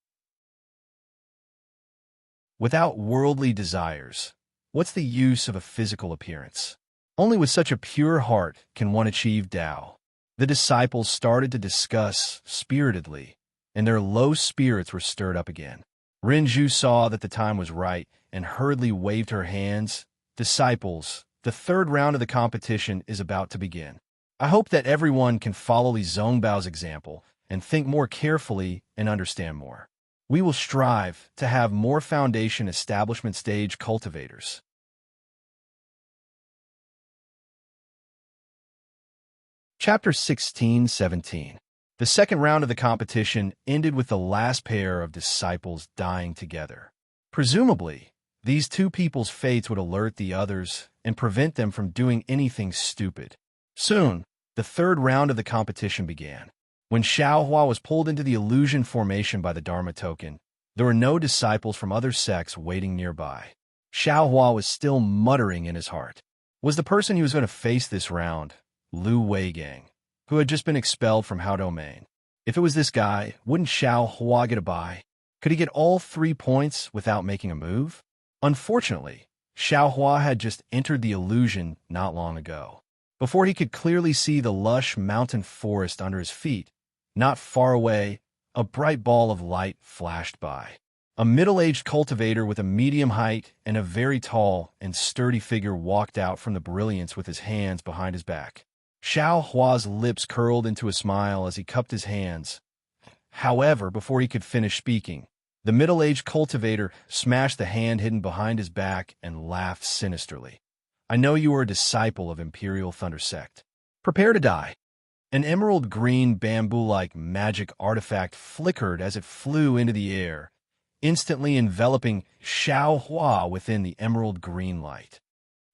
Without worldly desires, what's the use of a physical appearance? Only with such a pure heart can one achieve Tao. The disciples started to discuss spiritedly, and their low spirits were stirred up again. Renju saw that the time was right and hurriedly waved her hands. Disciples, the 3rd round of the competition is about to begin. I hope that everyone can follow Li Zongbao's example and think more carefully and understand more. We will strive to have more foundation establishment stage cultivators. Chapter 16-17. The second round of the competition ended with the last pair of disciples dying together. Presumably, these 2 people's fates would alert the others and prevent them from doing anything stupid. Soon, the 3rd round of the competition began. When Xiaohua was pulled into the illusion formation by the Dharma token, there were no disciples from other sects waiting nearby. Xiaohua was still muttering in his heart. Was the person he was going to face this round Lu Weigang, who had just been expelled from Hao Domain? If it was this guy, wouldn't Xiaohua get a bye? Could he get all 3 points without making a move? Unfortunately, Xiaohua had just entered the illusion not long ago. Before he could clearly see the lush mountain forest under his feet, not far away, a bright ball of light flashed by. A middle-aged cultivator with a medium height and a very tall and sturdy figure walked out from the brilliance with his hands behind his back. Xiaohua's lips curled into a smile as he cupped his hands. However, before he could finish speaking, the middle-aged cultivator smashed the hand hidden behind his back and laughed sinisterly. I know you are a disciple of Imperial Thunder Sect. Prepare to die. An emerald green bamboo-like magic artifact flickered as it flew into the air, instantly enveloping Xiao Hua within the emerald green light.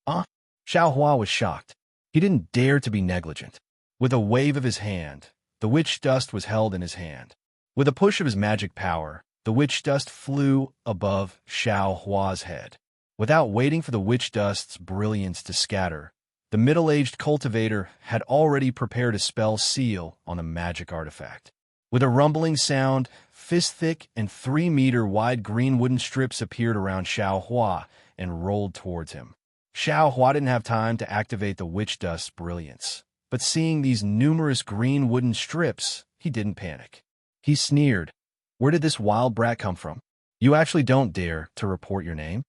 Xiao Hua was shocked. He didn't dare to be negligent. With a wave of his hand, the witch dust was held in his hand. With a push of his magic power, the witch dust flew above Xiao Hua's head. Without waiting for the witch dust's brilliance to scatter, the middle-aged cultivator had already prepared a spell seal on the magic artifact. With a rumbling sound, fist-thick and 3-meter-wide green wooden strips appeared around Xiao Hua and rolled towards him. Xiao Hua didn't have time to activate the witch dust's brilliance, but seeing these numerous green wooden strips, he didn't panic. He sneered. "Where did this wild brat come from? You actually don't dare to report your name?"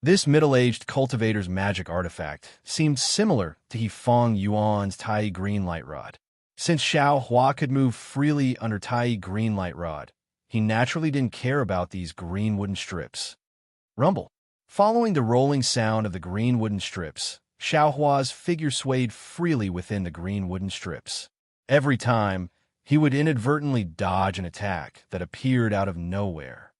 This middle-aged cultivator's magic artifact seemed similar to Yifeng Yuan's Tai Green Light Rod. Since Xiao Hua could move freely under Tai Green Light Rod, he naturally didn't care about these green wooden strips. Rumble. Following the rolling sound of the green wooden strips, Xiao Hua's figure swayed freely within the green wooden strips. Every time, he would inadvertently dodge an attack that appeared out of nowhere.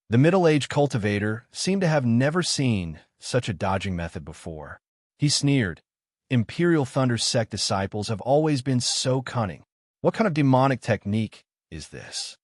The middle-aged cultivator seemed to have never seen such a dodging method before. He sneered. Imperial Thunder Sect disciples have always been so cunning. What kind of demonic technique is this?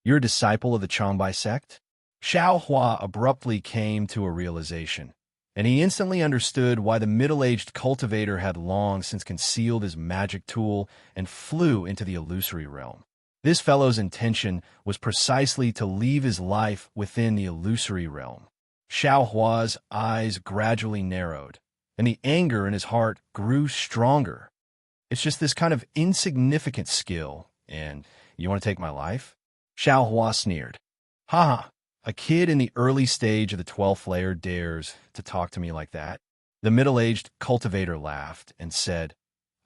You're a disciple of the Changbai sect? Xiao Hua abruptly came to a realization, and he instantly understood why the middle-aged cultivator had long since concealed his magic tool and flew into the illusory realm. This fellow's intention was precisely to leave his life within the illusory realm. Xiao Hua's eyes gradually narrowed, and the anger in his heart grew stronger. It's just this kind of insignificant skill, and you want to take my life? Xiao Hua sneered. Ha! A kid in the early stage of the 12th layer dares to talk to me like that? The middle-aged cultivator laughed and said,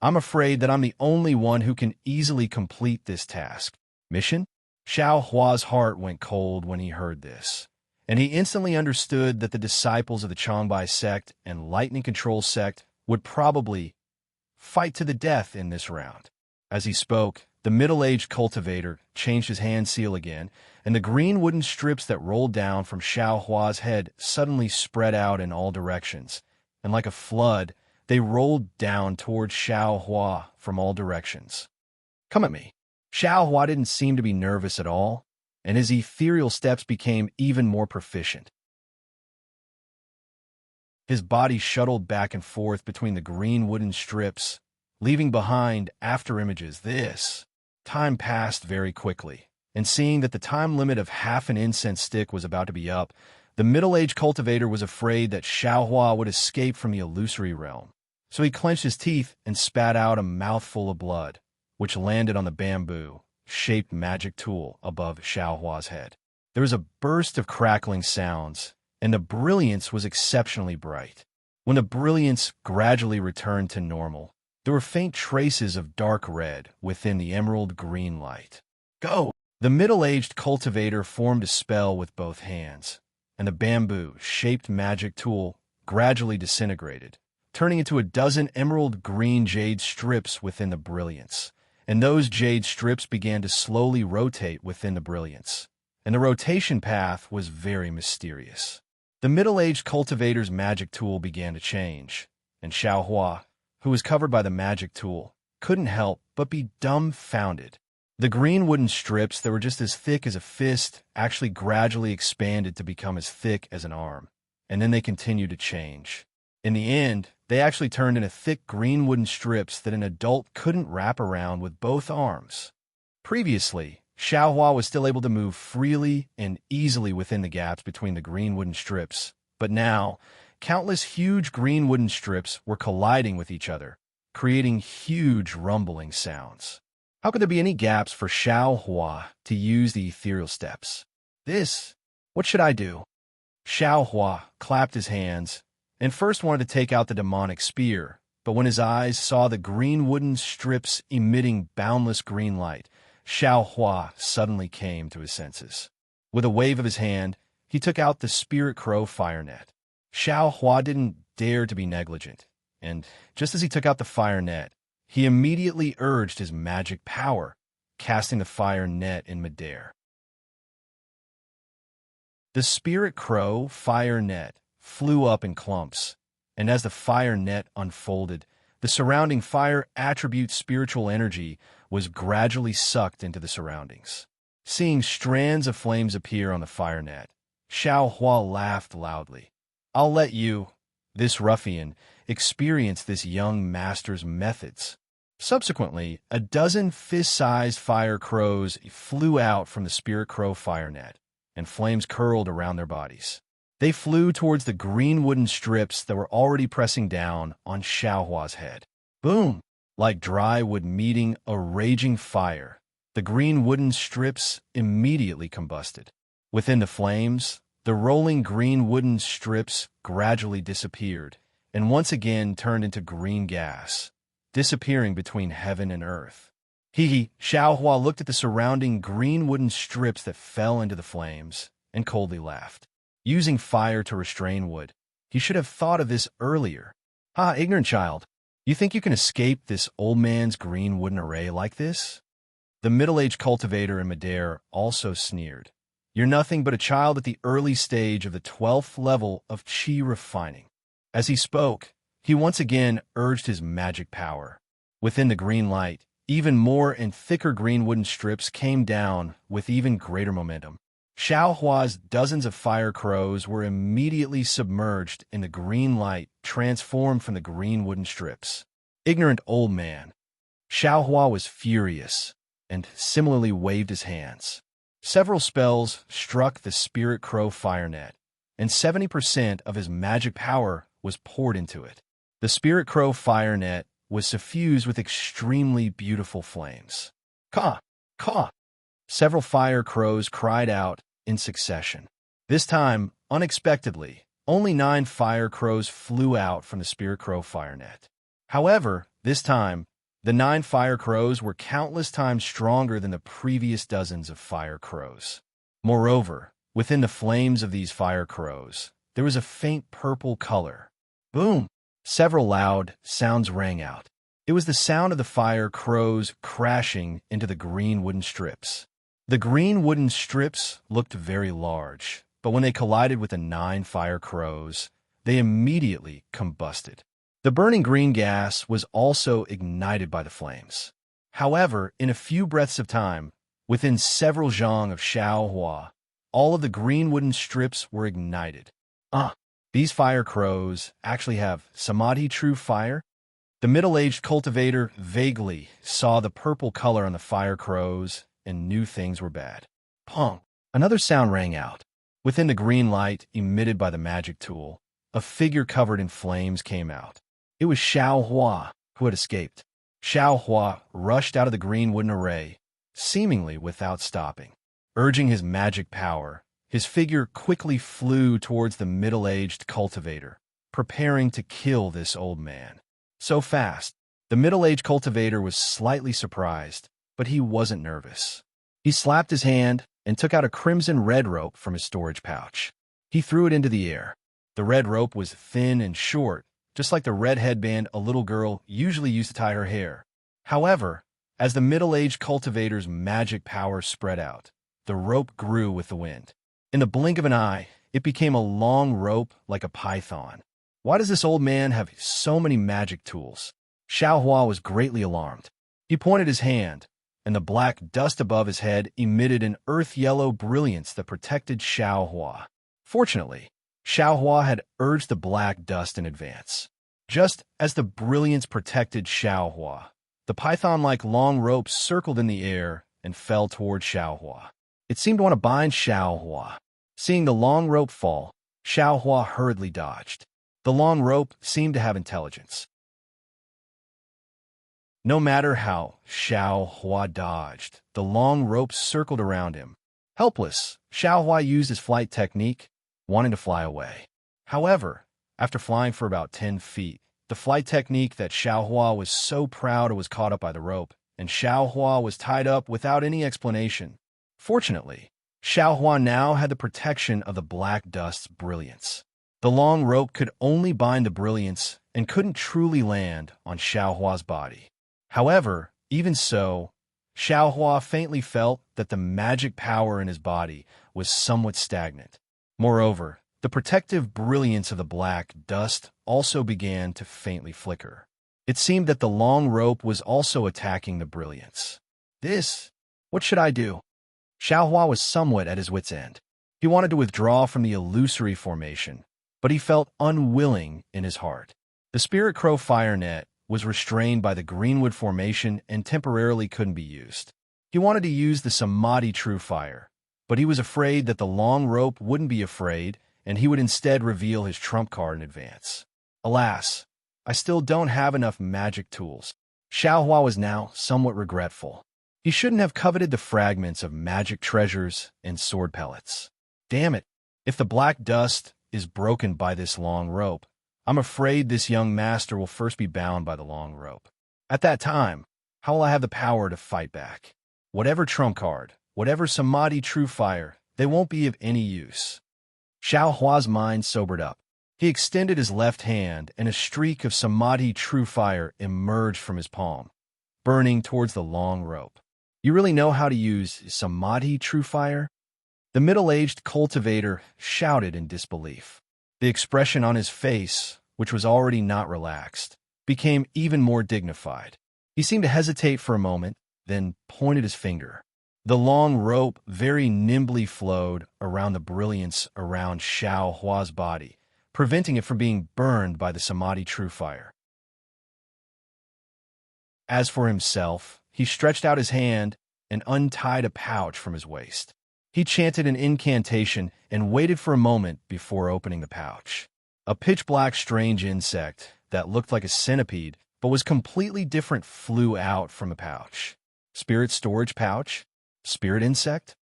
I'm afraid that I'm the only one who can easily complete this task. Mission? Xiao Hua's heart went cold when he heard this, and he instantly understood that the disciples of the Changbai sect and Lightning Control sect would probably fight to the death in this round. As he spoke, the middle-aged cultivator changed his hand seal again, and the green wooden strips that rolled down from Xiao Hua's head suddenly spread out in all directions, and like a flood, they rolled down towards Xiao Hua from all directions. Come at me. Xiao Hua didn't seem to be nervous at all, and his ethereal steps became even more proficient. His body shuttled back and forth between the green wooden strips, leaving behind afterimages. This time passed very quickly, and seeing that the time limit of half an incense stick was about to be up, the middle-aged cultivator was afraid that Xiao Hua would escape from the illusory realm. So he clenched his teeth and spat out a mouthful of blood, which landed on the bamboo-shaped magic tool above Xiao Hua's head. There was a burst of crackling sounds, and the brilliance was exceptionally bright. When the brilliance gradually returned to normal, there were faint traces of dark red within the emerald green light. Go! The middle-aged cultivator formed a spell with both hands, and the bamboo-shaped magic tool gradually disintegrated, turning into a dozen emerald green jade strips within the brilliance, and those jade strips began to slowly rotate within the brilliance, and the rotation path was very mysterious. The middle-aged cultivator's magic tool began to change, and Xiao Hua, who was covered by the magic tool, couldn't help but be dumbfounded. The green wooden strips that were just as thick as a fist actually gradually expanded to become as thick as an arm, and then they continued to change. In the end, they actually turned into thick green wooden strips that an adult couldn't wrap around with both arms. Previously, Xiao Hua was still able to move freely and easily within the gaps between the green wooden strips, but now, countless huge green wooden strips were colliding with each other, creating huge rumbling sounds. How could there be any gaps for Xiao Hua to use the ethereal steps? What should I do? Xiao Hua clapped his hands and first wanted to take out the demonic spear, but when his eyes saw the green wooden strips emitting boundless green light, Xiao Hua suddenly came to his senses. With a wave of his hand, he took out the spirit crow fire net. Xiao Hua didn't dare to be negligent, and just as he took out the fire net, he immediately urged his magic power, casting the fire net in midair. The spirit crow fire net flew up in clumps, and as the fire net unfolded, the surrounding fire attribute spiritual energy was gradually sucked into the surroundings. Seeing strands of flames appear on the fire net, Xiao Hua laughed loudly. I'll let you, this ruffian, experience this young master's methods. Subsequently, a dozen fist-sized fire crows flew out from the spirit crow fire net, and flames curled around their bodies. They flew towards the green wooden strips that were already pressing down on Xiaohua's head. Boom! Like dry wood meeting a raging fire, the green wooden strips immediately combusted. Within the flames, the rolling green wooden strips gradually disappeared and once again turned into green gas, disappearing between heaven and earth. Xiaohua looked at the surrounding green wooden strips that fell into the flames and coldly laughed. Using fire to restrain wood, he should have thought of this earlier. Ignorant child, you think you can escape this old man's green wooden array like this? The middle-aged cultivator in midair also sneered. You're nothing but a child at the early stage of the 12th level of chi refining. As he spoke, he once again urged his magic power. Within the green light, even more and thicker green wooden strips came down with even greater momentum. Xiaohua's dozens of fire crows were immediately submerged in the green light transformed from the green wooden strips. Ignorant old man. Xiaohua was furious and similarly waved his hands. Several spells struck the spirit crow fire net, and 70% of his magic power was poured into it. The spirit crow fire net was suffused with extremely beautiful flames. Caw! Caw! Several fire crows cried out in succession. This time, unexpectedly, only 9 fire crows flew out from the spirit crow fire net. However, this time, the 9 fire crows were countless times stronger than the previous dozens of fire crows. Moreover, within the flames of these fire crows, there was a faint purple color. Boom! Several loud sounds rang out. It was the sound of the fire crows crashing into the green wooden strips. The green wooden strips looked very large, but when they collided with the 9 fire crows, they immediately combusted. The burning green gas was also ignited by the flames. However, in a few breaths of time, within several zhang of Xiaohua, all of the green wooden strips were ignited. These fire crows actually have samadhi true fire? The middle-aged cultivator vaguely saw the purple color on the fire crows and knew things were bad. Pong! Another sound rang out. Within the green light emitted by the magic tool, a figure covered in flames came out. It was Xiaohua, who had escaped. Xiaohua rushed out of the green wooden array, seemingly without stopping. Urging his magic power, his figure quickly flew towards the middle-aged cultivator, preparing to kill this old man. So fast, the middle-aged cultivator was slightly surprised, but he wasn't nervous. He slapped his hand and took out a crimson red rope from his storage pouch. He threw it into the air. The red rope was thin and short, just like the red headband a little girl usually used to tie her hair. However, as the middle-aged cultivator's magic power spread out, the rope grew with the wind. In the blink of an eye, it became a long rope like a python. Why does this old man have so many magic tools? Xiaohua was greatly alarmed. He pointed his hand, and the black dust above his head emitted an earth-yellow brilliance that protected Xiaohua. Fortunately, Xiaohua had urged the black dust in advance. Just as the brilliance protected Xiaohua, the python-like long rope circled in the air and fell toward Xiaohua. It seemed to want to bind Xiaohua. Seeing the long rope fall, Xiaohua hurriedly dodged. The long rope seemed to have intelligence. No matter how Xiaohua dodged, the long rope circled around him. Helpless, Xiaohua used his flight technique, wanting to fly away. However, after flying for about 10 feet, the flight technique that Xiaohua was so proud of was caught up by the rope, and Xiaohua was tied up without any explanation. Fortunately, Xiaohua now had the protection of the black dust's brilliance. The long rope could only bind the brilliance and couldn't truly land on Xiaohua's body. However, even so, Xiaohua faintly felt that the magic power in his body was somewhat stagnant. Moreover, the protective brilliance of the black dust also began to faintly flicker. It seemed that the long rope was also attacking the brilliance. What should I do? Xiaohua was somewhat at his wit's end. He wanted to withdraw from the illusory formation, but he felt unwilling in his heart. The Spirit Crow fire net was restrained by the Greenwood formation and temporarily couldn't be used. He wanted to use the Samadhi True Fire, but he was afraid that the long rope wouldn't be afraid and he would instead reveal his trump card in advance. Alas, I still don't have enough magic tools. Xiaohua was now somewhat regretful. He shouldn't have coveted the fragments of magic treasures and sword pellets. Damn it, if the black dust is broken by this long rope, I'm afraid this young master will first be bound by the long rope. At that time, how will I have the power to fight back? Whatever trump card, whatever Samadhi True Fire, they won't be of any use. Xiaohua's mind sobered up. He extended his left hand, and a streak of Samadhi True Fire emerged from his palm, burning towards the long rope. You really know how to use Samadhi True Fire? The middle-aged cultivator shouted in disbelief. The expression on his face, which was already not relaxed, became even more dignified. He seemed to hesitate for a moment, then pointed his finger. The long rope very nimbly flowed around the brilliance around Xiaohua's body, preventing it from being burned by the Samadhi True Fire. As for himself, he stretched out his hand and untied a pouch from his waist. He chanted an incantation and waited for a moment before opening the pouch. A pitch-black strange insect that looked like a centipede but was completely different flew out from the pouch. Spirit storage pouch? Spirit insect?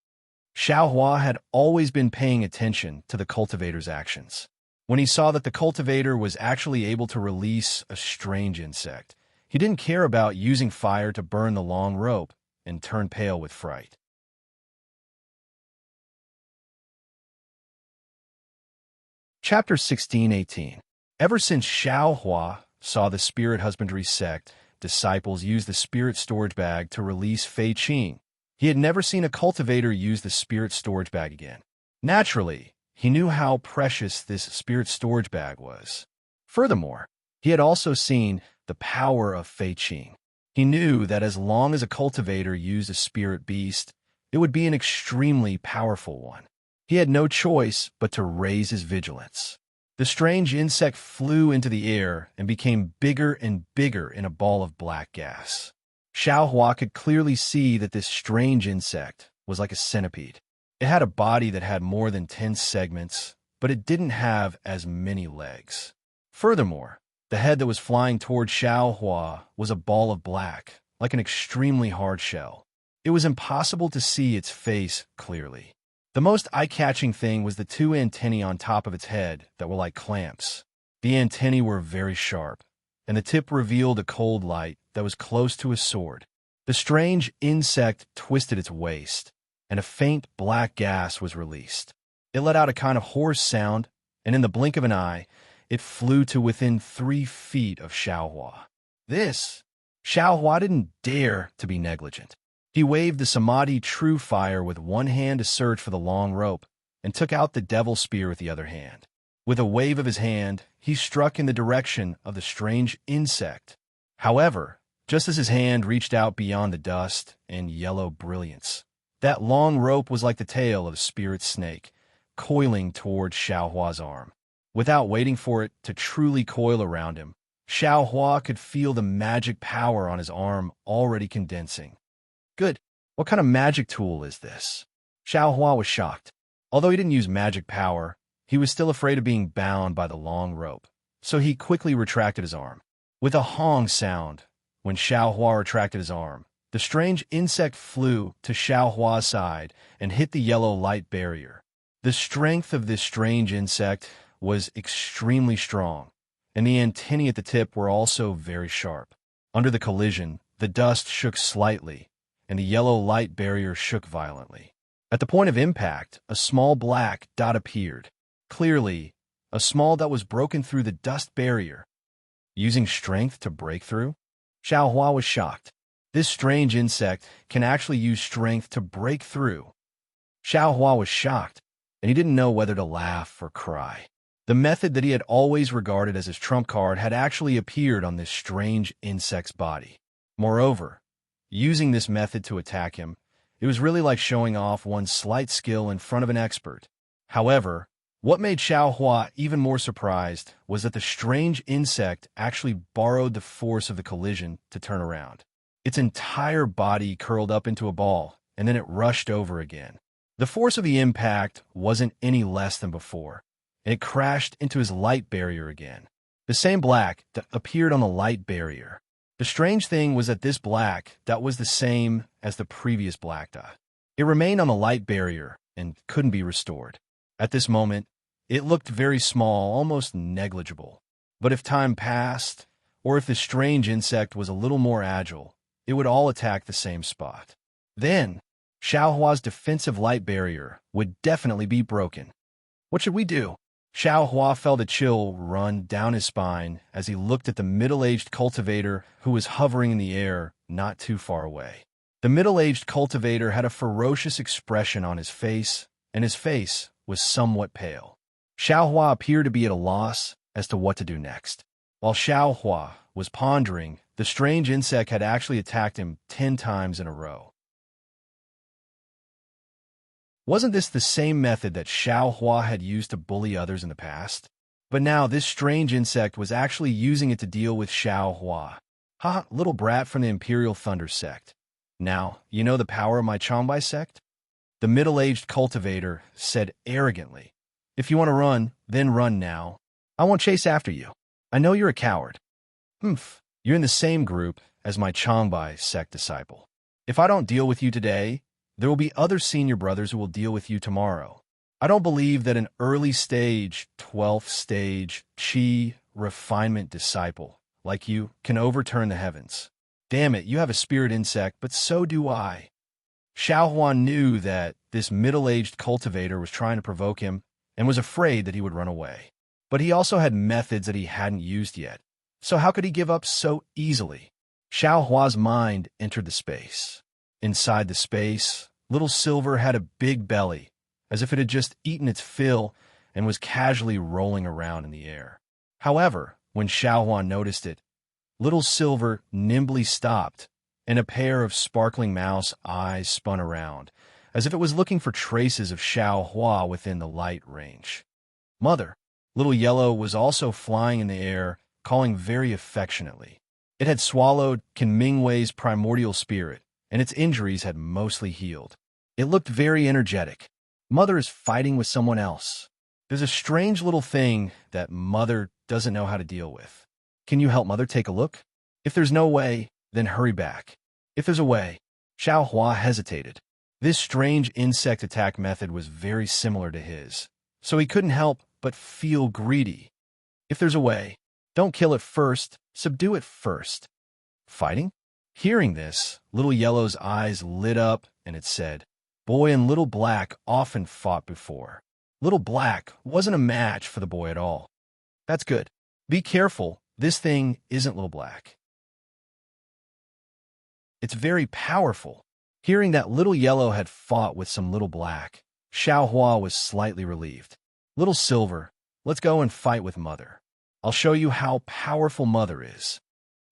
Xiaohua had always been paying attention to the cultivator's actions. When he saw that the cultivator was actually able to release a strange insect, he didn't care about using fire to burn the long rope and turned pale with fright. Chapter 16:18. Ever since Xiaohua saw the spirit husbandry sect disciples use the spirit storage bag to release Fei Qing, he had never seen a cultivator use the spirit storage bag again. Naturally, he knew how precious this spirit storage bag was. Furthermore, he had also seen the power of Fei Qing. He knew that as long as a cultivator used a spirit beast, it would be an extremely powerful one. He had no choice but to raise his vigilance. The strange insect flew into the air and became bigger and bigger in a ball of black gas. Xiaohua could clearly see that this strange insect was like a centipede. It had a body that had more than 10 segments, but it didn't have as many legs. Furthermore, the head that was flying toward Xiaohua was a ball of black, like an extremely hard shell. It was impossible to see its face clearly. The most eye-catching thing was the two antennae on top of its head that were like clamps. The antennae were very sharp, and the tip revealed a cold light that was close to a sword. The strange insect twisted its waist, and a faint black gas was released. It let out a kind of hoarse sound, and in the blink of an eye, it flew to within 3 feet of Xiaohua. Xiaohua didn't dare to be negligent. He waved the Samadhi True Fire with one hand to search for the long rope, and took out the devil spear with the other hand. With a wave of his hand, he struck in the direction of the strange insect. However, just as his hand reached out beyond the dust and yellow brilliance, that long rope was like the tail of a spirit snake, coiling toward Xiaohua's arm. Without waiting for it to truly coil around him, Xiaohua could feel the magic power on his arm already condensing. Good. What kind of magic tool is this? Xiaohua was shocked. Although he didn't use magic power, he was still afraid of being bound by the long rope, so he quickly retracted his arm. With a hong sound, when Xiaohua retracted his arm, the strange insect flew to Xiaohua's side and hit the yellow light barrier. The strength of this strange insect was extremely strong, and the antennae at the tip were also very sharp. Under the collision, the dust shook slightly, and the yellow light barrier shook violently. At the point of impact, a small black dot appeared. Clearly, a small dot was broken through the dust barrier. Using strength to break through? Xiaohua was shocked. This strange insect can actually use strength to break through. Xiaohua was shocked, and he didn't know whether to laugh or cry. The method that he had always regarded as his trump card had actually appeared on this strange insect's body. Moreover, using this method to attack him, it was really like showing off one's slight skill in front of an expert. However, what made Xiaohua even more surprised was that the strange insect actually borrowed the force of the collision to turn around. Its entire body curled up into a ball, and then it rushed over again. The force of the impact wasn't any less than before, and it crashed into his light barrier again. The same black that appeared on the light barrier. The strange thing was that this black that was the same as the previous black dot. It remained on the light barrier and couldn't be restored. At this moment, it looked very small, almost negligible. But if time passed, or if the strange insect was a little more agile, it would all attack the same spot. Then, Xiaohua's defensive light barrier would definitely be broken. What should we do? Xiaohua felt a chill run down his spine as he looked at the middle-aged cultivator who was hovering in the air not too far away. The middle-aged cultivator had a ferocious expression on his face, and his face was somewhat pale. Xiaohua appeared to be at a loss as to what to do next. While Xiaohua was pondering, the strange insect had actually attacked him 10 times in a row. Wasn't this the same method that Xiaohua had used to bully others in the past? But now this strange insect was actually using it to deal with Xiaohua. Ha, little brat from the Imperial Thunder sect. Now, you know the power of my Changbai sect? The middle-aged cultivator said arrogantly. If you want to run, then run now. I won't chase after you. I know you're a coward. Humph, you're in the same group as my Changbai sect disciple. If I don't deal with you today, there will be other senior brothers who will deal with you tomorrow. I don't believe that an early stage, 12th stage, chi refinement disciple like you can overturn the heavens. Damn it, you have a spirit insect, but so do I. Xiaohua knew that this middle-aged cultivator was trying to provoke him and was afraid that he would run away. But he also had methods that he hadn't used yet. So how could he give up so easily? Xiaohua's mind entered the space. Inside the space, Little Silver had a big belly, as if it had just eaten its fill and was casually rolling around in the air. However, when Xiaohua noticed it, Little Silver nimbly stopped, and a pair of sparkling mouse eyes spun around, as if it was looking for traces of Xiaohua within the light range. Mother, Little Yellow was also flying in the air, calling very affectionately. It had swallowed Qin Mingwei's primordial spirit, and its injuries had mostly healed. It looked very energetic. Mother is fighting with someone else. There's a strange little thing that Mother doesn't know how to deal with. Can you help Mother take a look? If there's no way, then hurry back. If there's a way. Xiaohua hesitated. This strange insect attack method was very similar to his, so he couldn't help but feel greedy. If there's a way, don't kill it first, subdue it first. Fighting? Hearing this, Little Yellow's eyes lit up, and it said, Boy and Little Black often fought before. Little Black wasn't a match for the boy at all. That's good. Be careful, this thing isn't Little Black. It's very powerful. Hearing that Little Yellow had fought with some Little Black, Xiaohua was slightly relieved. Little Silver, let's go and fight with Mother. I'll show you how powerful Mother is.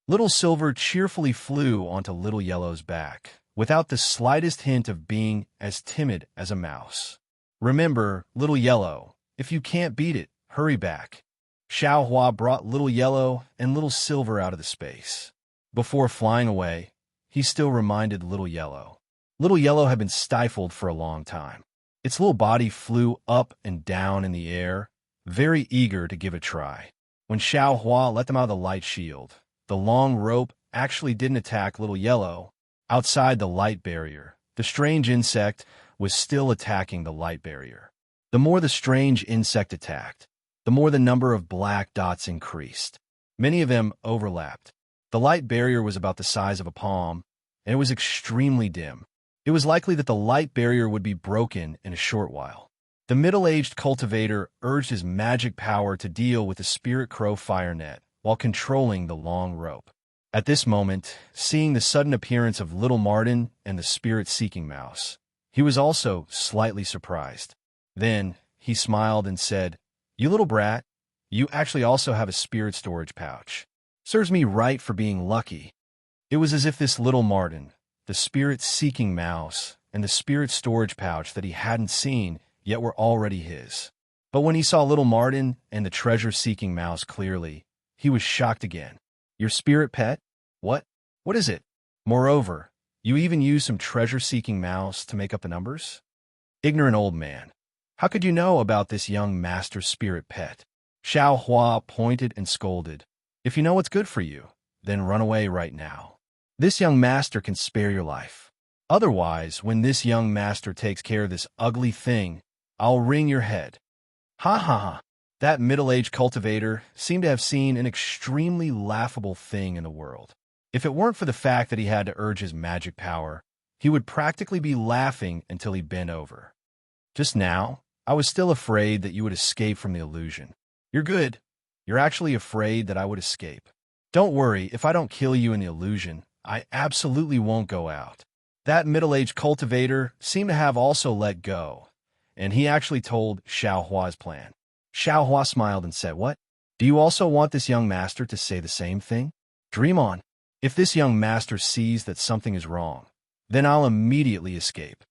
Little Silver cheerfully flew onto Little Yellow's back, without the slightest hint of being as timid as a mouse. Remember, Little Yellow, if you can't beat it, hurry back. Xiaohua brought Little Yellow and Little Silver out of the space. Before flying away, he still reminded Little Yellow. Little Yellow had been stifled for a long time. Its little body flew up and down in the air, very eager to give it a try. When Xiaohua let them out of the light shield, the long rope actually didn't attack Little Yellow. Outside the light barrier, the strange insect was still attacking the light barrier. The more the strange insect attacked, the more the number of black dots increased. Many of them overlapped. The light barrier was about the size of a palm, and it was extremely dim. It was likely that the light barrier would be broken in a short while. The middle-aged cultivator urged his magic power to deal with the spirit crow fire net while controlling the long rope. At this moment, seeing the sudden appearance of little Martin and the spirit-seeking mouse, he was also slightly surprised. Then, he smiled and said, "You little brat, you actually also have a spirit storage pouch. Serves me right for being lucky." It was as if this little Martin, the spirit-seeking mouse, and the spirit storage pouch that he hadn't seen yet were already his. But when he saw little Martin and the treasure-seeking mouse clearly, he was shocked again. "Your spirit pet? What? What is it? Moreover, you even use some treasure-seeking mouse to make up the numbers? Ignorant old man. How could you know about this young master's spirit pet?" Xiao Hua pointed and scolded. "If you know what's good for you, then run away right now. This young master can spare your life. Otherwise, when this young master takes care of this ugly thing, I'll wring your head." Ha ha ha. That middle-aged cultivator seemed to have seen an extremely laughable thing in the world. If it weren't for the fact that he had to urge his magic power, he would practically be laughing until he bent over. "Just now, I was still afraid that you would escape from the illusion. You're good. You're actually afraid that I would escape. Don't worry, if I don't kill you in the illusion, I absolutely won't go out." That middle-aged cultivator seemed to have also let go, and he actually told Xiao Hua's plan. Xiao Hua smiled and said, "What? Do you also want this young master to say the same thing? Dream on. If this young master sees that something is wrong, then I'll immediately escape."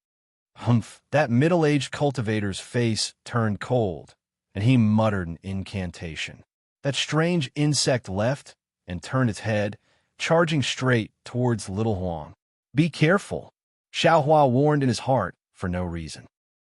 Humph! That middle-aged cultivator's face turned cold, and he muttered an incantation. That strange insect left and turned its head, charging straight towards little Huang. "Be careful," Xiao Hua warned in his heart for no reason.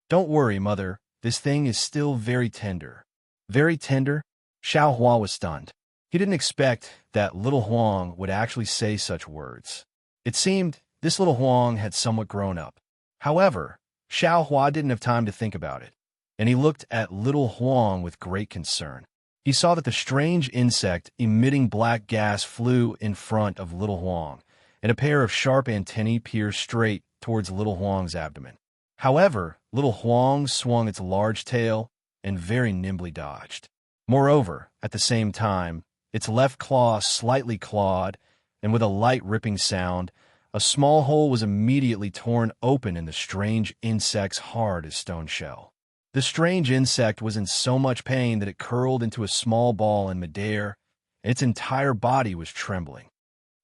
"Don't worry, mother. This thing is still very tender." Very tender? Xiao Hua was stunned. He didn't expect that little Huang would actually say such words. It seemed this little Huang had somewhat grown up. However, Xiao Hua didn't have time to think about it, and he looked at little Huang with great concern. He saw that the strange insect emitting black gas flew in front of little Huang, and a pair of sharp antennae pierced straight towards little Huang's abdomen. However, little Huang swung its large tail and very nimbly dodged. Moreover, at the same time, its left claw slightly clawed, and with a light ripping sound, a small hole was immediately torn open in the strange insect's hard as stone shell. The strange insect was in so much pain that it curled into a small ball in midair, and its entire body was trembling.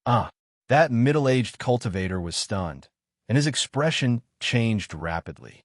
That middle-aged cultivator was stunned, and his expression changed rapidly.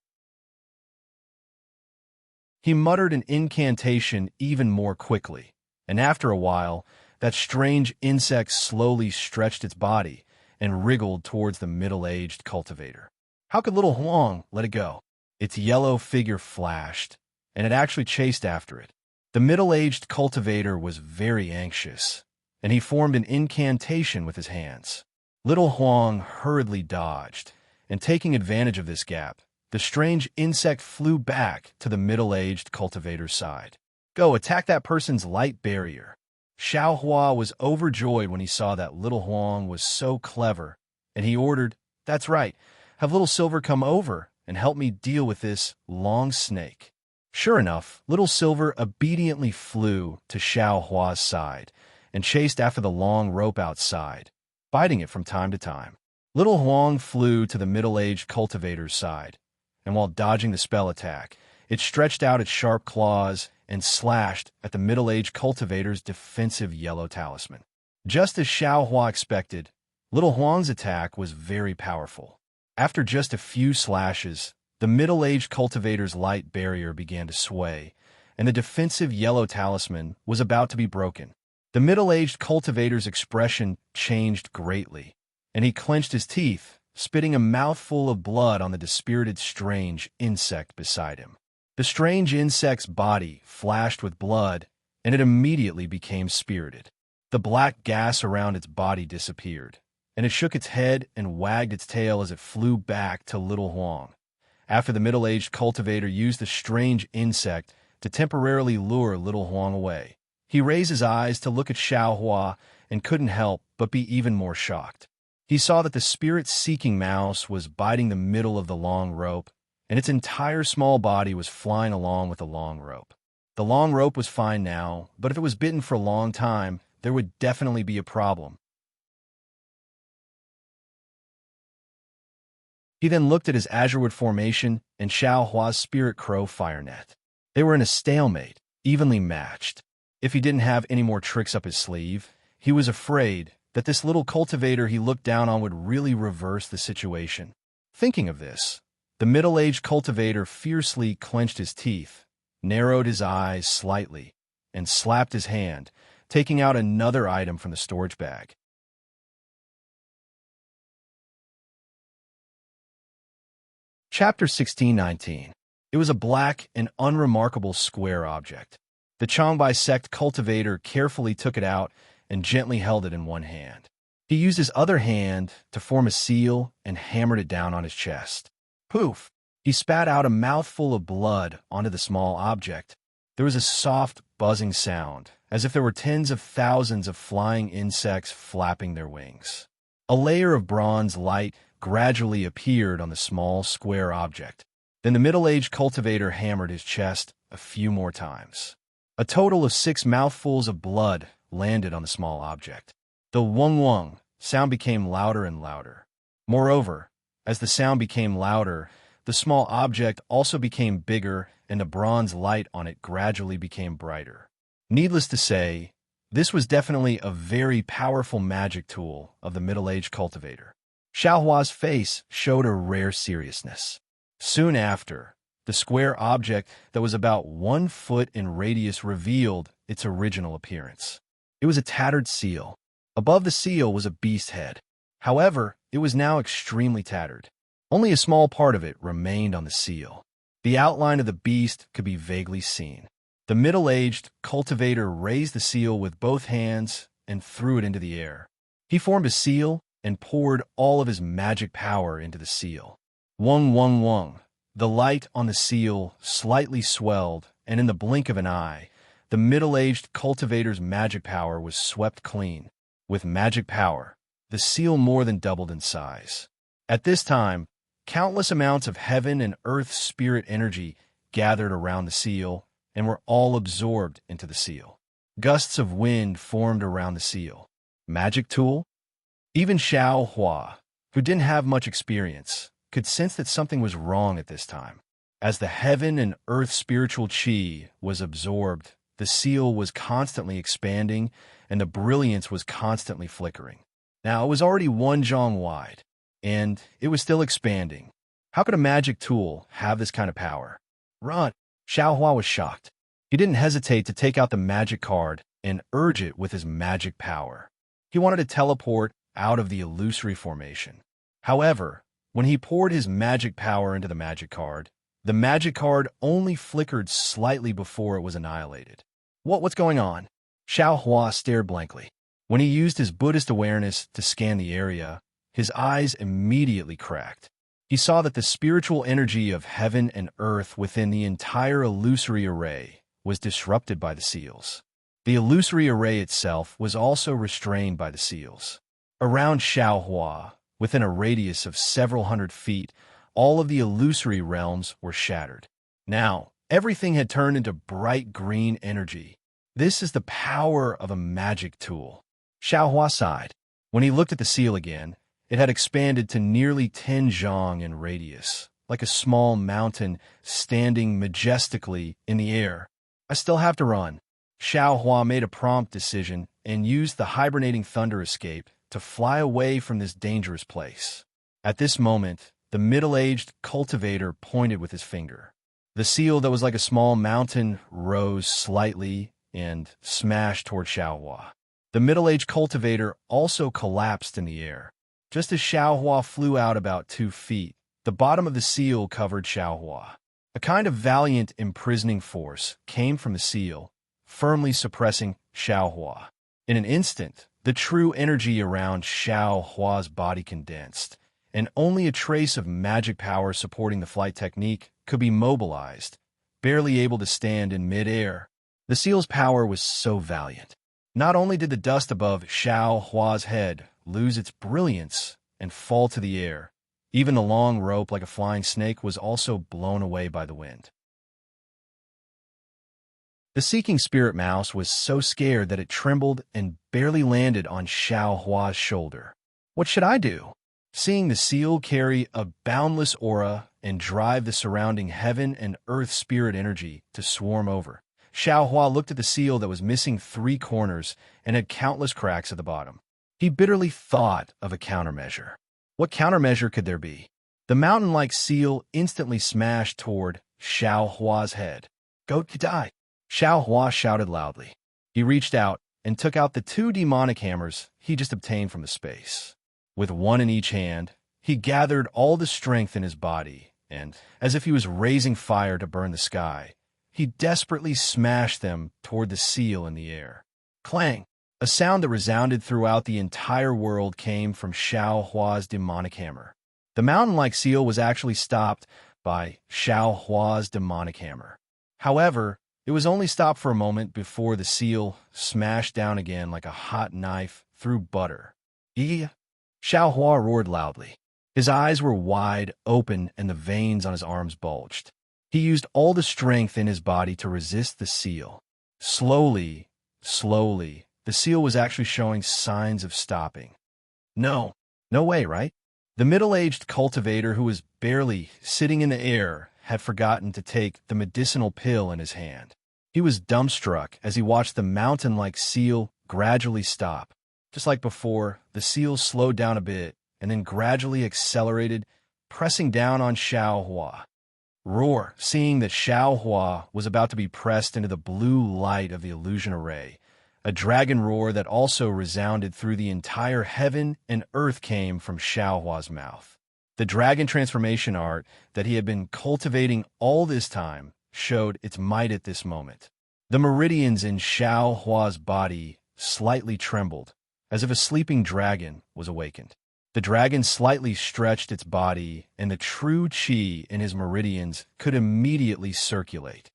He muttered an incantation even more quickly, and after a while, that strange insect slowly stretched its body and wriggled towards the middle-aged cultivator. How could little Huang let it go? Its yellow figure flashed, and it actually chased after it. The middle-aged cultivator was very anxious, and he formed an incantation with his hands. Little Huang hurriedly dodged, and taking advantage of this gap, the strange insect flew back to the middle-aged cultivator's side. "Go, attack that person's light barrier." Xiao Hua was overjoyed when he saw that little Huang was so clever, and he ordered, "That's right, have little Silver come over and help me deal with this long snake." Sure enough, little Silver obediently flew to Xiao Hua's side and chased after the long rope outside, biting it from time to time. Little Huang flew to the middle-aged cultivator's side, and while dodging the spell attack, it stretched out its sharp claws and slashed at the middle-aged cultivator's defensive yellow talisman. Just as Xiao Hua expected, little Huang's attack was very powerful. After just a few slashes, the middle-aged cultivator's light barrier began to sway, and the defensive yellow talisman was about to be broken. The middle-aged cultivator's expression changed greatly, and he clenched his teeth, spitting a mouthful of blood on the dispirited strange insect beside him. The strange insect's body flashed with blood, and it immediately became spirited. The black gas around its body disappeared, and it shook its head and wagged its tail as it flew back to little Huang. After the middle-aged cultivator used the strange insect to temporarily lure little Huang away, he raised his eyes to look at Xiao Hua and couldn't help but be even more shocked. He saw that the spirit-seeking mouse was biting the middle of the long rope, and its entire small body was flying along with the long rope. The long rope was fine now, but if it was bitten for a long time, there would definitely be a problem. He then looked at his azurewood formation and Xiao Hua's spirit crow fire net. They were in a stalemate, evenly matched. If he didn't have any more tricks up his sleeve, he was afraid that this little cultivator he looked down on would really reverse the situation. Thinking of this, the middle-aged cultivator fiercely clenched his teeth, narrowed his eyes slightly, and slapped his hand, taking out another item from the storage bag. Chapter 1619. It was a black and unremarkable square object. The Changbai sect cultivator carefully took it out and gently held it in one hand. He used his other hand to form a seal and hammered it down on his chest. Poof! He spat out a mouthful of blood onto the small object. There was a soft, buzzing sound, as if there were tens of thousands of flying insects flapping their wings. A layer of bronze light gradually appeared on the small, square object. Then the middle-aged cultivator hammered his chest a few more times. A total of 6 mouthfuls of blood landed on the small object. The wung-wung sound became louder and louder. Moreover, as the sound became louder, the small object also became bigger and the bronze light on it gradually became brighter. Needless to say, this was definitely a very powerful magic tool of the middle-aged cultivator. Xiao Hua's face showed a rare seriousness. Soon after, the square object that was about 1 foot in radius revealed its original appearance. It was a tattered seal. Above the seal was a beast head. However, it was now extremely tattered. Only a small part of it remained on the seal. The outline of the beast could be vaguely seen. The middle-aged cultivator raised the seal with both hands and threw it into the air. He formed a seal and poured all of his magic power into the seal. Wung, wung, wung. The light on the seal slightly swelled, and in the blink of an eye, the middle-aged cultivator's magic power was swept clean. With magic power, the seal more than doubled in size. At this time, countless amounts of heaven and earth spirit energy gathered around the seal and were all absorbed into the seal. Gusts of wind formed around the seal. Magic tool? Even Xiao Hua, who didn't have much experience, could sense that something was wrong at this time. As the heaven and earth spiritual qi was absorbed, the seal was constantly expanding and the brilliance was constantly flickering. Now, it was already 1 zhong wide, and it was still expanding. How could a magic tool have this kind of power? Run! Xiao Hua was shocked. He didn't hesitate to take out the magic card and urge it with his magic power. He wanted to teleport out of the illusory formation. However, when he poured his magic power into the magic card, the magic card only flickered slightly before it was annihilated. What's going on? Xiao Hua stared blankly. When he used his Buddhist awareness to scan the area, his eyes immediately cracked. He saw that the spiritual energy of heaven and earth within the entire illusory array was disrupted by the seals. The illusory array itself was also restrained by the seals. Around Xiao Hua, within a radius of several hundred feet, all of the illusory realms were shattered. Now, everything had turned into bright green energy. This is the power of a magic tool. Xiao Hua sighed. When he looked at the seal again, it had expanded to nearly 10 zhong in radius, like a small mountain standing majestically in the air. I still have to run. Xiao Hua made a prompt decision and used the hibernating thunder escape to fly away from this dangerous place. At this moment, the middle-aged cultivator pointed with his finger. The seal that was like a small mountain rose slightly and smashed toward Xiao Hua. The middle-aged cultivator also collapsed in the air. Just as Xiao Hua flew out about 2 feet, the bottom of the seal covered Xiao Hua. A kind of valiant imprisoning force came from the seal, firmly suppressing Xiao Hua. In an instant, the true energy around Xiao Hua's body condensed, and only a trace of magic power supporting the flight technique could be mobilized, barely able to stand in mid-air. The seal's power was so valiant. Not only did the dust above Xiao Hua's head lose its brilliance and fall to the air, even the long rope like a flying snake was also blown away by the wind. The seeking spirit mouse was so scared that it trembled and barely landed on Xiao Hua's shoulder. What should I do? seeing the seal carry a boundless aura and drive the surrounding heaven and earth spirit energy to swarm over. Xiaohua looked at the seal that was missing 3 corners and had countless cracks at the bottom. He bitterly thought of a countermeasure. What countermeasure could there be? The mountain-like seal instantly smashed toward Xiaohua's head. "Go to die!" Xiaohua shouted loudly. He reached out and took out the 2 demonic hammers he just obtained from the space. With one in each hand, he gathered all the strength in his body, and, as if he was raising fire to burn the sky, he desperately smashed them toward the seal in the air. Clang! A sound that resounded throughout the entire world came from Xiaohua's demonic hammer. The mountain-like seal was actually stopped by Xiaohua's demonic hammer. However, it was only stopped for a moment before the seal smashed down again like a hot knife through butter. "Yeah!" Xiaohua roared loudly. His eyes were wide open and the veins on his arms bulged. He used all the strength in his body to resist the seal. Slowly, the seal was actually showing signs of stopping. No way, right? The middle-aged cultivator, who was barely sitting in the air, had forgotten to take the medicinal pill in his hand. He was dumbstruck as he watched the mountain-like seal gradually stop. Just like before, the seal slowed down a bit and then gradually accelerated, pressing down on Xiaohua. Roar! Seeing that Xiaohua was about to be pressed into the blue light of the illusion array, a dragon roar that also resounded through the entire heaven and earth came from Xiaohua's mouth. The dragon transformation art that he had been cultivating all this time showed its might at this moment. The meridians in Xiaohua's body slightly trembled, as if a sleeping dragon was awakened. The dragon slightly stretched its body, and the true qi in his meridians could immediately circulate.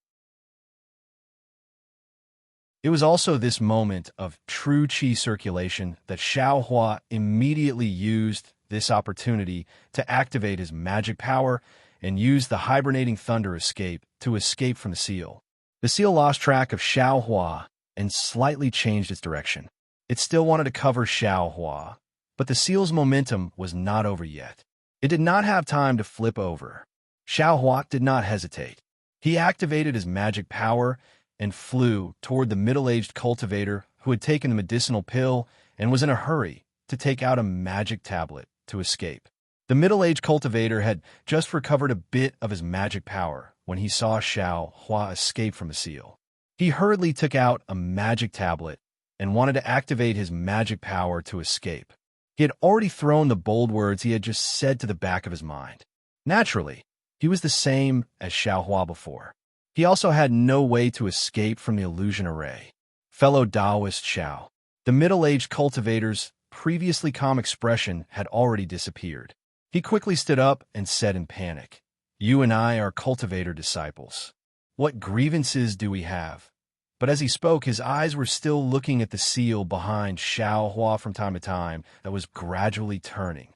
It was also this moment of true qi circulation that Xiaohua immediately used this opportunity to activate his magic power and use the hibernating thunder escape to escape from the seal. The seal lost track of Xiaohua and slightly changed its direction. It still wanted to cover Xiaohua, but the seal's momentum was not over yet. It did not have time to flip over. Xiaohua did not hesitate. He activated his magic power and flew toward the middle-aged cultivator who had taken the medicinal pill and was in a hurry to take out a magic tablet to escape. The middle-aged cultivator had just recovered a bit of his magic power when he saw Xiaohua escape from the seal. He hurriedly took out a magic tablet and wanted to activate his magic power to escape. He had already thrown the bold words he had just said to the back of his mind. Naturally, he was the same as Xiaohua before. He also had no way to escape from the illusion array. Fellow Taoist Xiao. The middle-aged cultivator's previously calm expression had already disappeared. He quickly stood up and said in panic, "You and I are cultivator disciples. What grievances do we have?" But as he spoke, his eyes were still looking at the seal behind Xiaohua from time to time that was gradually turning.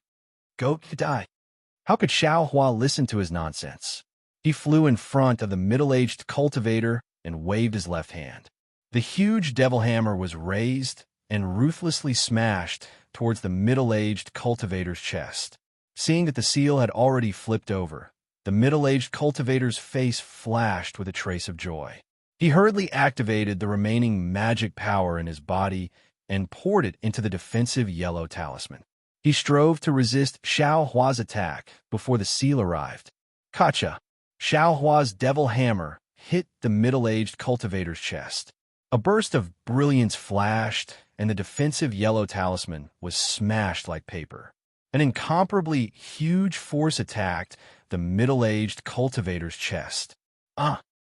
"Go to die." How could Xiaohua listen to his nonsense? He flew in front of the middle-aged cultivator and waved his left hand. The huge devil hammer was raised and ruthlessly smashed towards the middle-aged cultivator's chest. Seeing that the seal had already flipped over, the middle-aged cultivator's face flashed with a trace of joy. He hurriedly activated the remaining magic power in his body and poured it into the defensive yellow talisman. He strove to resist Xiaohua's attack before the seal arrived. Kacha! Xiaohua's devil hammer hit the middle-aged cultivator's chest. A burst of brilliance flashed, and the defensive yellow talisman was smashed like paper. An incomparably huge force attacked the middle-aged cultivator's chest.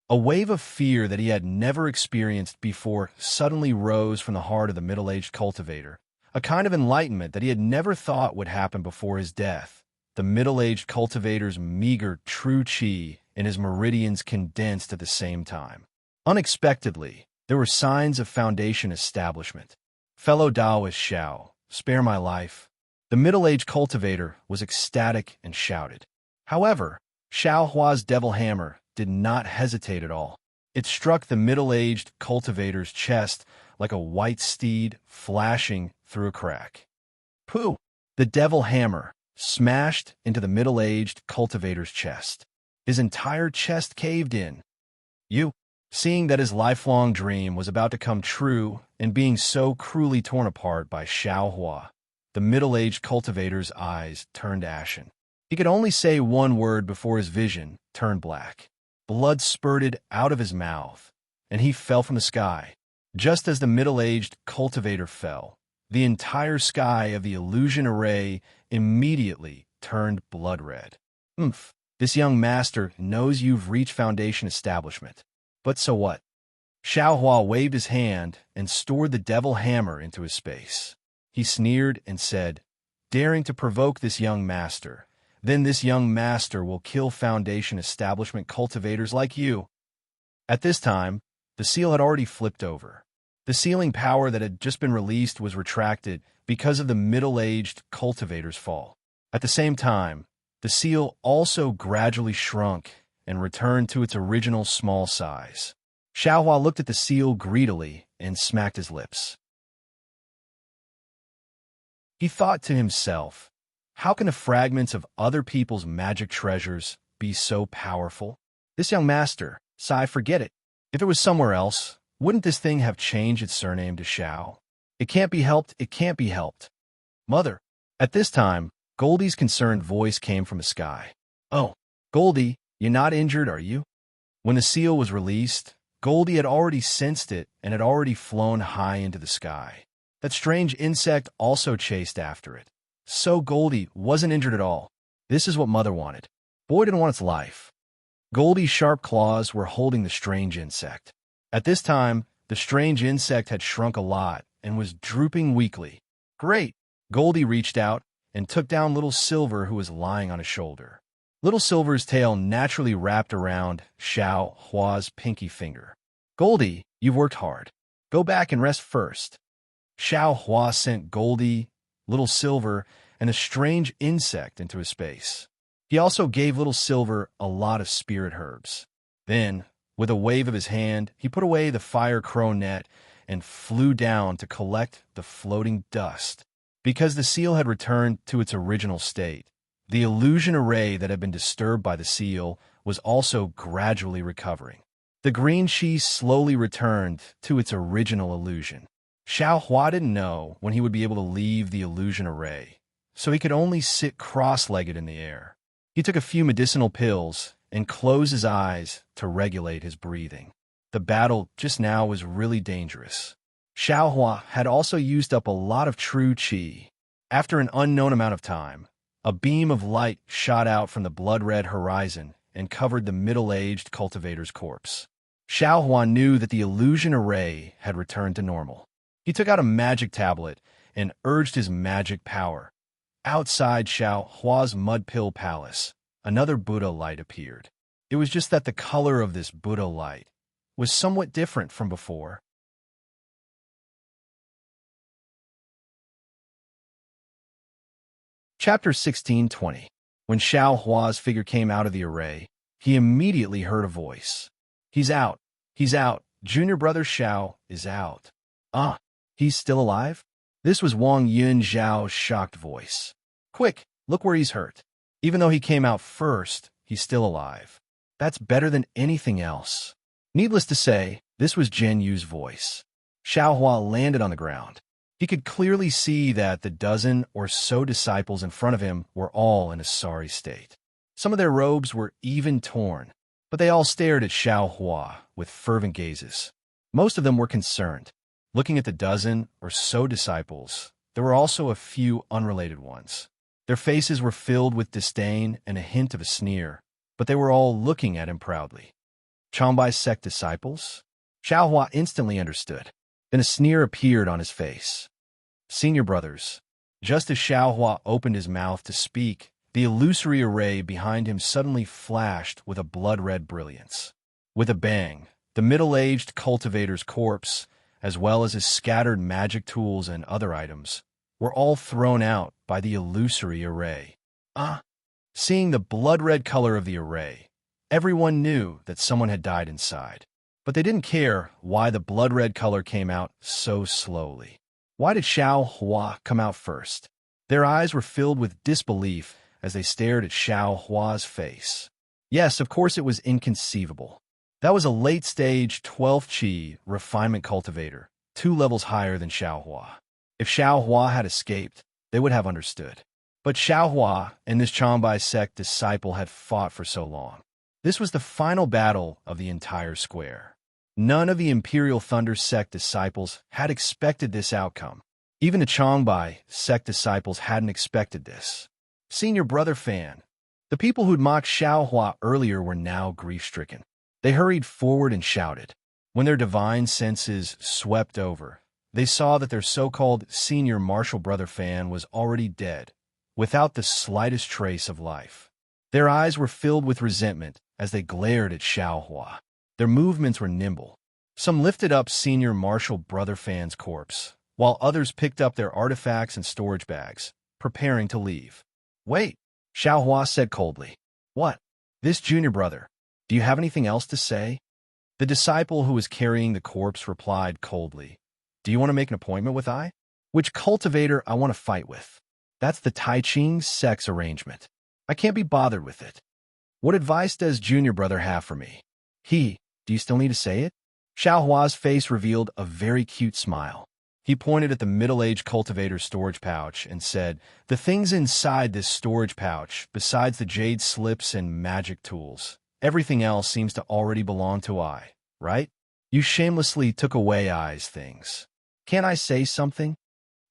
A wave of fear that he had never experienced before suddenly rose from the heart of the middle-aged cultivator, a kind of enlightenment that he had never thought would happen before his death. The middle-aged cultivator's meager true qi and his meridians condensed at the same time. Unexpectedly, there were signs of foundation establishment. Fellow Taoist Xiao, spare my life. The middle-aged cultivator was ecstatic and shouted. However, Xiaohua's devil hammer did not hesitate at all. It struck the middle-aged cultivator's chest like a white steed flashing through a crack. Pooh! The devil hammer, smashed into the middle-aged cultivator's chest. His entire chest caved in. You, seeing that his lifelong dream was about to come true and being so cruelly torn apart by Xiao Hua, the middle-aged cultivator's eyes turned ashen. He could only say one word before his vision turned black. Blood spurted out of his mouth, and he fell from the sky. Just as the middle-aged cultivator fell, the entire sky of the illusion array immediately turned blood red. Oomph, this young master knows you've reached Foundation establishment. But so what? Xiao Hua waved his hand and stored the devil hammer into his space. He sneered and said, "Daring to provoke this young master, then this young master will kill Foundation establishment cultivators like you." At this time, the seal had already flipped over. The sealing power that had just been released was retracted because of the middle-aged cultivator's fall. At the same time, the seal also gradually shrunk and returned to its original small size. Xiao Hua looked at the seal greedily and smacked his lips. He thought to himself, how can the fragments of other people's magic treasures be so powerful? This young master, Sai, forget it. If it was somewhere else, wouldn't this thing have changed its surname to Xiao? It can't be helped, it can't be helped. Mother. At this time, Goldie's concerned voice came from the sky. Oh, Goldie, you're not injured, are you? When the seal was released, Goldie had already sensed it and had already flown high into the sky. That strange insect also chased after it. So Goldie wasn't injured at all. This is what Mother wanted. Boy didn't want its life. Goldie's sharp claws were holding the strange insect. At this time, the strange insect had shrunk a lot and was drooping weakly. Great! Goldie reached out and took down Little Silver, who was lying on his shoulder. Little Silver's tail naturally wrapped around Xiao Hua's pinky finger. Goldie, you've worked hard. Go back and rest first. Xiao Hua sent Goldie, Little Silver, and a strange insect into his space. He also gave Little Silver a lot of spirit herbs. Then, with a wave of his hand, he put away the fire crow net and flew down to collect the floating dust. Because the seal had returned to its original state, the illusion array that had been disturbed by the seal was also gradually recovering. The green cheese slowly returned to its original illusion. Xiao Hua didn't know when he would be able to leave the illusion array, so he could only sit cross-legged in the air. He took a few medicinal pills and closed his eyes to regulate his breathing. The battle just now was really dangerous. Xiao Hua had also used up a lot of true qi. After an unknown amount of time, a beam of light shot out from the blood-red horizon and covered the middle-aged cultivator's corpse. Xiao Hua knew that the illusion array had returned to normal. He took out a magic tablet and urged his magic power. Outside Xiao Hua's mud pill palace, another Buddha light appeared. It was just that the color of this Buddha light was somewhat different from before. Chapter 16:20. When Xiao Hua's figure came out of the array, he immediately heard a voice. He's out. He's out. Junior brother Xiao is out. Ah, he's still alive? This was Wang Yun Zhao's shocked voice. Quick, look where he's hurt. Even though he came out first, he's still alive. That's better than anything else. Needless to say, this was Zhen Yu's voice. Xiao Hua landed on the ground. He could clearly see that the dozen or so disciples in front of him were all in a sorry state. Some of their robes were even torn, but they all stared at Xiao Hua with fervent gazes. Most of them were concerned. Looking at the dozen or so disciples, there were also a few unrelated ones. Their faces were filled with disdain and a hint of a sneer, but they were all looking at him proudly. Changbai sect disciples? Xiao Hua instantly understood. Then a sneer appeared on his face. Senior brothers. Just as Xiao Hua opened his mouth to speak, the illusory array behind him suddenly flashed with a blood-red brilliance. With a bang, the middle-aged cultivator's corpse, as well as his scattered magic tools and other items, were all thrown out by the illusory array. Seeing the blood-red color of the array, everyone knew that someone had died inside. But they didn't care why the blood-red color came out so slowly. Why did Xiao Hua come out first? Their eyes were filled with disbelief as they stared at Xiao Hua's face. Yes, of course it was inconceivable. That was a late-stage 12th Qi refinement cultivator, 2 levels higher than Xiao Hua. If Xiao Hua had escaped, they would have understood. But Xiao Hua and this Changbai sect disciple had fought for so long. This was the final battle of the entire square. None of the Imperial Thunder sect disciples had expected this outcome. Even the Changbai sect disciples hadn't expected this. Senior brother Fan. The people who'd mocked Xiao Hua earlier were now grief-stricken. They hurried forward and shouted. When their divine senses swept over, they saw that their so-called senior martial brother Fan was already dead, without the slightest trace of life. Their eyes were filled with resentment as they glared at Xiao Hua. Their movements were nimble. Some lifted up senior martial brother Fan's corpse, while others picked up their artifacts and storage bags, preparing to leave. "Wait," Xiao Hua said coldly. "What? This junior brother. Do you have anything else to say?" The disciple who was carrying the corpse replied coldly. "Do you want to make an appointment with I? Which cultivator I want to fight with? That's the Tai Ching sex arrangement. I can't be bothered with it. What advice does junior brother have for me?" Do you still need to say it?" Xiao Hua's face revealed a very cute smile. He pointed at the middle-aged cultivator's storage pouch and said, "The things inside this storage pouch, besides the jade slips and magic tools, everything else seems to already belong to I, right? You shamelessly took away I's things. Can't I say something?"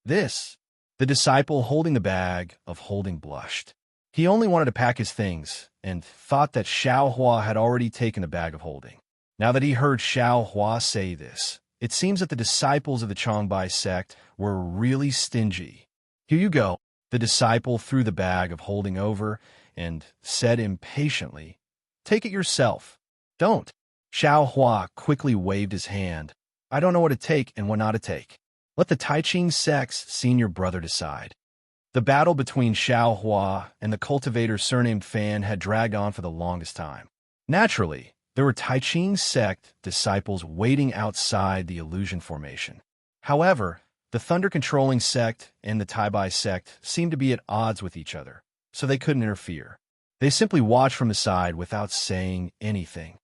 "This." The disciple holding the bag of holding blushed. He only wanted to pack his things and thought that Xiao Hua had already taken the bag of holding. Now that he heard Xiao Hua say this, it seems that the disciples of the Changbai sect were really stingy. "Here you go." The disciple threw the bag of holding over and said impatiently, "Take it yourself." "Don't." Xiao Hua quickly waved his hand. "I don't know what to take and what not to take. Let the Tai Ching sect's senior brother decide." The battle between Xiao Hua and the cultivator surnamed Fan had dragged on for the longest time. Naturally, there were Tai Ching sect disciples waiting outside the illusion formation. However, the thunder-controlling sect and the Taibai sect seemed to be at odds with each other, so they couldn't interfere. They simply watched from the side without saying anything.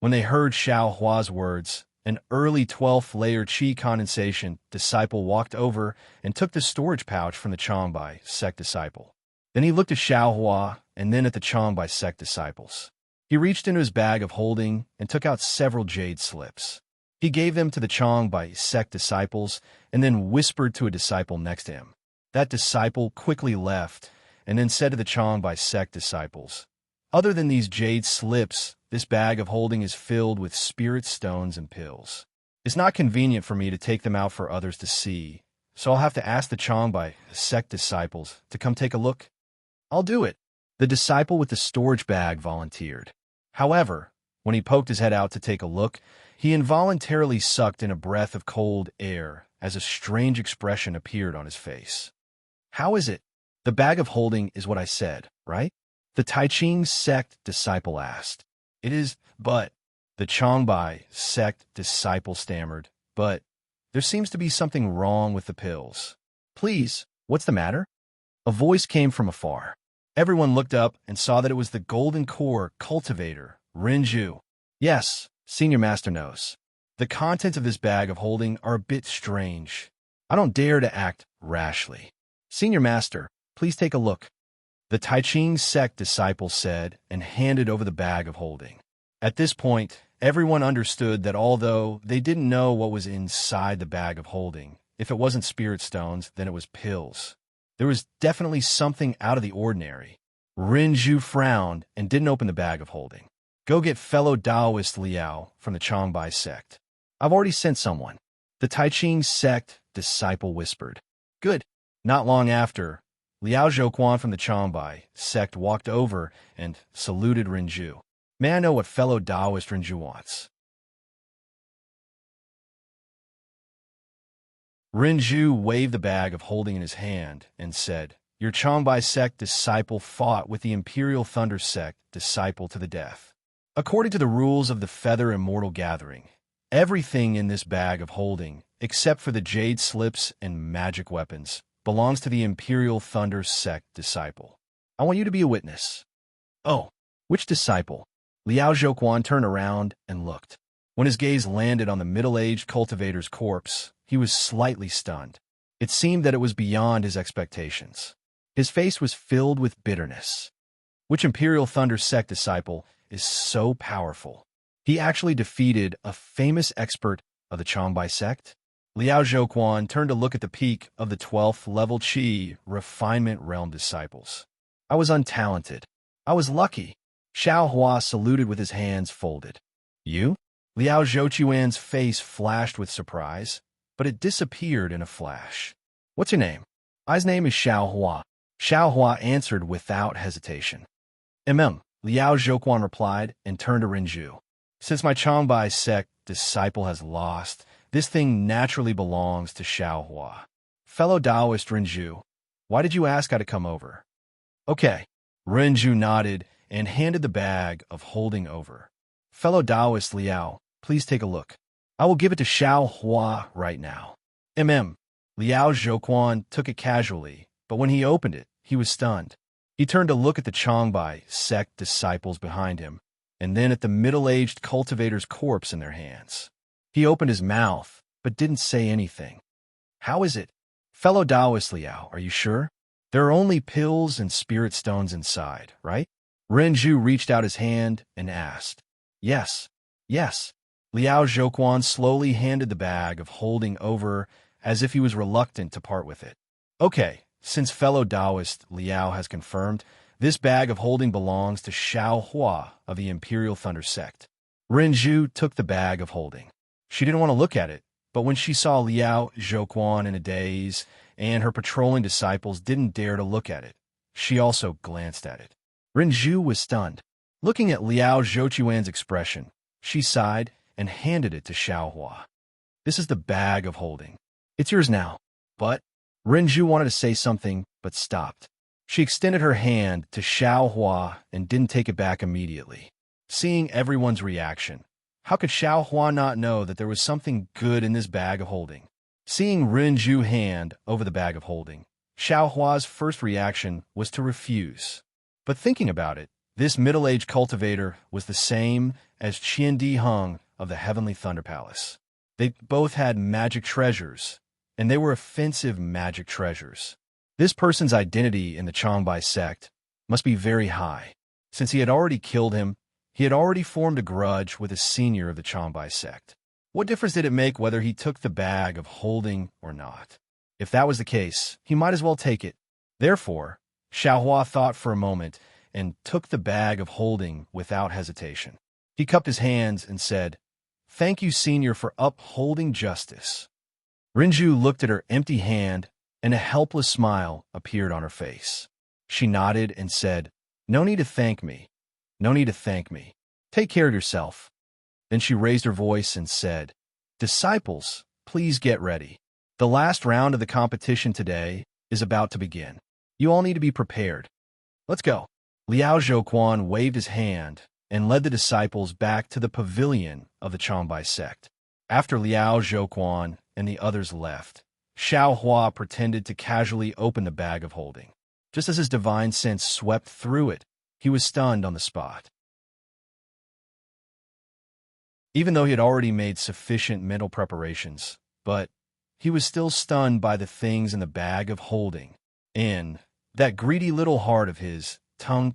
When they heard Xiao Hua's words, an early 12th layer Qi condensation disciple walked over and took the storage pouch from the Changbai sect disciple. Then he looked at Xiao Hua and then at the Changbai sect disciples. He reached into his bag of holding and took out several jade slips. He gave them to the Changbai sect disciples and then whispered to a disciple next to him. That disciple quickly left and then said to the Changbai sect disciples, "Other than these jade slips, this bag of holding is filled with spirit stones and pills. It's not convenient for me to take them out for others to see, so I'll have to ask the Changbai sect disciples to come take a look." "I'll do it," the disciple with the storage bag volunteered. However, when he poked his head out to take a look, he involuntarily sucked in a breath of cold air as a strange expression appeared on his face. "How is it? The bag of holding is what I said, right?" the Tai Ching sect disciple asked. "It is, but..." the Changbai sect disciple stammered, "But there seems to be something wrong with the pills." "Please, what's the matter?" A voice came from afar. Everyone looked up and saw that it was the Golden Core cultivator, Rendezvous. "Yes, Senior Master knows. The contents of this bag of holding are a bit strange. I don't dare to act rashly. Senior Master, please take a look," the Tai Ching sect disciple said and handed over the bag of holding. At this point, everyone understood that although they didn't know what was inside the bag of holding, if it wasn't spirit stones, then it was pills. There was definitely something out of the ordinary. Rendezvous frowned and didn't open the bag of holding. "Go get fellow Taoist Liao from the Changbai sect. I've already sent someone," the Tai Ching sect disciple whispered. "Good." Not long after, Liao Zhouquan from the Changbai sect walked over and saluted Rendezvous. "May I know what fellow Taoist Rendezvous wants?" Rendezvous waved the bag of holding in his hand and said, "Your Changbai sect disciple fought with the Imperial Thunder sect disciple to the death. According to the rules of the Feather Immortal Gathering, everything in this bag of holding, except for the jade slips and magic weapons, belongs to the Imperial Thunder Sect disciple. I want you to be a witness. Oh, which disciple? Liao Zhouquan turned around and looked. When his gaze landed on the middle-aged cultivator's corpse, he was slightly stunned. It seemed that it was beyond his expectations. His face was filled with bitterness. Which Imperial Thunder Sect disciple is so powerful? He actually defeated a famous expert of the Changbai sect? Liao Zhouquan turned to look at the peak of the 12th level Qi Refinement Realm disciples. I was untalented. I was lucky. Xiao Hua saluted with his hands folded. You? Liao Zhouquan's face flashed with surprise, but it disappeared in a flash. What's your name? My name is Xiao Hua. Xiao Hua answered without hesitation. Liao Zhouquan replied and turned to Renju. Since my Changbai sect disciple has lost, this thing naturally belongs to Xiao Hua. Fellow Taoist Renju, why did you ask I to come over? Okay. Renju nodded and handed the bag of holding over. Fellow Taoist Liao, please take a look. I will give it to Xiao Hua right now. Liao Zhouquan took it casually, but when he opened it, he was stunned. He turned to look at the Changbai sect disciples behind him, and then at the middle-aged cultivator's corpse in their hands. He opened his mouth, but didn't say anything. How is it? Fellow Taoist Liao, are you sure? There are only pills and spirit stones inside, right? Renju reached out his hand and asked. Yes. Liao Zhouquan slowly handed the bag of holding over as if he was reluctant to part with it. Okay, since fellow Taoist Liao has confirmed, this bag of holding belongs to Xiao Hua of the Imperial Thunder Sect. Renju took the bag of holding. She didn't want to look at it, but when she saw Liao Zhouquan in a daze and her patrolling disciples didn't dare to look at it, she also glanced at it. Renju was stunned. Looking at Liao Zhouquan's expression, she sighed and handed it to Xiao Hua. This is the bag of holding. It's yours now. But Renju wanted to say something, but stopped. She extended her hand to Xiao Hua and didn't take it back immediately. Seeing everyone's reaction, how could Xiao Hua not know that there was something good in this bag of holding? Seeing Renju hand over the bag of holding, Xiao Hua's first reaction was to refuse. But thinking about it, this middle-aged cultivator was the same as Qian Di Heng of the Heavenly Thunder Palace. They both had magic treasures, and they were offensive magic treasures. This person's identity in the Changbai sect must be very high. Since he had already killed him, he had already formed a grudge with a senior of the Changbai sect. What difference did it make whether he took the bag of holding or not? If that was the case, he might as well take it. Therefore, Xiao Hua thought for a moment and took the bag of holding without hesitation. He cupped his hands and said, "Thank you, Senior, for upholding justice." Renju looked at her empty hand, and a helpless smile appeared on her face. She nodded and said, "No need to thank me. No need to thank me. Take care of yourself." Then she raised her voice and said, "Disciples, please get ready. The last round of the competition today is about to begin. You all need to be prepared. Let's go." Liao Zhouquan waved his hand and led the disciples back to the pavilion of the Changbai sect. After Liao Zhouquan and the others left, Xiao Hua pretended to casually open the bag of holding. Just as his divine sense swept through it, he was stunned on the spot. Even though he had already made sufficient mental preparations, but he was still stunned by the things in the bag of holding. And that greedy little heart of his, tongue,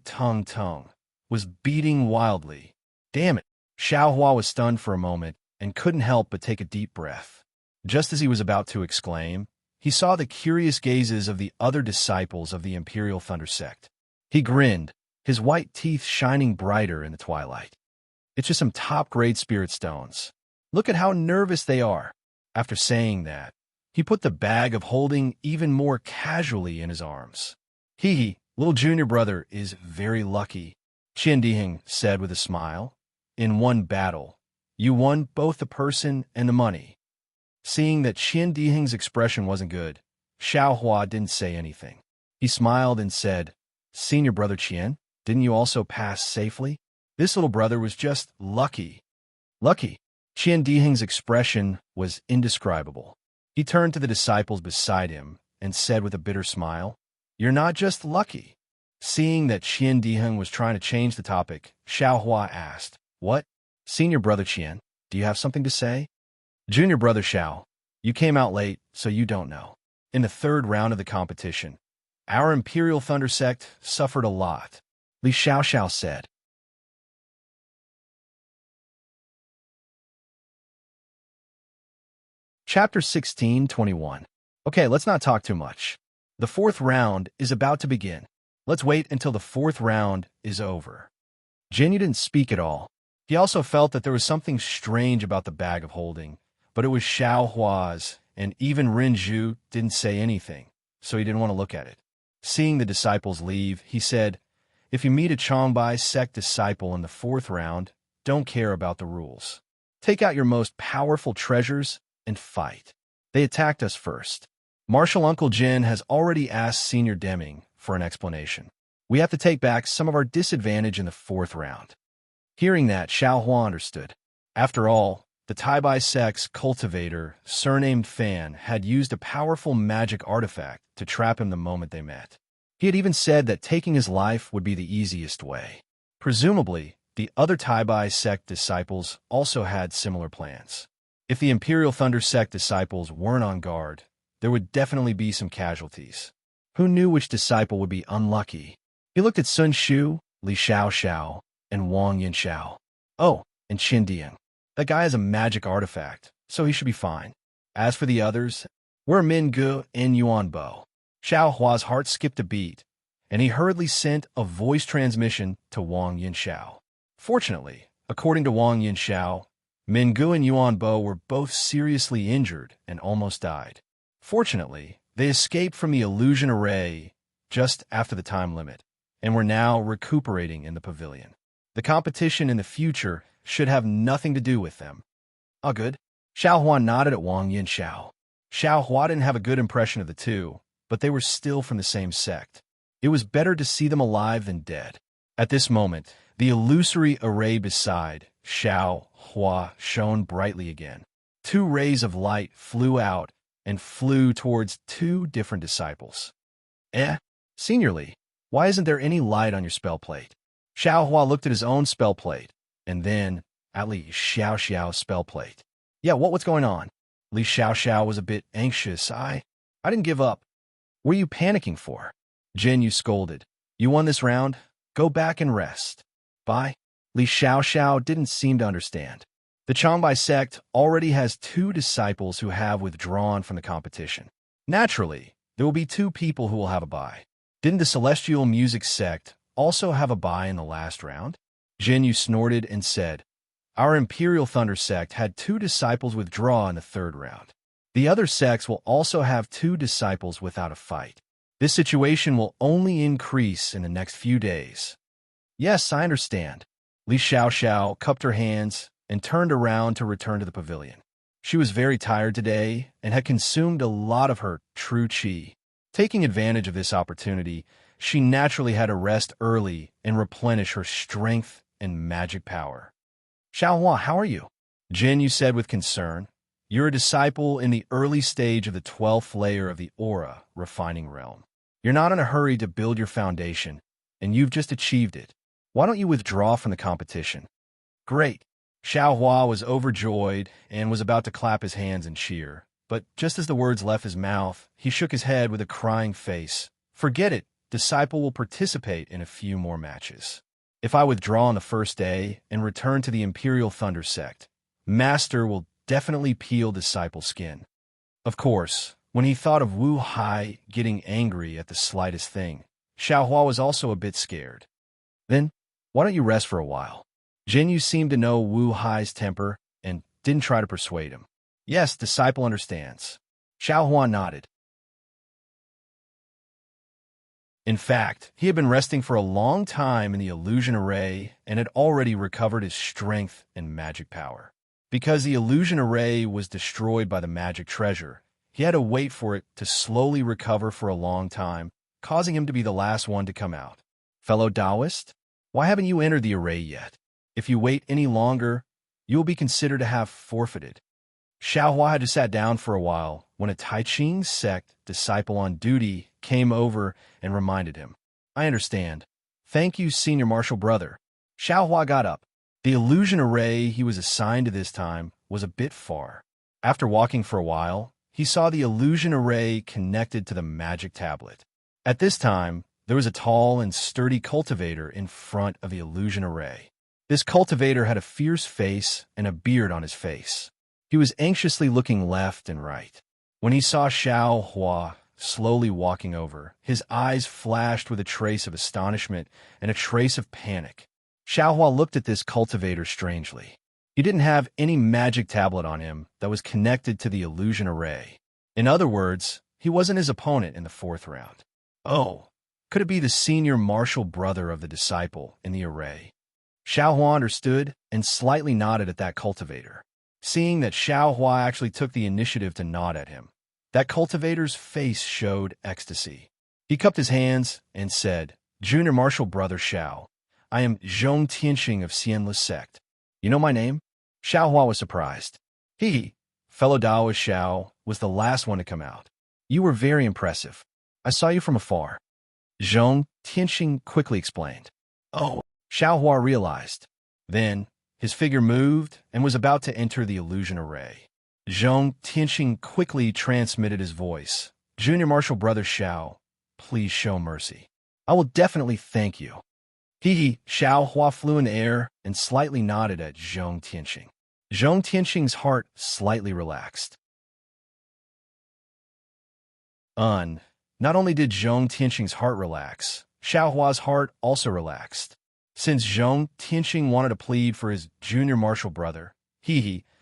was beating wildly. Damn it! Xiao Hua was stunned for a moment and couldn't help but take a deep breath. Just as he was about to exclaim, he saw the curious gazes of the other disciples of the Imperial Thunder Sect. He grinned, his white teeth shining brighter in the twilight. "It's just some top-grade spirit stones. Look at how nervous they are." After saying that, he put the bag of holding even more casually in his arms. "Hee, little junior brother is very lucky," Qian Diheng said with a smile. "In one battle, you won both the person and the money." Seeing that Qian Diheng's expression wasn't good, Xiao Hua didn't say anything. He smiled and said, "Senior brother Qian, didn't you also pass safely? This little brother was just lucky." "Lucky?" Qian Diheng's expression was indescribable. He turned to the disciples beside him and said with a bitter smile, "You're not just lucky." Seeing that Qian Diheng was trying to change the topic, Xiaohua asked, "What? Senior brother Qian, do you have something to say?" "Junior brother Xiao, you came out late, so you don't know. In the third round of the competition, our Imperial Thunder Sect suffered a lot," Li Xiaoxiao said. Chapter 16:21. Okay, let's not talk too much. The fourth round is about to begin. Let's wait until the fourth round is over. Jinyu didn't speak at all. He also felt that there was something strange about the bag of holding, but it was Xiaohua's, and even Rinzhu didn't say anything, so he didn't want to look at it. Seeing the disciples leave, he said, "If you meet a Changbai sect disciple in the fourth round, don't care about the rules. Take out your most powerful treasures and fight. They attacked us first. Marshal Uncle Jin has already asked Senior Deming for an explanation. We have to take back some of our disadvantage in the fourth round." Hearing that, Xiaohua understood. After all, the Taibai sect's cultivator, surnamed Fan, had used a powerful magic artifact to trap him the moment they met. He had even said that taking his life would be the easiest way. Presumably, the other Taibai sect disciples also had similar plans. If the Imperial Thunder Sect disciples weren't on guard, there would definitely be some casualties. Who knew which disciple would be unlucky? He looked at Sun Shu, Li Xiaoxiao, and Wang Yinxiao. Oh, and Qin Dian. That guy has a magic artifact, so he should be fine. As for the others, we're Min Gu and Yuan Bo. Xiaohua's heart skipped a beat, and he hurriedly sent a voice transmission to Wang Yinxiao. Fortunately, according to Wang Yinxiao, Min Gu and Yuan Bo were both seriously injured and almost died. Fortunately, they escaped from the illusion array just after the time limit, and were now recuperating in the pavilion. The competition in the future should have nothing to do with them. "Oh, good." Xiaohua nodded at Wang Yinxiao. Xiaohua didn't have a good impression of the two, but they were still from the same sect. It was better to see them alive than dead. At this moment, the illusory array beside Xiaohua shone brightly again. Two rays of light flew out and flew towards two different disciples. Senior Li, why isn't there any light on your spell plate?" Xiaohua looked at his own spell plate, and then at Li Xiaoxiao's spell plate. "Yeah, what's going on?" Li Xiaoxiao was a bit anxious. I didn't give up." "What are you panicking for?" Jinyu scolded. "You won this round. Go back and rest." "Bye." Li Xiaoxiao didn't seem to understand. The Changbai sect already has two disciples who have withdrawn from the competition. Naturally, there will be two people who will have a bye. Didn't the Celestial Music sect also have a bye in the last round? Jinyu snorted and said, "Our Imperial Thunder sect had two disciples withdraw in the third round. The other sects will also have two disciples without a fight. This situation will only increase in the next few days." "Yes, I understand." Li Xiaoxiao cupped her hands and turned around to return to the pavilion. She was very tired today and had consumed a lot of her true qi. Taking advantage of this opportunity, she naturally had to rest early and replenish her strength and magic power. "Xiaohua, how are you?" Jinyu said with concern. "You're a disciple in the early stage of the 12th layer of the aura refining realm. You're not in a hurry to build your foundation, and you've just achieved it. Why don't you withdraw from the competition?" "Great." Xiaohua was overjoyed and was about to clap his hands and cheer, but just as the words left his mouth, he shook his head with a crying face. "Forget it. Disciple will participate in a few more matches. If I withdraw on the first day and return to the Imperial Thunder sect, Master will definitely peel Disciple's skin." Of course, when he thought of Wu Hai getting angry at the slightest thing, Xiaohua was also a bit scared. "Then, why don't you rest for a while?" Jinyu seemed to know Wu Hai's temper and didn't try to persuade him. "Yes, Disciple understands." Xiaohua nodded. In fact, he had been resting for a long time in the illusion array and had already recovered his strength and magic power. Because the illusion array was destroyed by the magic treasure, he had to wait for it to slowly recover for a long time, causing him to be the last one to come out. "Fellow Taoist, why haven't you entered the array yet? If you wait any longer, you will be considered to have forfeited. Xiao Hua had to sat down for a while when a Tai Ching sect disciple on duty came over and reminded him. I understand. Thank you, senior martial brother. Xiao Hua got up. The illusion array he was assigned to this time was a bit far. After walking for a while, he saw the illusion array connected to the magic tablet. At this time, there was a tall and sturdy cultivator in front of the illusion array. This cultivator had a fierce face and a beard on his face. He was anxiously looking left and right. When he saw Xiao Hua slowly walking over, his eyes flashed with a trace of astonishment and a trace of panic. Xiao Hua looked at this cultivator strangely. He didn't have any magic tablet on him that was connected to the illusion array. In other words, he wasn't his opponent in the 4th round. Oh, could it be the senior martial brother of the disciple in the array? Xiao Hua understood and slightly nodded at that cultivator. Seeing that Xiao Hua actually took the initiative to nod at him, that cultivator's face showed ecstasy. He cupped his hands and said, Junior Martial Brother Xiao, I am Zhong Tianxing of Xianlu Sect. You know my name? Xiao Hua was surprised. He, fellow Taoist Xiao, was the last one to come out. You were very impressive. I saw you from afar. Zhong Tianxing quickly explained. Oh, Xiao Hua realized. Then, his figure moved and was about to enter the illusion array. Zhong Tianxing quickly transmitted his voice. Junior Martial Brother Xiao, please show mercy. I will definitely thank you. Xiao Hua flew in the air and slightly nodded at Zhong Tianxing. Zhong Tianxing's heart slightly relaxed. Not only did Zhong Tianxing's heart relax, Xiao Hua's heart also relaxed. Since Zhong Tianxing wanted to plead for his junior martial brother,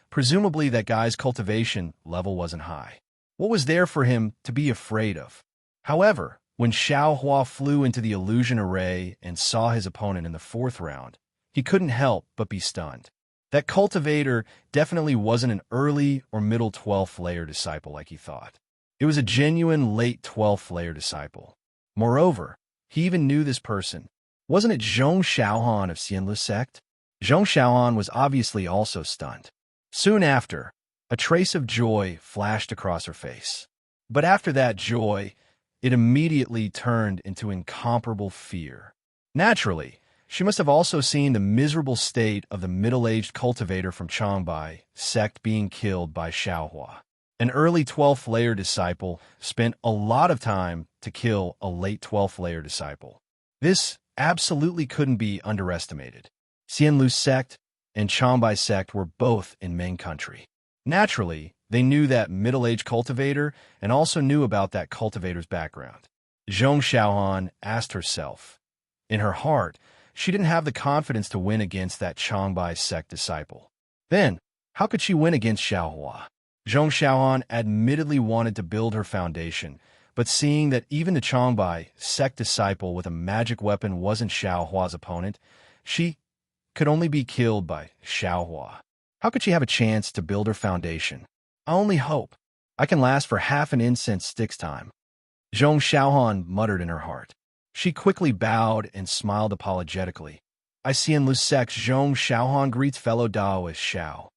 presumably that guy's cultivation level wasn't high. What was there for him to be afraid of? However, when Xiao Hua flew into the illusion array and saw his opponent in the 4th round, he couldn't help but be stunned. That cultivator definitely wasn't an early or middle 12th layer disciple like he thought. It was a genuine late 12th layer disciple. Moreover, he even knew this person. Wasn't it Zhong Xiaohan of Xianlu Sect? Zhong Xiaohan was obviously also stunned. Soon after, a trace of joy flashed across her face. But after that joy, it immediately turned into incomparable fear. Naturally, she must have also seen the miserable state of the middle-aged cultivator from Changbai sect being killed by Xiao Hua. An early 12th layer disciple spent a lot of time to kill a late 12th layer disciple. This absolutely couldn't be underestimated. Xianlu Sect and Changbai Sect were both in Ming country. Naturally, they knew that middle-aged cultivator and also knew about that cultivator's background. Zhong Xiaohan asked herself. In her heart, she didn't have the confidence to win against that Changbai Sect disciple. Then, how could she win against Xiao Hua? Zhong Xiaohan admittedly wanted to build her foundation, but seeing that even the Changbai Sect disciple with a magic weapon wasn't Xiao Hua's opponent, she could only be killed by Xiao Hua. How could she have a chance to build her foundation? I only hope I can last for half an incense stick's time. Zhong Xiaohan muttered in her heart. She quickly bowed and smiled apologetically. I see in Lu Sect Zhong Xiaohan greets fellow Taoist Xiao.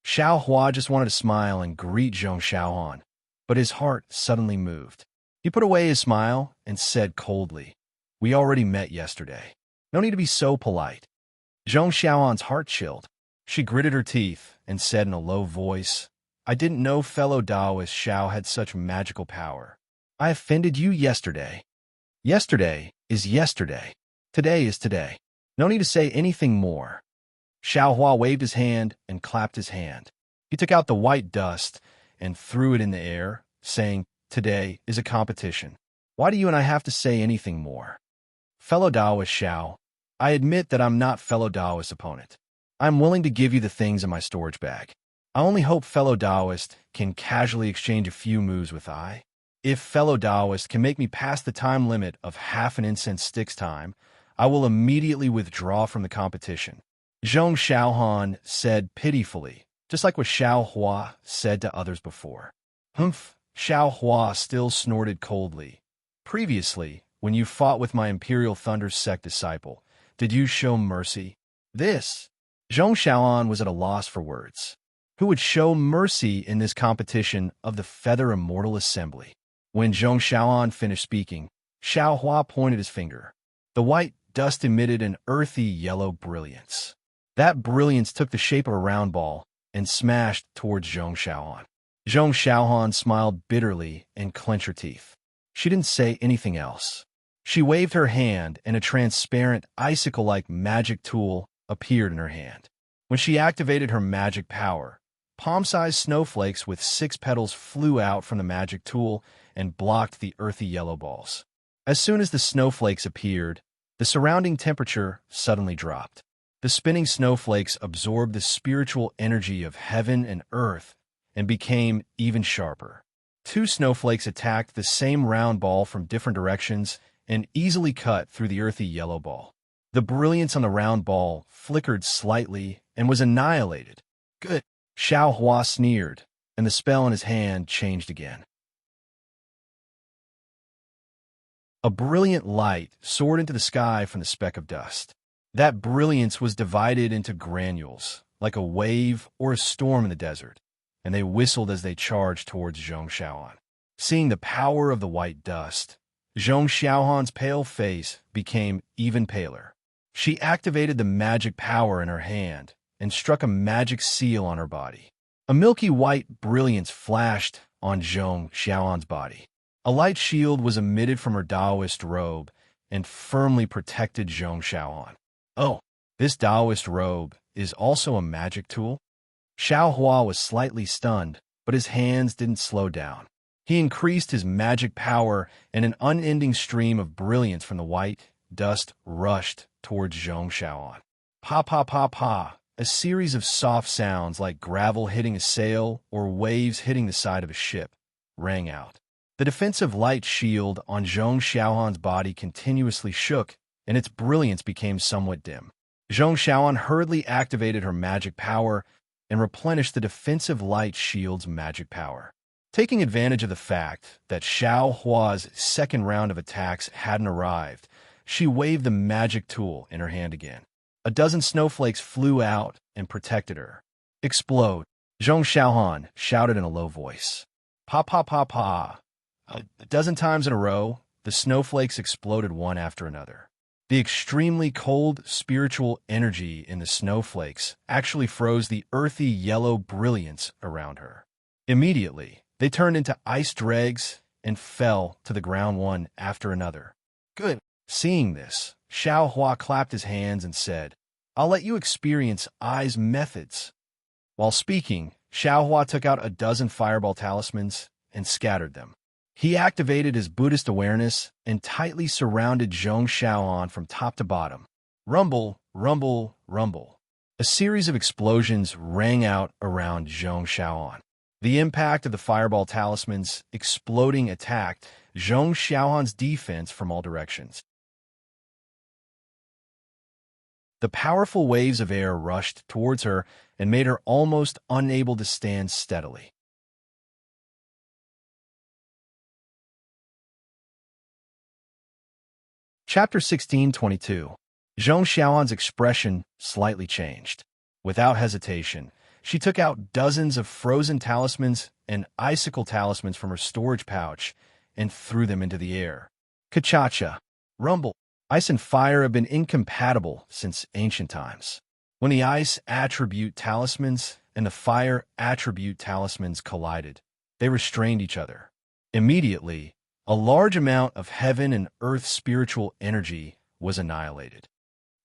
Xiao Hua just wanted to smile and greet Zhong Xiaohan, but his heart suddenly moved. He put away his smile and said coldly, We already met yesterday. No need to be so polite. Zhong Xiaohan's heart chilled. She gritted her teeth and said in a low voice, I didn't know fellow Taoist Xiao had such magical power. I offended you yesterday. Yesterday is yesterday. Today is today. No need to say anything more. Xiao Hua waved his hand and clapped his hand. He took out the white dust and threw it in the air, saying, Today is a competition. Why do you and I have to say anything more? Fellow Taoist Xiao, I admit that I'm not fellow Taoist opponent. I'm willing to give you the things in my storage bag. I only hope fellow Taoist can casually exchange a few moves with I. If fellow Taoist can make me pass the time limit of half an incense stick's time, I will immediately withdraw from the competition. Zhong Xiaohan said pitifully, just like what Xiao Hua said to others before. Humph, Xiao Hua still snorted coldly. Previously, when you fought with my Imperial Thunder Sect disciple, did you show mercy? This. Zhong Xiaoan was at a loss for words. Who would show mercy in this competition of the Feather Immortal Assembly? When Zhong Xiaoan finished speaking, Xiao Hua pointed his finger. The white dust emitted an earthy yellow brilliance. That brilliance took the shape of a round ball and smashed towards Zhong Xiaoan. Zhong Xiaoan smiled bitterly and clenched her teeth. She didn't say anything else. She waved her hand, and a transparent, icicle-like magic tool appeared in her hand. When she activated her magic power, palm-sized snowflakes with 6 petals flew out from the magic tool and blocked the earthy yellow balls. As soon as the snowflakes appeared, the surrounding temperature suddenly dropped. The spinning snowflakes absorbed the spiritual energy of heaven and earth and became even sharper. 2 snowflakes attacked the same round ball from different directions and easily cut through the earthy yellow ball. The brilliance on the round ball flickered slightly and was annihilated. Good. Xiao Hua sneered, and the spell in his hand changed again. A brilliant light soared into the sky from the speck of dust. That brilliance was divided into granules, like a wave or a storm in the desert, and they whistled as they charged towards Zhong Xiaoan. Seeing the power of the white dust, Zhong Xiaoan's pale face became even paler. She activated the magic power in her hand and struck a magic seal on her body. A milky white brilliance flashed on Zhong Xiaoan's body. A light shield was emitted from her Taoist robe and firmly protected Zhong Xiaoan. Oh, this Taoist robe is also a magic tool? Xiao Hua was slightly stunned, but his hands didn't slow down. He increased his magic power, and an unending stream of brilliance from the white dust rushed towards Zhong Xiaoan. Pa pa pa pa, a series of soft sounds like gravel hitting a sail or waves hitting the side of a ship rang out. The defensive light shield on Zhong Xiaoan's body continuously shook, and its brilliance became somewhat dim. Zhong Xiaoan hurriedly activated her magic power and replenished the defensive light shield's magic power. Taking advantage of the fact that Xiao Hua's second round of attacks hadn't arrived, she waved the magic tool in her hand again. A dozen snowflakes flew out and protected her. Explode! Zhong Xiaoan shouted in a low voice. Pa pa pa pa! A dozen times in a row, the snowflakes exploded one after another. The extremely cold spiritual energy in the snowflakes actually froze the earthy yellow brilliance around her. Immediately, they turned into ice dregs and fell to the ground one after another. Good. Seeing this, Xiao Hua clapped his hands and said, "I'll let you experience I's methods." While speaking, Xiao Hua took out a dozen fireball talismans and scattered them. He activated his Buddhist awareness and tightly surrounded Zhong Xiaoan from top to bottom. Rumble, rumble, rumble. A series of explosions rang out around Zhong Xiaoan. The impact of the fireball talismans exploding attacked Zhong Xiaoan's defense from all directions. The powerful waves of air rushed towards her and made her almost unable to stand steadily. Chapter 16:22. Zhong Xiaoan's expression slightly changed. Without hesitation, she took out dozens of frozen talismans and icicle talismans from her storage pouch and threw them into the air. Ka-cha-cha. Rumble. Ice and fire have been incompatible since ancient times. When the ice attribute talismans and the fire attribute talismans collided, they restrained each other. Immediately, a large amount of heaven and earth spiritual energy was annihilated.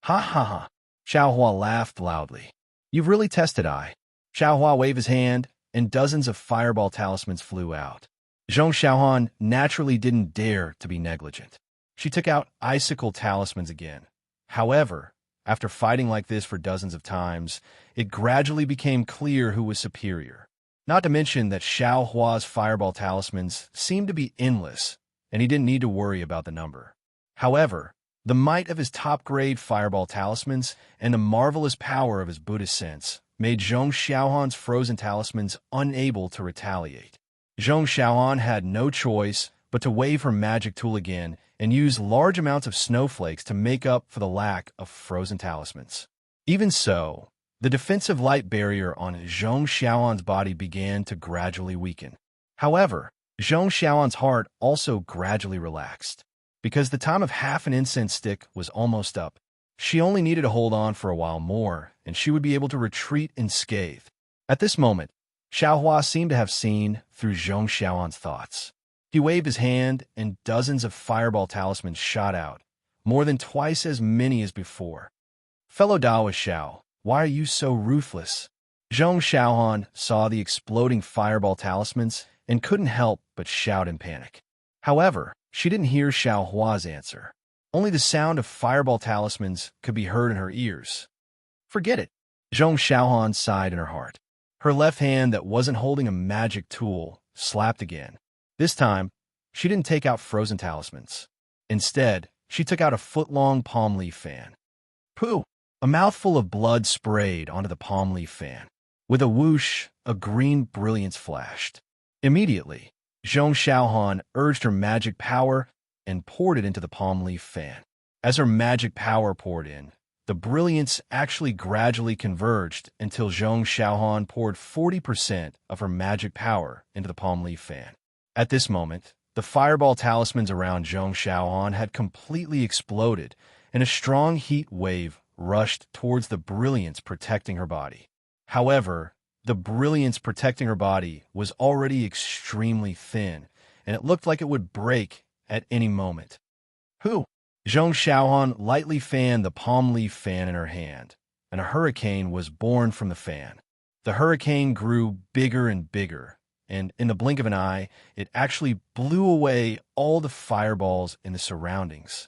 Ha ha ha! Xiao Hua laughed loudly. You've really tested I. Xiao Hua waved his hand, and dozens of fireball talismans flew out. Zhong Xiaoan naturally didn't dare to be negligent. She took out icicle talismans again. However, after fighting like this for dozens of times, it gradually became clear who was superior. Not to mention that Xiao Hua's fireball talismans seemed to be endless, and he didn't need to worry about the number. However, the might of his top-grade fireball talismans and the marvelous power of his Buddhist sense made Zhong Xiaoan's frozen talismans unable to retaliate. Zhong Xiaoan had no choice but to wave her magic tool again and use large amounts of snowflakes to make up for the lack of frozen talismans. Even so, The defensive light barrier on Zhong Xiaoan's body began to gradually weaken. However, Zhong Xiaoan's heart also gradually relaxed. Because the time of half an incense stick was almost up, she only needed to hold on for a while more, and she would be able to retreat unscathed. At this moment, Xiaohua seemed to have seen through Zhong Xiaoan's thoughts. He waved his hand, and dozens of fireball talismans shot out, more than twice as many as before. Fellow Daoist Xiao, why are you so ruthless? Zhong Xiaohan saw the exploding fireball talismans and couldn't help but shout in panic. However, she didn't hear Xiaohua's answer. Only the sound of fireball talismans could be heard in her ears. Forget it, Zhong Xiaohan sighed in her heart. Her left hand that wasn't holding a magic tool slapped again. This time, she didn't take out frozen talismans. Instead, she took out a foot-long palm leaf fan. Pooh! A mouthful of blood sprayed onto the palm leaf fan. With a whoosh, a green brilliance flashed. Immediately, Zhong Xiaohan urged her magic power and poured it into the palm leaf fan. As her magic power poured in, the brilliance actually gradually converged until Zhong Xiaohan poured 40% of her magic power into the palm leaf fan. At this moment, the fireball talismans around Zhong Xiaohan had completely exploded, and a strong heat wave rushed towards the brilliance protecting her body. However, the brilliance protecting her body was already extremely thin, and it looked like it would break at any moment. Who? Zhong Xiaohan lightly fanned the palm leaf fan in her hand, and a hurricane was born from the fan. The hurricane grew bigger and bigger, and in the blink of an eye, it actually blew away all the fireballs in the surroundings.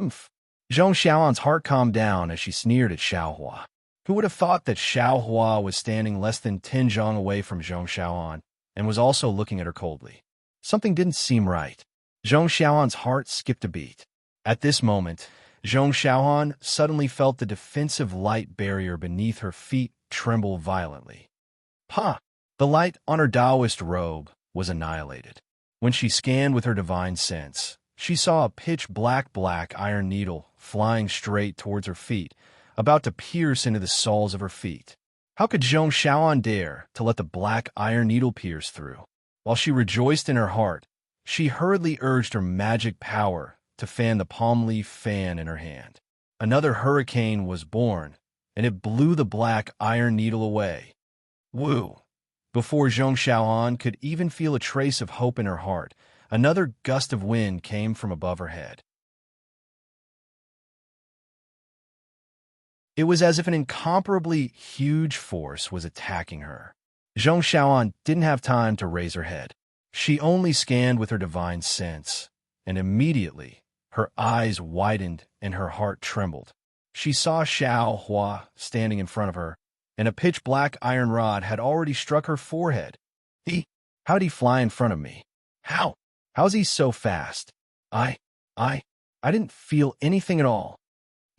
Oomph. Zhong Xiaohan's heart calmed down as she sneered at Xiaohua. Who would have thought that Xiaohua was standing less than 10 zhong away from Zhong Xiaohan and was also looking at her coldly? Something didn't seem right. Zhong Xiaohan's heart skipped a beat. At this moment, Zhong Xiaohan suddenly felt the defensive light barrier beneath her feet tremble violently. Ha! The light on her Taoist robe was annihilated. When she scanned with her divine sense, she saw a pitch-black iron needle flying straight towards her feet, about to pierce into the soles of her feet. How could Zhong Xiaohan dare to let the black iron needle pierce through? While she rejoiced in her heart, she hurriedly urged her magic power to fan the palm leaf fan in her hand. Another hurricane was born, and it blew the black iron needle away. Woo! Before Zhong Xiaohan could even feel a trace of hope in her heart, another gust of wind came from above her head. It was as if an incomparably huge force was attacking her. Zhong Xiaohan didn't have time to raise her head. She only scanned with her divine sense, and immediately her eyes widened and her heart trembled. She saw Xiaohua standing in front of her, and a pitch-black iron rod had already struck her forehead. How'd he fly in front of me? How's he so fast? I didn't feel anything at all.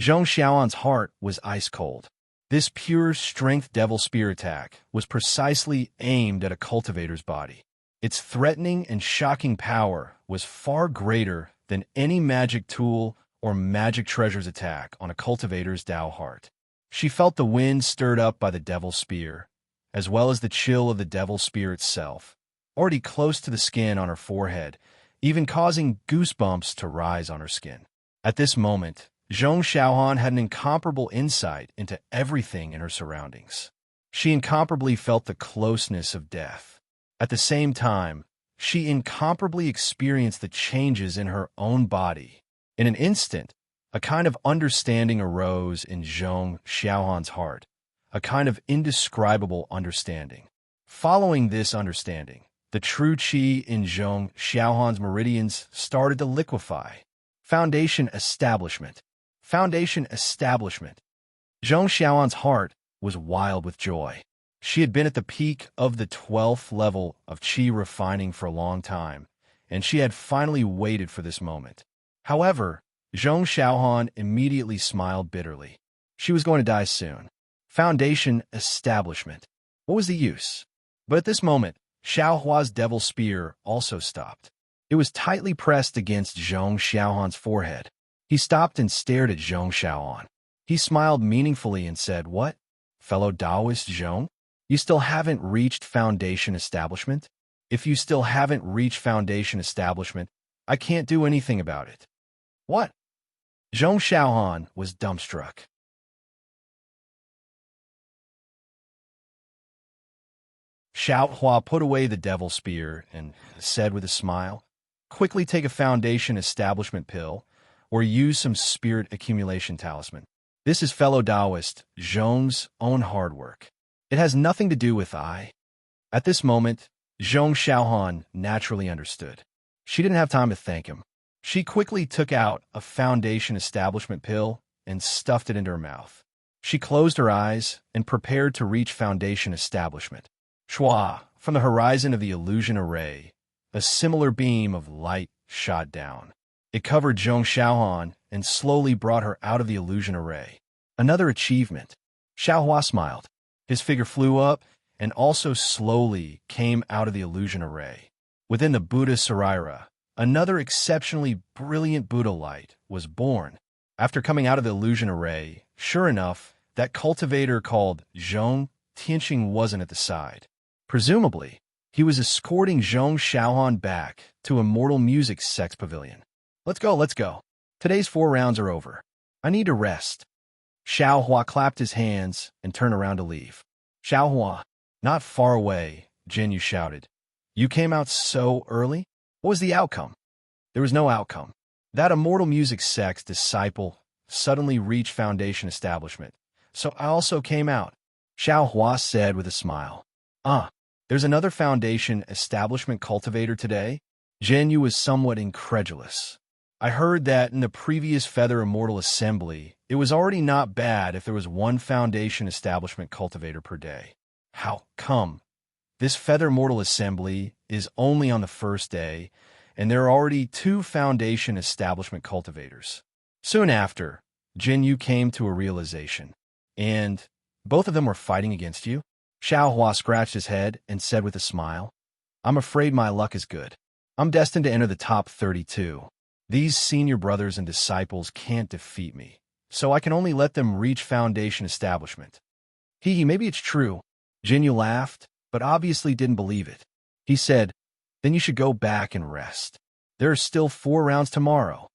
Zhong Xiaohan's heart was ice cold. This pure strength devil spear attack was precisely aimed at a cultivator's body. Its threatening and shocking power was far greater than any magic tool or magic treasure's attack on a cultivator's Dao heart. She felt the wind stirred up by the devil spear, as well as the chill of the devil spear itself, already close to the skin on her forehead, even causing goosebumps to rise on her skin. At this moment, Zhong Xiaohan had an incomparable insight into everything in her surroundings. She incomparably felt the closeness of death. At the same time, she incomparably experienced the changes in her own body. In an instant, a kind of understanding arose in Zhong Xiaohan's heart, a kind of indescribable understanding. Following this understanding, the true qi in Zhong Xiaohan's meridians started to liquefy. Foundation establishment. Foundation establishment. Zhong Xiaohan's heart was wild with joy. She had been at the peak of the 12th level of qi refining for a long time, and she had finally waited for this moment. However, Zhong Xiaohan immediately smiled bitterly. She was going to die soon. Foundation establishment. What was the use? But at this moment, Xiaohua's devil spear also stopped. It was tightly pressed against Zhong Xiaohan's forehead. He stopped and stared at Zhong Xiaohan. He smiled meaningfully and said, "What? fellow Taoist Zhong. You still haven't reached foundation establishment? If you still haven't reached foundation establishment, I can't do anything about it. What? Zhong Xiaohan was dumbstruck. Xiao Hua put away the devil spear and said with a smile, quickly take a foundation establishment pill or use some spirit accumulation talisman. This is fellow Taoist Zhong's own hard work. It has nothing to do with I. At this moment, Zhong Xiaohan naturally understood. She didn't have time to thank him. She quickly took out a foundation establishment pill and stuffed it into her mouth. She closed her eyes and prepared to reach foundation establishment. Shua, from the horizon of the illusion array, a similar beam of light shot down. It covered Zhong Xiaohan and slowly brought her out of the illusion array. Another achievement. Xiaohua smiled. His figure flew up and also slowly came out of the illusion array. Within the Buddha Sarira, another exceptionally brilliant Buddha light was born. After coming out of the illusion array, sure enough, that cultivator called Zhong Tianqing wasn't at the side. Presumably, he was escorting Zhong Xiaohan back to Immortal Music's sex pavilion. Let's go. Today's 4 rounds are over. I need to rest. Xiaohua clapped his hands and turned around to leave. Xiaohua, not far away, Jinyu shouted. You came out so early? What was the outcome? There was no outcome. That Immortal Music sex disciple suddenly reached foundation establishment, so I also came out, Xiaohua said with a smile. There's another foundation establishment cultivator today? Jinyu was somewhat incredulous. I heard that in the previous Feather Immortal Assembly, it was already not bad if there was 1 foundation establishment cultivator per day. How come? This Feather Immortal Assembly is only on the first day, and there are already 2 foundation establishment cultivators. Soon after, Jinyu came to a realization. And both of them were fighting against you? Xiaohua scratched his head and said with a smile, I'm afraid my luck is good. I'm destined to enter the top 32. These senior brothers and disciples can't defeat me, so I can only let them reach foundation establishment. Maybe it's true. Jinyu laughed, but obviously didn't believe it. He said, then you should go back and rest. There are still 4 rounds tomorrow.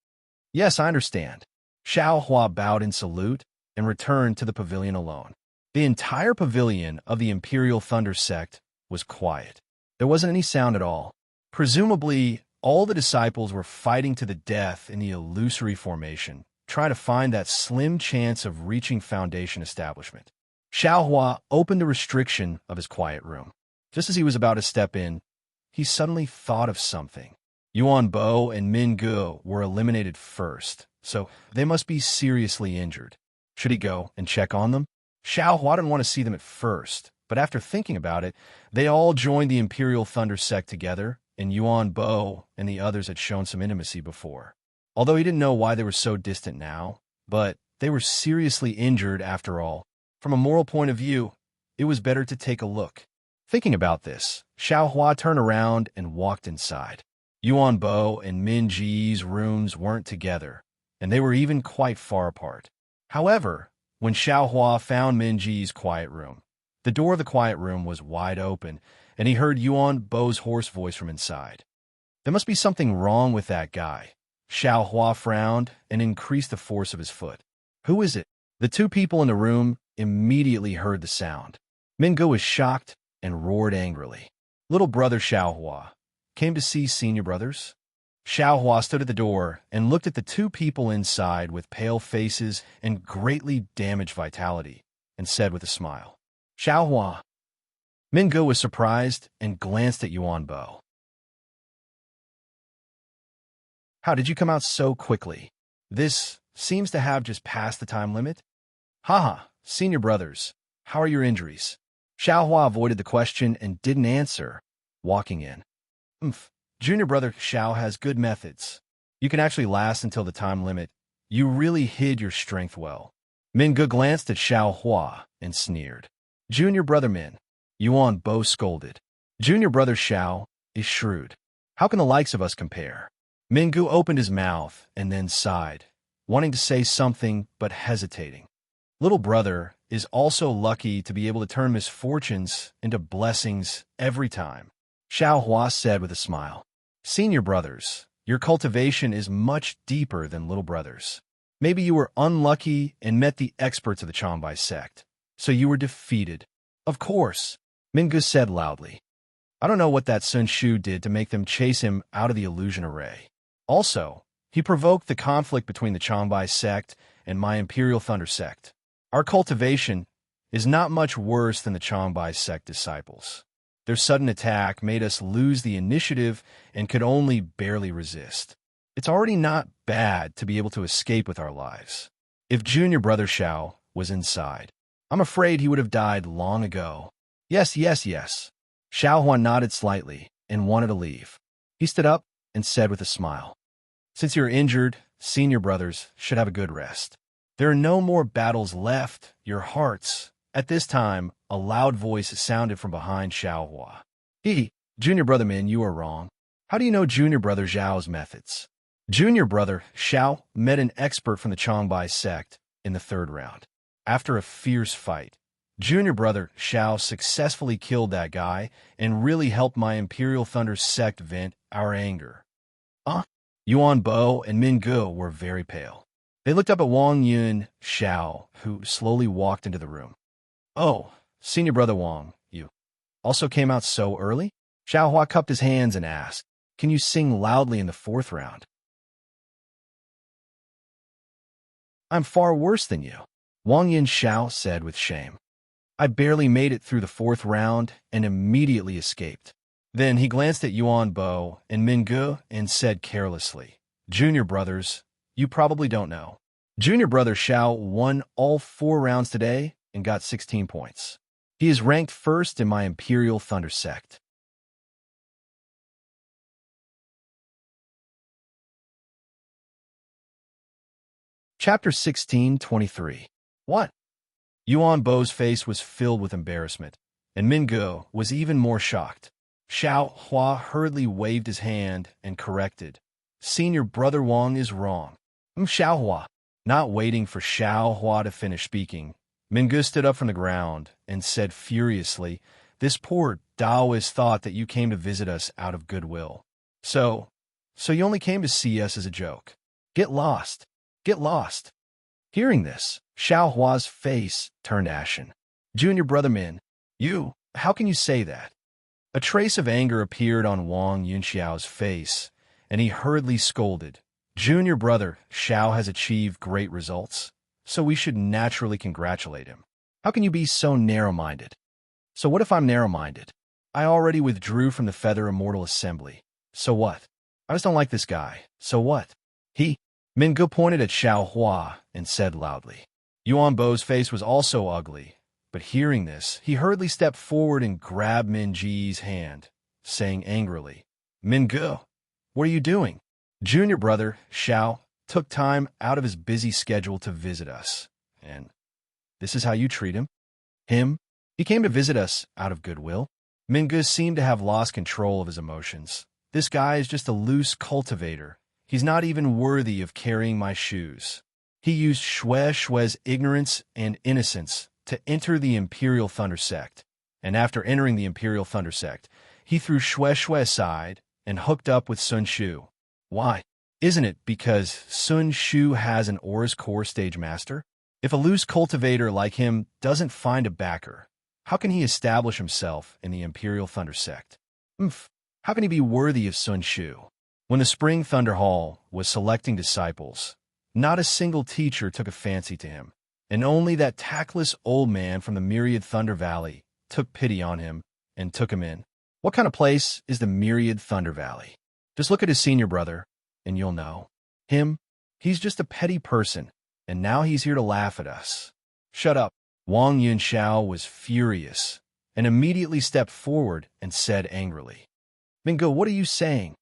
Yes, I understand. Xiaohua bowed in salute and returned to the pavilion alone. The entire pavilion of the Imperial Thunder sect was quiet. There wasn't any sound at all. Presumably, all the disciples were fighting to the death in the illusory formation, trying to find that slim chance of reaching foundation establishment. Xiaohua opened the restriction of his quiet room. Just as he was about to step in, he suddenly thought of something. Yuan Bo and Min Gu were eliminated first, so they must be seriously injured. Should he go and check on them? Xiaohua didn't want to see them at first, but after thinking about it, they all joined the Imperial Thunder sect together, and Yuan Bo and the others had shown some intimacy before. Although he didn't know why they were so distant now, but they were seriously injured after all. From a moral point of view, it was better to take a look. Thinking about this, Xiaohua turned around and walked inside. Yuan Bo and Min Ji's rooms weren't together, and they were even quite far apart. However, when Xiaohua found Min Ji's quiet room, the door of the quiet room was wide open, and he heard Yuan Bo's hoarse voice from inside. There must be something wrong with that guy. Xiaohua frowned and increased the force of his foot. Who is it? The 2 people in the room immediately heard the sound. Mingo was shocked and roared angrily. Little brother Xiaohua came to see senior brothers? Xiaohua stood at the door and looked at the 2 people inside with pale faces and greatly damaged vitality, and said with a smile, Xiaohua. Mingo was surprised and glanced at Yuan Bo. How did you come out so quickly? This seems to have just passed the time limit. Haha, senior brothers, how are your injuries? Xiaohua avoided the question and didn't answer, walking in. Junior brother Xiao has good methods. You can actually last until the time limit. You really hid your strength well. Minge glanced at Xiaohua and sneered. Junior brother Min, Yuan Bo scolded. Junior brother Xiao is shrewd. How can the likes of us compare? Mingu opened his mouth and then sighed, wanting to say something but hesitating. Little brother is also lucky to be able to turn misfortunes into blessings every time. Xiao Hua said with a smile. Senior brothers, your cultivation is much deeper than little brothers. Maybe you were unlucky and met the experts of the Changbai sect, so you were defeated. Of course, Mingu said loudly. I don't know what that Sun Shu did to make them chase him out of the illusion array. Also, he provoked the conflict between the Changbai sect and my Imperial Thunder sect. Our cultivation is not much worse than the Changbai sect disciples. Their sudden attack made us lose the initiative and could only barely resist. It's already not bad to be able to escape with our lives. If junior brother Xiao was inside, I'm afraid he would have died long ago. Yes. Xiao Huan nodded slightly and wanted to leave. He stood up and said with a smile, Since you're injured, senior brothers should have a good rest. There are no more battles left, your hearts. At this time, a loud voice sounded from behind Xiao Hua. Junior brother Min, you are wrong. How do you know junior brother Zhao's methods? Junior brother Xiao met an expert from the Changbai sect in the third round. After a fierce fight, junior brother Xiao successfully killed that guy and really helped my Imperial Thunder sect vent our anger. Yuan Bo and Min Ge were very pale. They looked up at Wang Yun Xiao, who slowly walked into the room. Oh, senior brother Wang, you also came out so early? Xiao Hua cupped his hands and asked, Can you sing loudly in the fourth round? I'm far worse than you, Wang Yin Xiao said with shame. I barely made it through the fourth round and immediately escaped. Then he glanced at Yuan Bo and Min Ge and said carelessly, Junior brothers, you probably don't know. Junior brother Xiao won all 4 rounds today and got 16 points. He is ranked first in my Imperial Thunder sect. Chapter 16:23. What? Yuan Bo's face was filled with embarrassment, and Min Ge was even more shocked. Xiao Hua hurriedly waved his hand and corrected. Senior brother Wang is wrong. Xiao Hua. Not waiting for Xiao Hua to finish speaking, Min Ge stood up from the ground and said furiously, This poor Taoist thought that you came to visit us out of goodwill. So you only came to see us as a joke. Get lost. Get lost. Hearing this, Xiao Hua's face turned ashen. Junior brother Min, how can you say that? A trace of anger appeared on Wang Yunxiao's face, and he hurriedly scolded. Junior brother Xiao has achieved great results, so we should naturally congratulate him. How can you be so narrow-minded? So what if I'm narrow-minded? I already withdrew from the Feather Immortal Assembly. So what? I just don't like this guy. So what? Min Ge pointed at Xiao Hua and said loudly. Yuan Bo's face was also ugly, but hearing this, he hurriedly stepped forward and grabbed Min Ji's hand, saying angrily, Min Ge, what are you doing? Junior brother Xiao took time out of his busy schedule to visit us, and this is how you treat him? He came to visit us out of goodwill. Min Ge seemed to have lost control of his emotions. This guy is just a loose cultivator. He's not even worthy of carrying my shoes. He used Shue's ignorance and innocence to enter the Imperial Thunder sect, and after entering the Imperial Thunder sect, he threw Shui aside and hooked up with Sun Shu. Why? Isn't it because Sun Shu has an Aura's Core stage master? If a loose cultivator like him doesn't find a backer, how can he establish himself in the Imperial Thunder sect? How can he be worthy of Sun Shu? When the Spring Thunder Hall was selecting disciples, not a single teacher took a fancy to him, and only that tactless old man from the Myriad Thunder Valley took pity on him and took him in. What kind of place is the Myriad Thunder Valley? Just look at his senior brother, and you'll know. He's just a petty person, and now he's here to laugh at us. Shut up. Wang Yunxiao was furious, and immediately stepped forward and said angrily, Min Ge, what are you saying?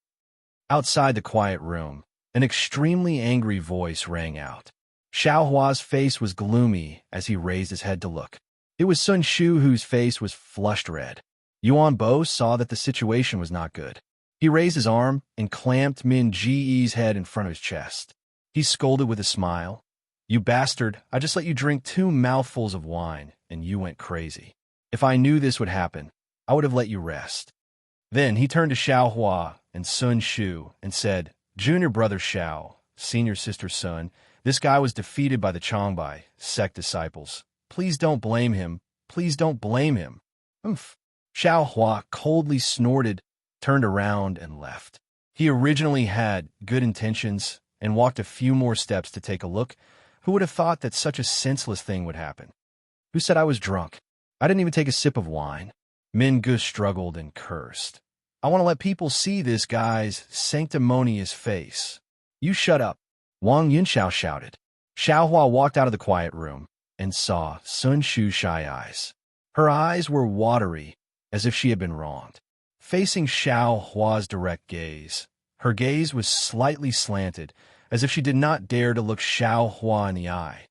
Outside the quiet room, an extremely angry voice rang out. Xiao Hua's face was gloomy as he raised his head to look. It was Sun Shu whose face was flushed red. Yuan Bo saw that the situation was not good. He raised his arm and clamped Min Ji's head in front of his chest. He scolded with a smile. You bastard, I just let you drink 2 mouthfuls of wine, and you went crazy. If I knew this would happen, I would have let you rest. Then he turned to Xiao Hua and Sun Shu and said, Junior brother Xiao, senior sister Sun, this guy was defeated by the Changbai sect disciples. Please don't blame him. Please don't blame him. Oomph. Xiao Hua coldly snorted, turned around, and left. He originally had good intentions and walked a few more steps to take a look. Who would have thought that such a senseless thing would happen? Who said I was drunk? I didn't even take a sip of wine. Min Gu struggled and cursed. I want to let people see this guy's sanctimonious face. You shut up, Wang Yunxiao shouted. Xiao Hua walked out of the quiet room and saw Sun Shu's shy eyes. Her eyes were watery, as if she had been wronged. Facing Xiao Hua's direct gaze, her gaze was slightly slanted, as if she did not dare to look Xiao Hua in the eye.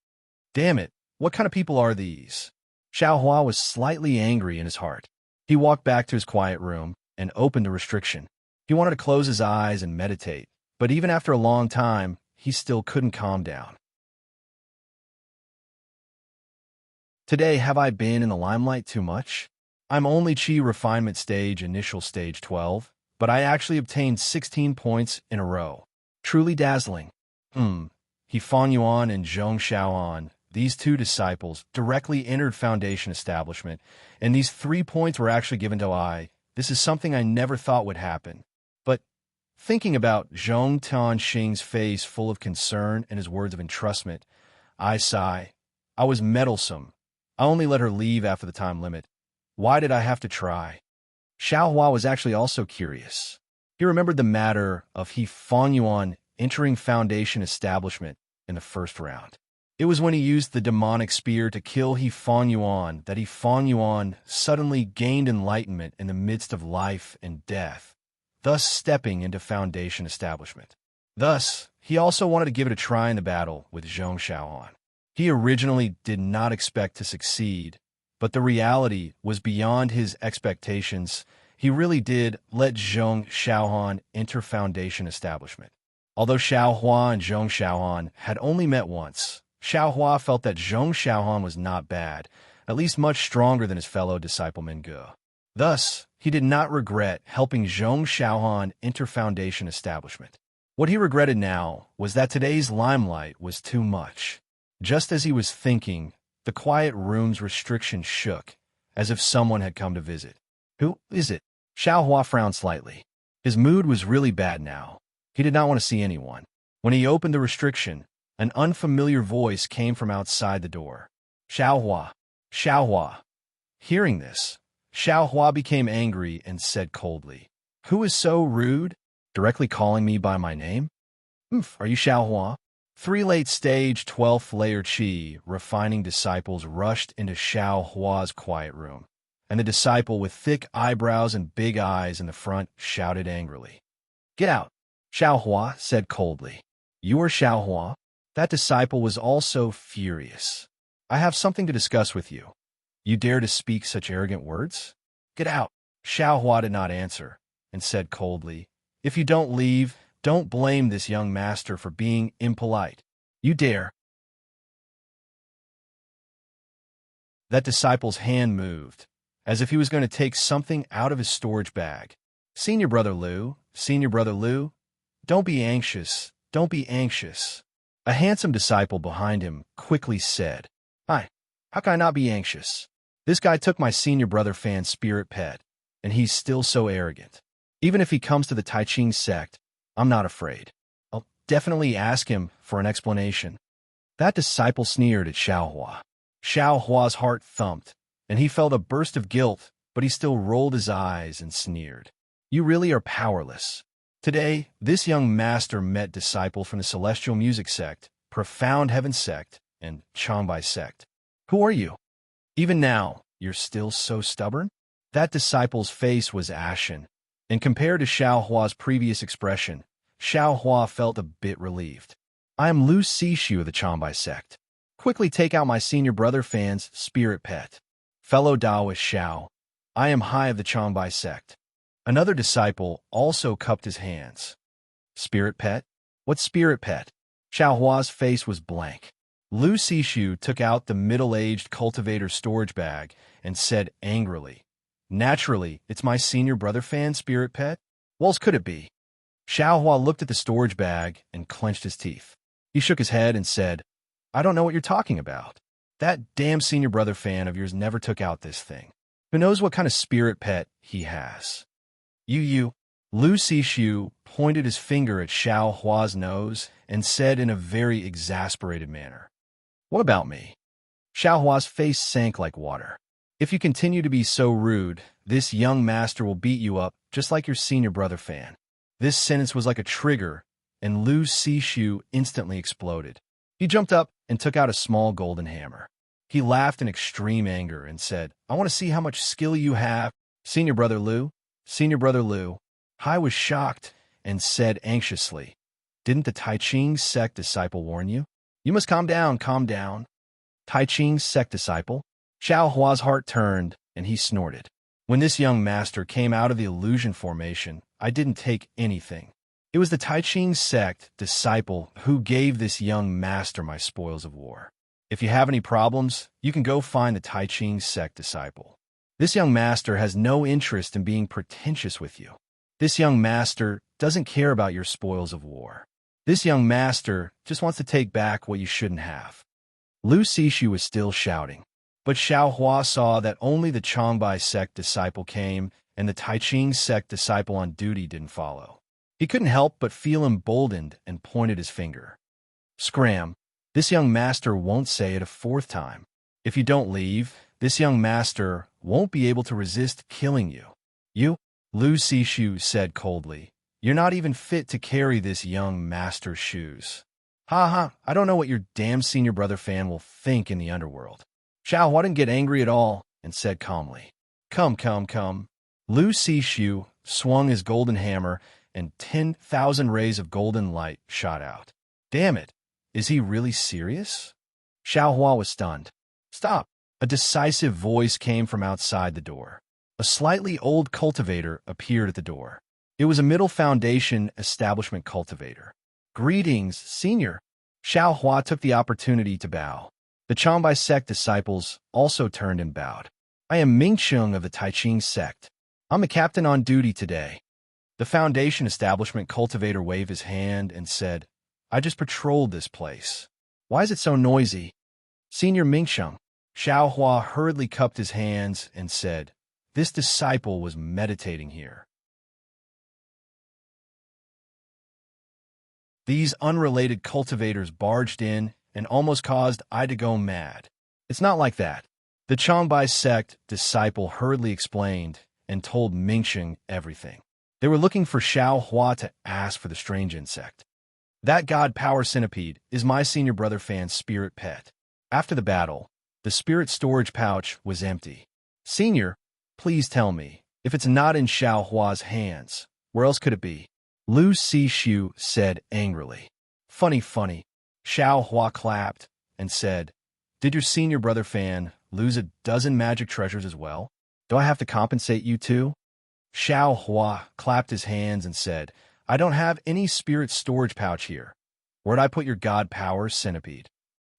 Damn it, what kind of people are these? Xiao Hua was slightly angry in his heart. He walked back to his quiet room and opened a restriction. He wanted to close his eyes and meditate, but even after a long time, he still couldn't calm down. Today, have I been in the limelight too much? I'm only Chi Refinement Stage, Initial Stage 12, but I actually obtained 16 points in a row. Truly dazzling. He Fan Yuan and Zhong Xiaoan, these 2 disciples, directly entered Foundation Establishment, and these 3 points were actually given to I. This is something I never thought would happen. But thinking about Zhong Tianxing's face full of concern and his words of entrustment, I sigh. I was meddlesome. I only let her leave after the time limit. Why did I have to try? Xiao Hua was actually also curious. He remembered the matter of He Fan Yuan entering Foundation Establishment in the first round. It was when he used the demonic spear to kill He Fan Yuan that He Fan Yuan suddenly gained enlightenment in the midst of life and death, thus stepping into Foundation Establishment. Thus, he also wanted to give it a try in the battle with Zhong Xiaoan. He originally did not expect to succeed, but the reality was beyond his expectations. He really did let Zhong Xiaohan enter Foundation Establishment. Although Xiao Hua and Zhong Xiaohan had only met once, Xiao Hua felt that Zhong Xiaohan was not bad, at least much stronger than his fellow disciple Min Gu. Thus, he did not regret helping Zhong Xiaohan enter Foundation Establishment. What he regretted now was that today's limelight was too much. Just as he was thinking, the quiet room's restriction shook, as if someone had come to visit. Who is it? Xiao Hua frowned slightly. His mood was really bad now. He did not want to see anyone. When he opened the restriction, an unfamiliar voice came from outside the door. Xiao Hua. Xiao Hua. Hearing this, Xiao Hua became angry and said coldly, Who is so rude? Directly calling me by my name? Are you Xiao Hua? 3 late-stage 12th layer Qi refining disciples rushed into Xiao Hua's quiet room, and the disciple with thick eyebrows and big eyes in the front shouted angrily. Get out, Xiao Hua said coldly. You are Xiao Hua? That disciple was also furious. I have something to discuss with you. You dare to speak such arrogant words? Get out. Xiao Hua did not answer, and said coldly, If you don't leave, don't blame this young master for being impolite. You dare. That disciple's hand moved, as if he was going to take something out of his storage bag. Senior brother Liu, don't be anxious, don't be anxious. A handsome disciple behind him quickly said, Hi, how can I not be anxious? This guy took my senior brother Fan's spirit pet, and he's still so arrogant. Even if he comes to the Taiching sect, I'm not afraid. I'll definitely ask him for an explanation. That disciple sneered at Xiao Hua. Xiao Hua's heart thumped, and he felt a burst of guilt, but he still rolled his eyes and sneered. You really are powerless. Today, this young master met disciples from the Celestial Music Sect, Profound Heaven Sect, and Changbai Sect. Who are you? Even now, you're still so stubborn? That disciple's face was ashen, and compared to Xiao Hua's previous expression, Xiao Hua felt a bit relieved. I am Lu Sishu of the Changbai Sect. Quickly take out my senior brother Fan's spirit pet. Fellow Taoist Xiao, I am Hai of the Changbai Sect. Another disciple also cupped his hands. Spirit pet? What spirit pet? Xiao Hua's face was blank. Lu Sishu took out the middle-aged cultivator's storage bag and said angrily, "Naturally, it's my senior brother fan spirit pet. What else could it be?" Xiaohua looked at the storage bag and clenched his teeth. He shook his head and said, "I don't know what you're talking about. That damn senior brother fan of yours never took out this thing. Who knows what kind of spirit pet he has?" You. Lu Sishu pointed his finger at Xiaohua's nose and said in a very exasperated manner, "What about me?" Xiaohua's face sank like water. "If you continue to be so rude, this young master will beat you up just like your senior brother fan." This sentence was like a trigger, and Lu Sishu instantly exploded. He jumped up and took out a small golden hammer. He laughed in extreme anger and said, "I want to see how much skill you have, Senior Brother Lu. Senior Brother Lu." Hai was shocked and said anxiously, "Didn't the Tai Ching sect disciple warn you? You must calm down, calm down." Tai Ching sect disciple? Xiaohua's heart turned, and he snorted. When this young master came out of the illusion formation, I didn't take anything. It was the Tai Ching sect disciple who gave this young master my spoils of war. If you have any problems, you can go find the Tai Ching sect disciple. This young master has no interest in being pretentious with you. This young master doesn't care about your spoils of war. This young master just wants to take back what you shouldn't have. Lu Sishu was still shouting, but Xiaohua saw that only the Changbai sect disciple came and the Tai Ching sect disciple on duty didn't follow. He couldn't help but feel emboldened and pointed his finger. "Scram, this young master won't say it a fourth time. If you don't leave, this young master won't be able to resist killing you." "You," Lu Sishu said coldly, "you're not even fit to carry this young master's shoes." "Ha ha, I don't know what your damn senior brother fan will think in the underworld." Xiaohua didn't get angry at all and said calmly, Come. Lu Sishu swung his golden hammer and 10,000 rays of golden light shot out. "Damn it, is he really serious?" Xiaohua was stunned. "Stop!" A decisive voice came from outside the door. A slightly old cultivator appeared at the door. It was a Middle Foundation establishment cultivator. "Greetings, senior." Xiaohua took the opportunity to bow. The Changbai sect disciples also turned and bowed. "I am Mingcheng of the Tai Ching sect. I'm the captain on duty today." The Foundation establishment cultivator waved his hand and said, "I just patrolled this place. Why is it so noisy?" "Senior Mingcheng." Xiaohua hurriedly cupped his hands and said, "This disciple was meditating here." These unrelated cultivators barged in and almost caused I to go mad. "It's not like that." The Changbai sect disciple hurriedly explained and told Mingcheng everything. They were looking for Xiaohua to ask for the strange insect. "That god power centipede is my senior brother fan's spirit pet." After the battle, the spirit storage pouch was empty. "Senior, please tell me, if it's not in Xiaohua's hands, where else could it be?" Lu Sishu said angrily. Funny. Xiaohua clapped and said, "Did your senior brother fan lose a dozen magic treasures as well? Do I have to compensate you too?" Xiaohua clapped his hands and said, "I don't have any spirit storage pouch here. Where'd I put your god power centipede?"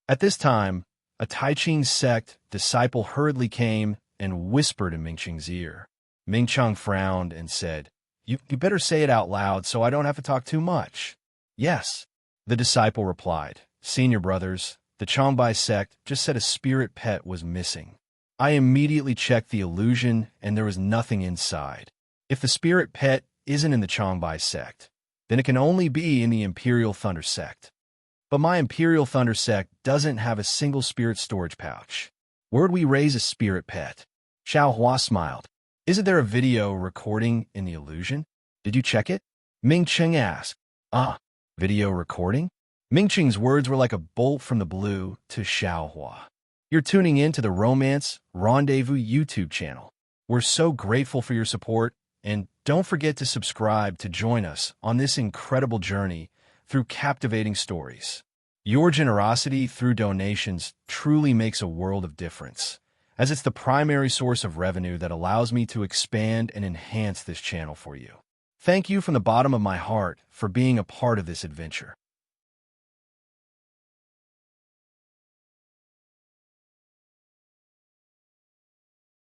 At this time, a Tai Ching sect disciple hurriedly came and whispered in Mingcheng's ear. Mingcheng frowned and said, You better say it out loud so I don't have to talk too much." "Yes," the disciple replied. "Senior brothers, the Changbai sect just said a spirit pet was missing. I immediately checked the illusion and there was nothing inside. If the spirit pet isn't in the Changbai sect, then it can only be in the Imperial Thunder sect. But my Imperial Thunder sect doesn't have a single spirit storage pouch. Where'd we raise a spirit pet?" Xiaohua smiled. "Isn't there a video recording in the illusion? Did you check it?" Mingcheng asked. Video recording?" Mingcheng's words were like a bolt from the blue to Xiaohua. "You're tuning in to the Romance Rendezvous YouTube channel. We're so grateful for your support, and don't forget to subscribe to join us on this incredible journey through captivating stories. Your generosity through donations truly makes a world of difference, as it's the primary source of revenue that allows me to expand and enhance this channel for you. Thank you from the bottom of my heart for being a part of this adventure.